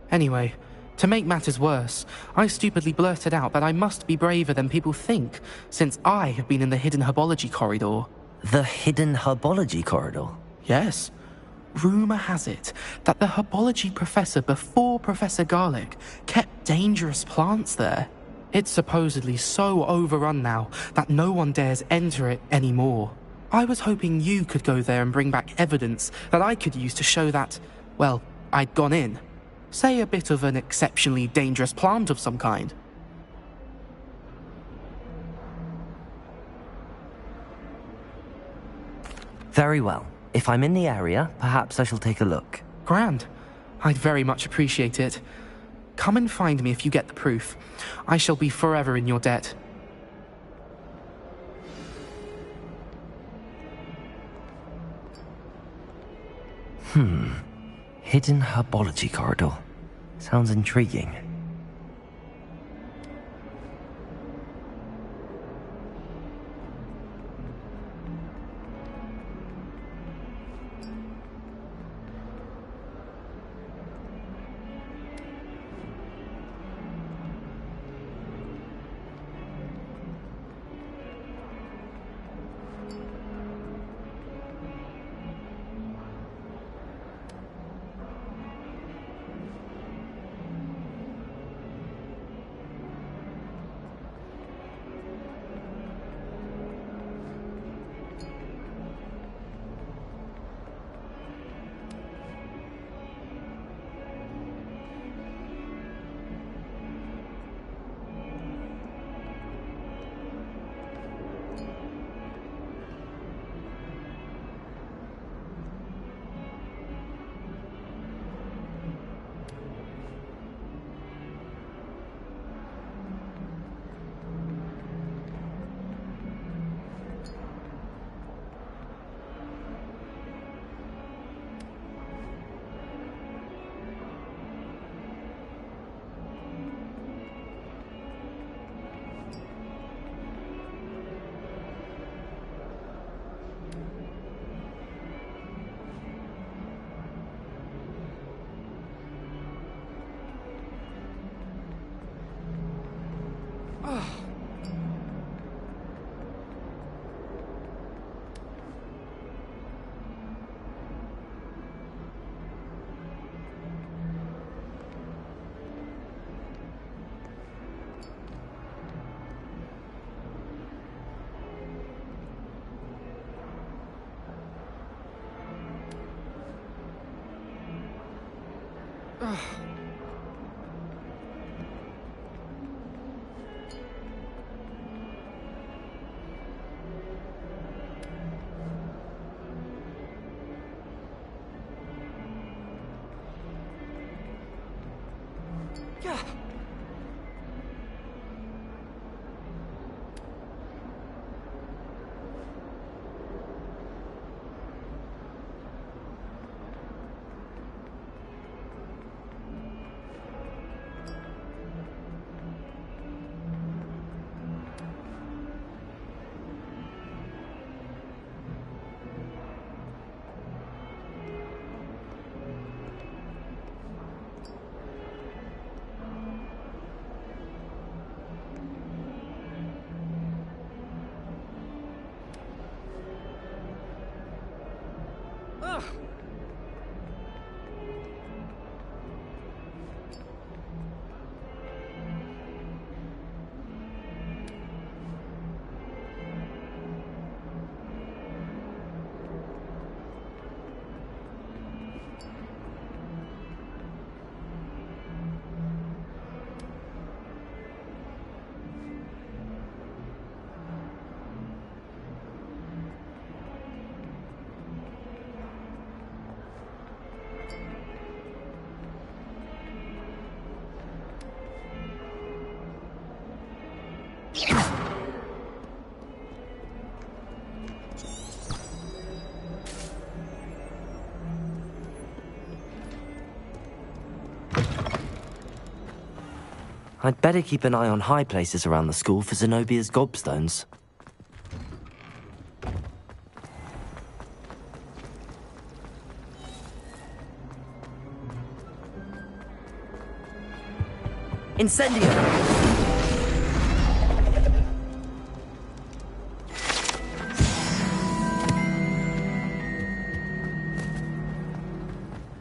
Anyway, to make matters worse, I stupidly blurted out that I must be braver than people think, since I have been in the hidden herbology corridor. The hidden herbology corridor? Yes. Rumour has it that the herbology professor before Professor Garlic kept dangerous plants there. It's supposedly so overrun now that no one dares enter it anymore. I was hoping you could go there and bring back evidence that I could use to show that, well, I'd gone in. Say a bit of an exceptionally dangerous plant of some kind. Very well. If I'm in the area, perhaps I shall take a look. Grand. I'd very much appreciate it. Come and find me if you get the proof. I shall be forever in your debt. Hidden herbology corridor. Sounds intriguing. I'd better keep an eye on high places around the school for Zenobia's gobstones. Incendio!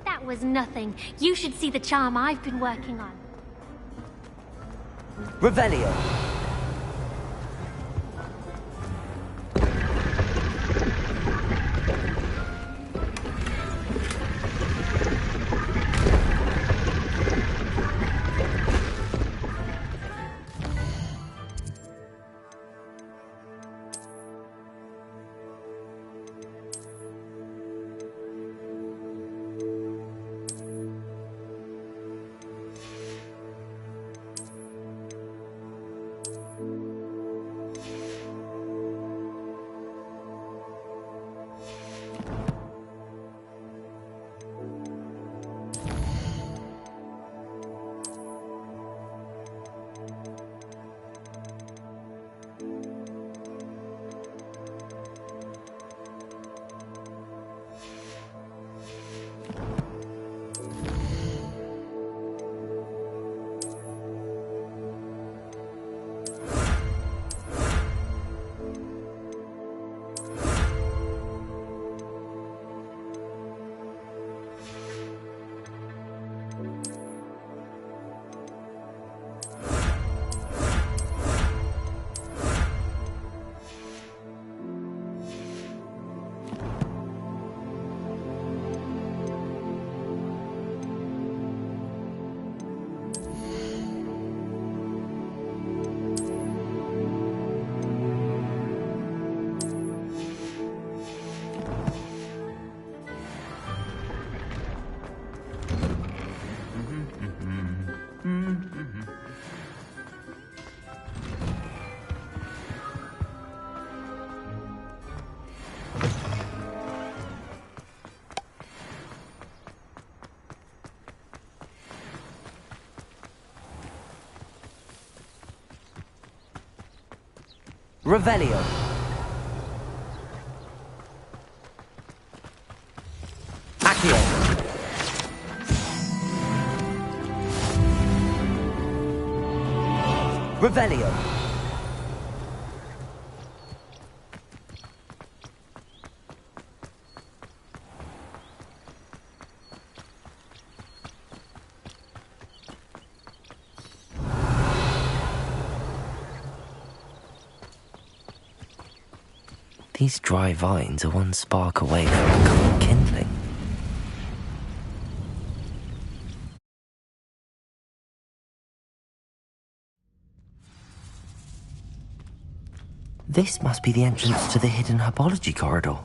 That was nothing. You should see the charm I've been working on. Revelio! Revelio. Accio. Revelio. These dry vines are one spark away from a cold kindling. This must be the entrance to the hidden herbology corridor.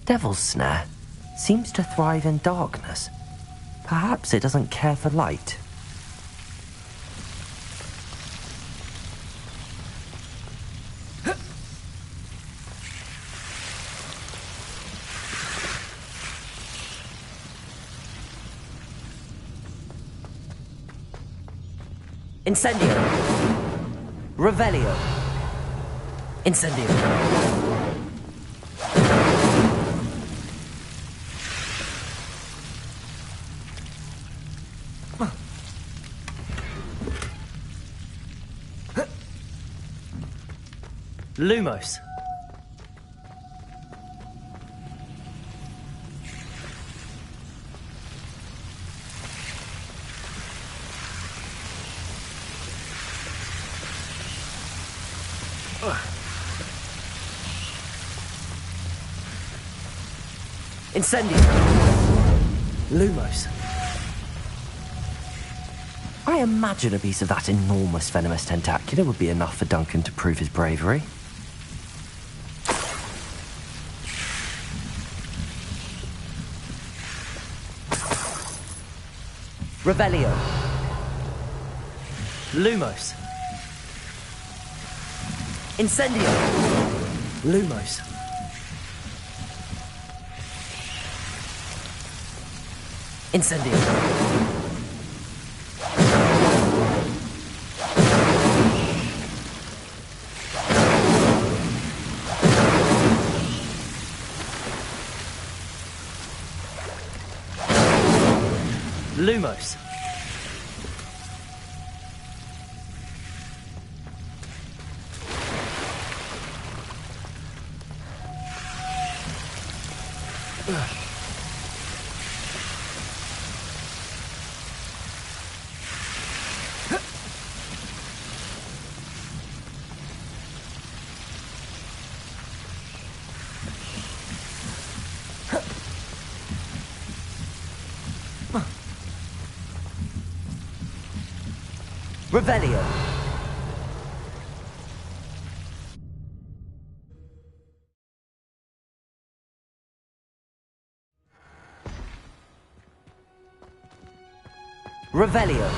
Devil's Snare seems to thrive in darkness. Perhaps it doesn't care for light. Incendio. Revelio. Incendio. Lumos. Incendio. Lumos. I imagine a piece of that enormous venomous tentacula would be enough for Duncan to prove his bravery. Revelio. Lumos. Incendio. Lumos. Incendio. Lumos. Revelio. Revelio.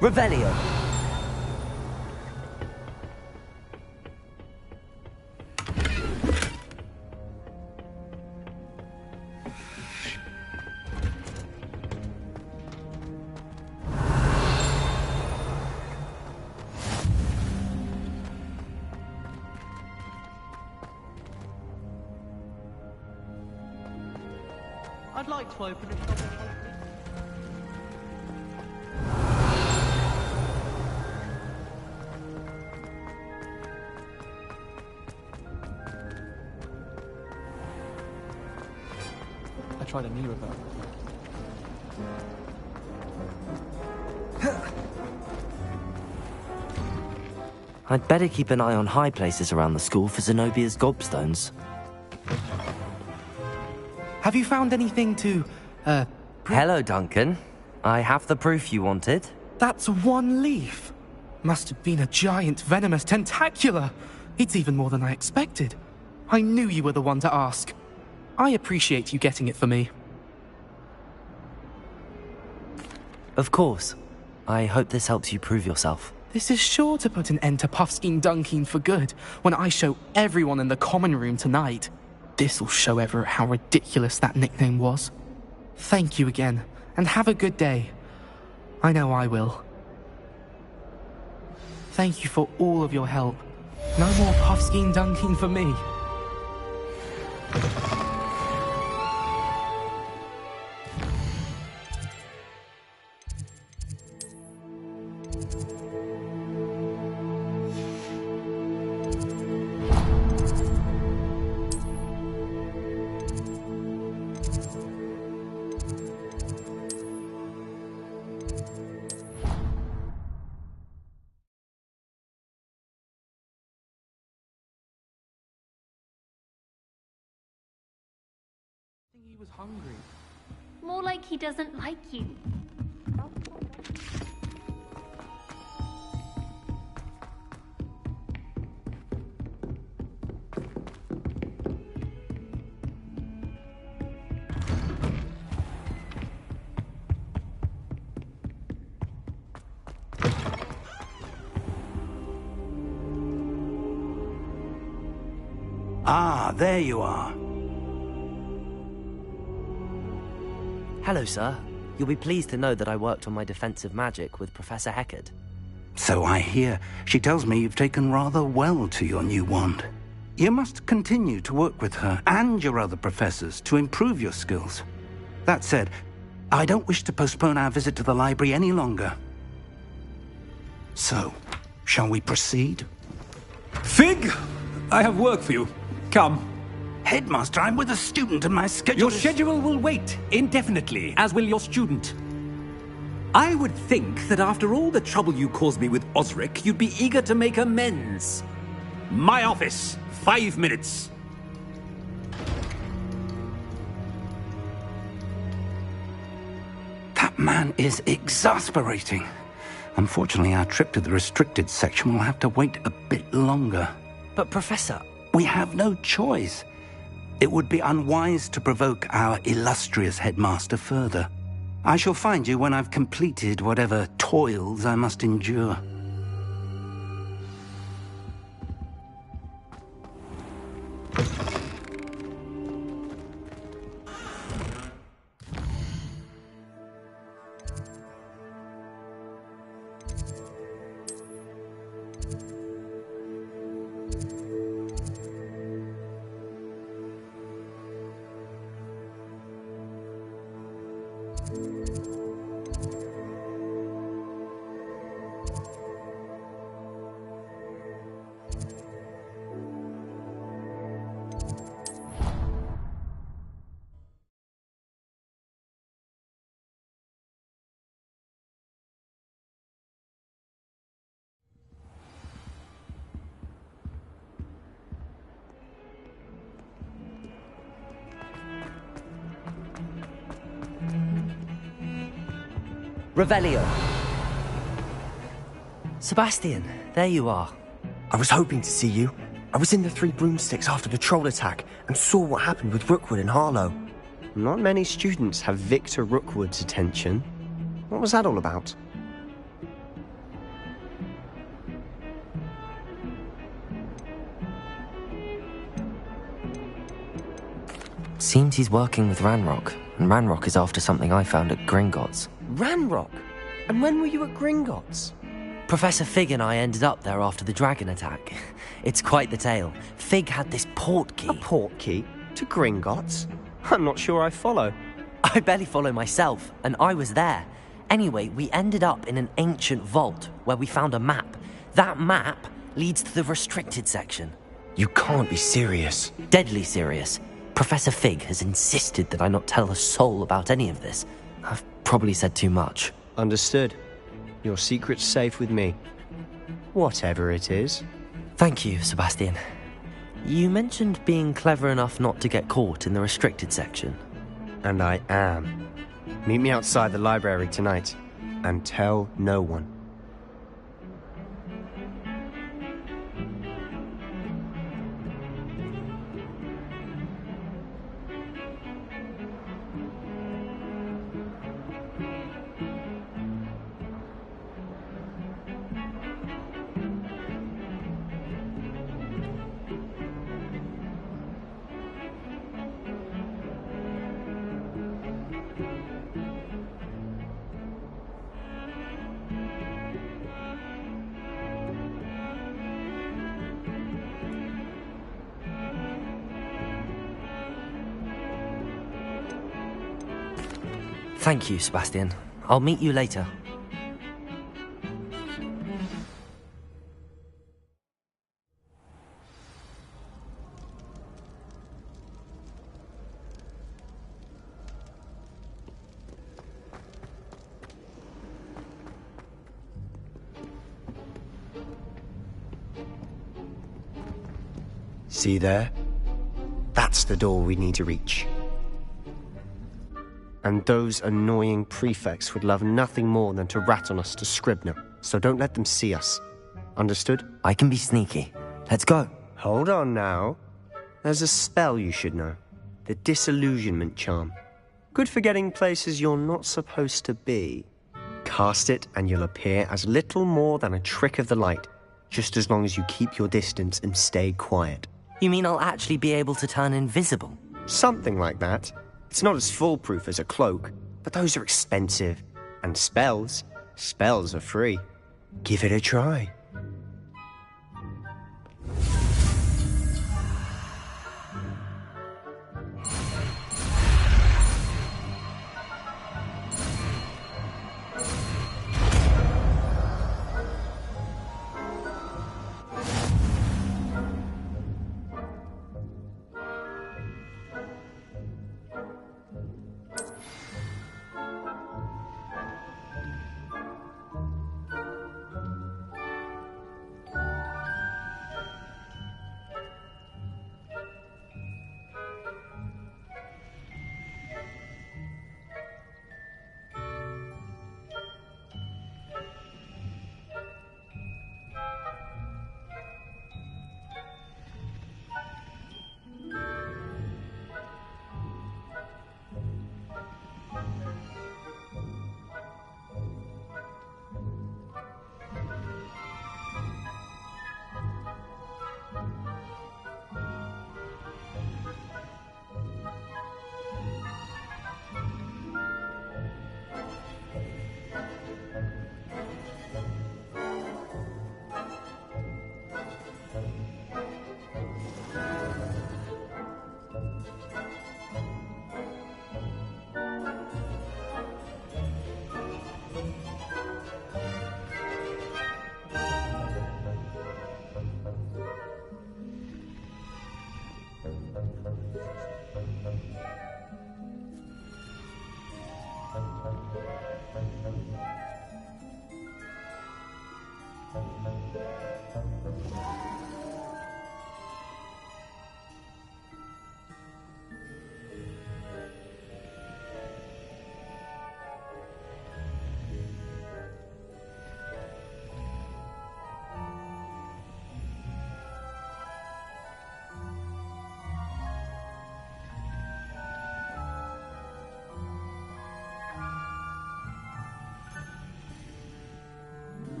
Revelio. I'd like to open a shop. I tried a new reverb. I'd better keep an eye on high places around the school for Zenobia's gobstones. Have you found anything to, Hello, Duncan. I have the proof you wanted. That's one leaf. Must have been a giant venomous tentacula. It's even more than I expected. I knew you were the one to ask. I appreciate you getting it for me. Of course. I hope this helps you prove yourself. This is sure to put an end to Puffskein Dunkin for good when I show everyone in the common room tonight. This'll show Everett how ridiculous that nickname was. Thank you again, and have a good day. I know I will. Thank you for all of your help. No more Puffskein Dunkin for me. He was hungry. More like he doesn't like you. Ah, there you are. Hello, sir. You'll be pleased to know that I worked on my defensive magic with Professor Heckard. So I hear. She tells me you've taken rather well to your new wand. You must continue to work with her and your other professors to improve your skills. That said, I don't wish to postpone our visit to the library any longer. So, shall we proceed? Fig! I have work for you. Come. Headmaster, I'm with a student and my schedule Your schedule will wait indefinitely, as will your student. I would think that after all the trouble you caused me with Osric, you'd be eager to make amends. My office, 5 minutes. That man is exasperating. Unfortunately, our trip to the restricted section will have to wait a bit longer. But, Professor... We have no choice. It would be unwise to provoke our illustrious headmaster further. I shall find you when I've completed whatever toils I must endure. Revelio. Sebastian, there you are. I was hoping to see you. I was in the Three Broomsticks after the troll attack and saw what happened with Rookwood and Harlow. Not many students have Victor Rookwood's attention. What was that all about? Seems he's working with Ranrock, and Ranrock is after something I found at Gringotts. Ranrock? And when were you at Gringotts? Professor Fig and I ended up there after the dragon attack. It's quite the tale. Fig had this port key. A port key? To Gringotts? I'm not sure I follow. I barely follow myself, and I was there. Anyway, we ended up in an ancient vault where we found a map. That map leads to the restricted section. You can't be serious. Deadly serious. Professor Fig has insisted that I not tell a soul about any of this. I've probably said too much. Understood. Your secret's safe with me. Whatever it is. Thank you, Sebastian. You mentioned being clever enough not to get caught in the restricted section. And I am. Meet me outside the library tonight, and tell no one. Thank you, Sebastian. I'll meet you later. See there? That's the door we need to reach. And those annoying prefects would love nothing more than to rat on us to Scribner, so don't let them see us. Understood? I can be sneaky. Let's go. Hold on now. There's a spell you should know. The Disillusionment Charm. Good for getting places you're not supposed to be. Cast it and you'll appear as little more than a trick of the light, just as long as you keep your distance and stay quiet. You mean I'll actually be able to turn invisible? Something like that. It's not as foolproof as a cloak, but those are expensive. And spells are free. Give it a try.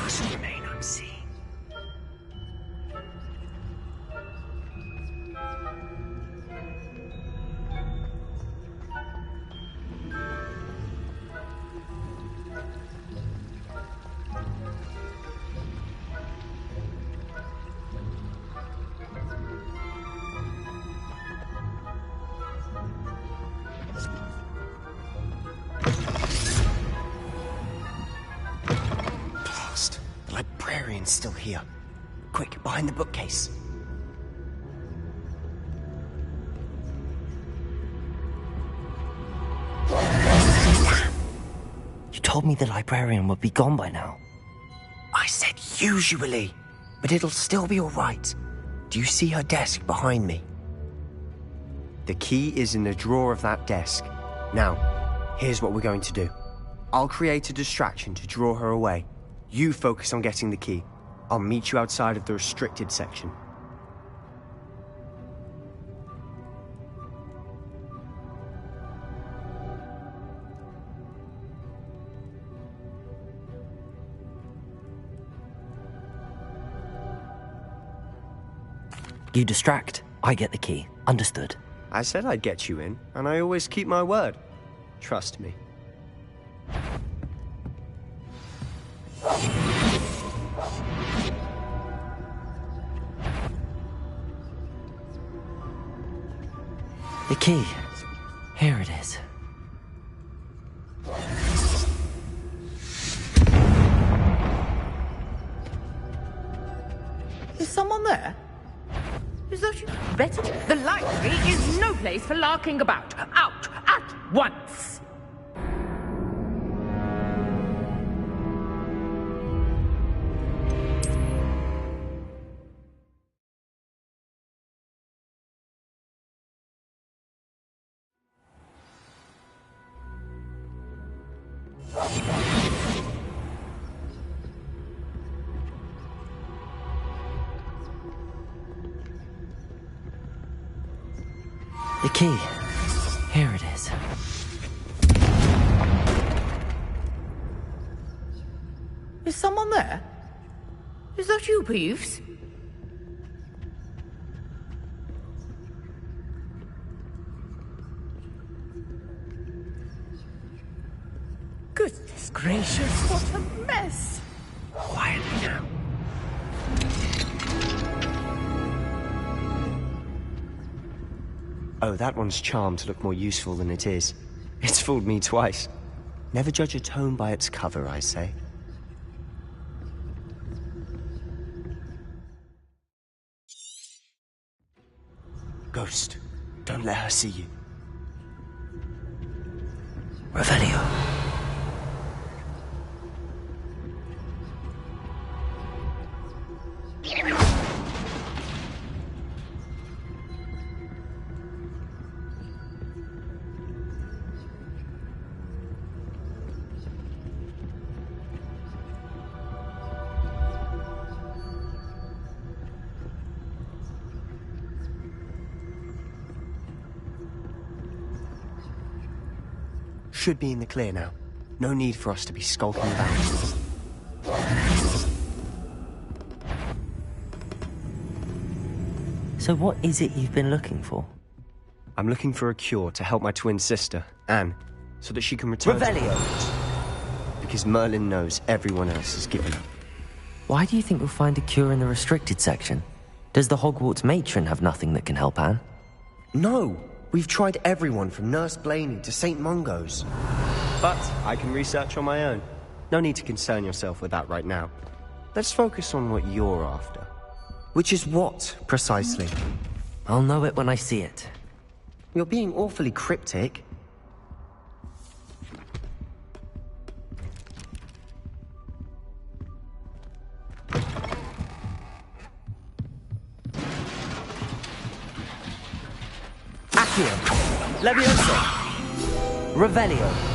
must remain unseen. Blast. The librarian's still here. Quick, behind the bookcase. You told me the librarian would be gone by now. I said usually, but it'll still be all right. Do you see her desk behind me? The key is in the drawer of that desk. Now, here's what we're going to do. I'll create a distraction to draw her away. You focus on getting the key. I'll meet you outside of the restricted section. You distract, I get the key. Understood. I said I'd get you in, and I always keep my word. Trust me. The key. Here it is. Is someone there? Is that you? Better. The library is no place for larking about. Out at once. The key. Here it is. Is someone there? Is that you, Peeves? Goodness gracious, what a mess! Quietly now. Oh, that one's charmed to look more useful than it is. It's fooled me twice. Never judge a tome by its cover, I say. Ghost, don't let her see you. Revelio. Should be in the clear now. No need for us to be skulking about. So what is it you've been looking for? I'm looking for a cure to help my twin sister, Anne, so that she can return to Hogwarts. Because Merlin knows everyone else has given up. Why do you think we'll find a cure in the restricted section? Does the Hogwarts matron have nothing that can help Anne? No! We've tried everyone from Nurse Blaney to St. Mungo's. But I can research on my own. No need to concern yourself with that right now. Let's focus on what you're after. Which is what, precisely? I'll know it when I see it. You're being awfully cryptic. Accio. Levioso. Revelio.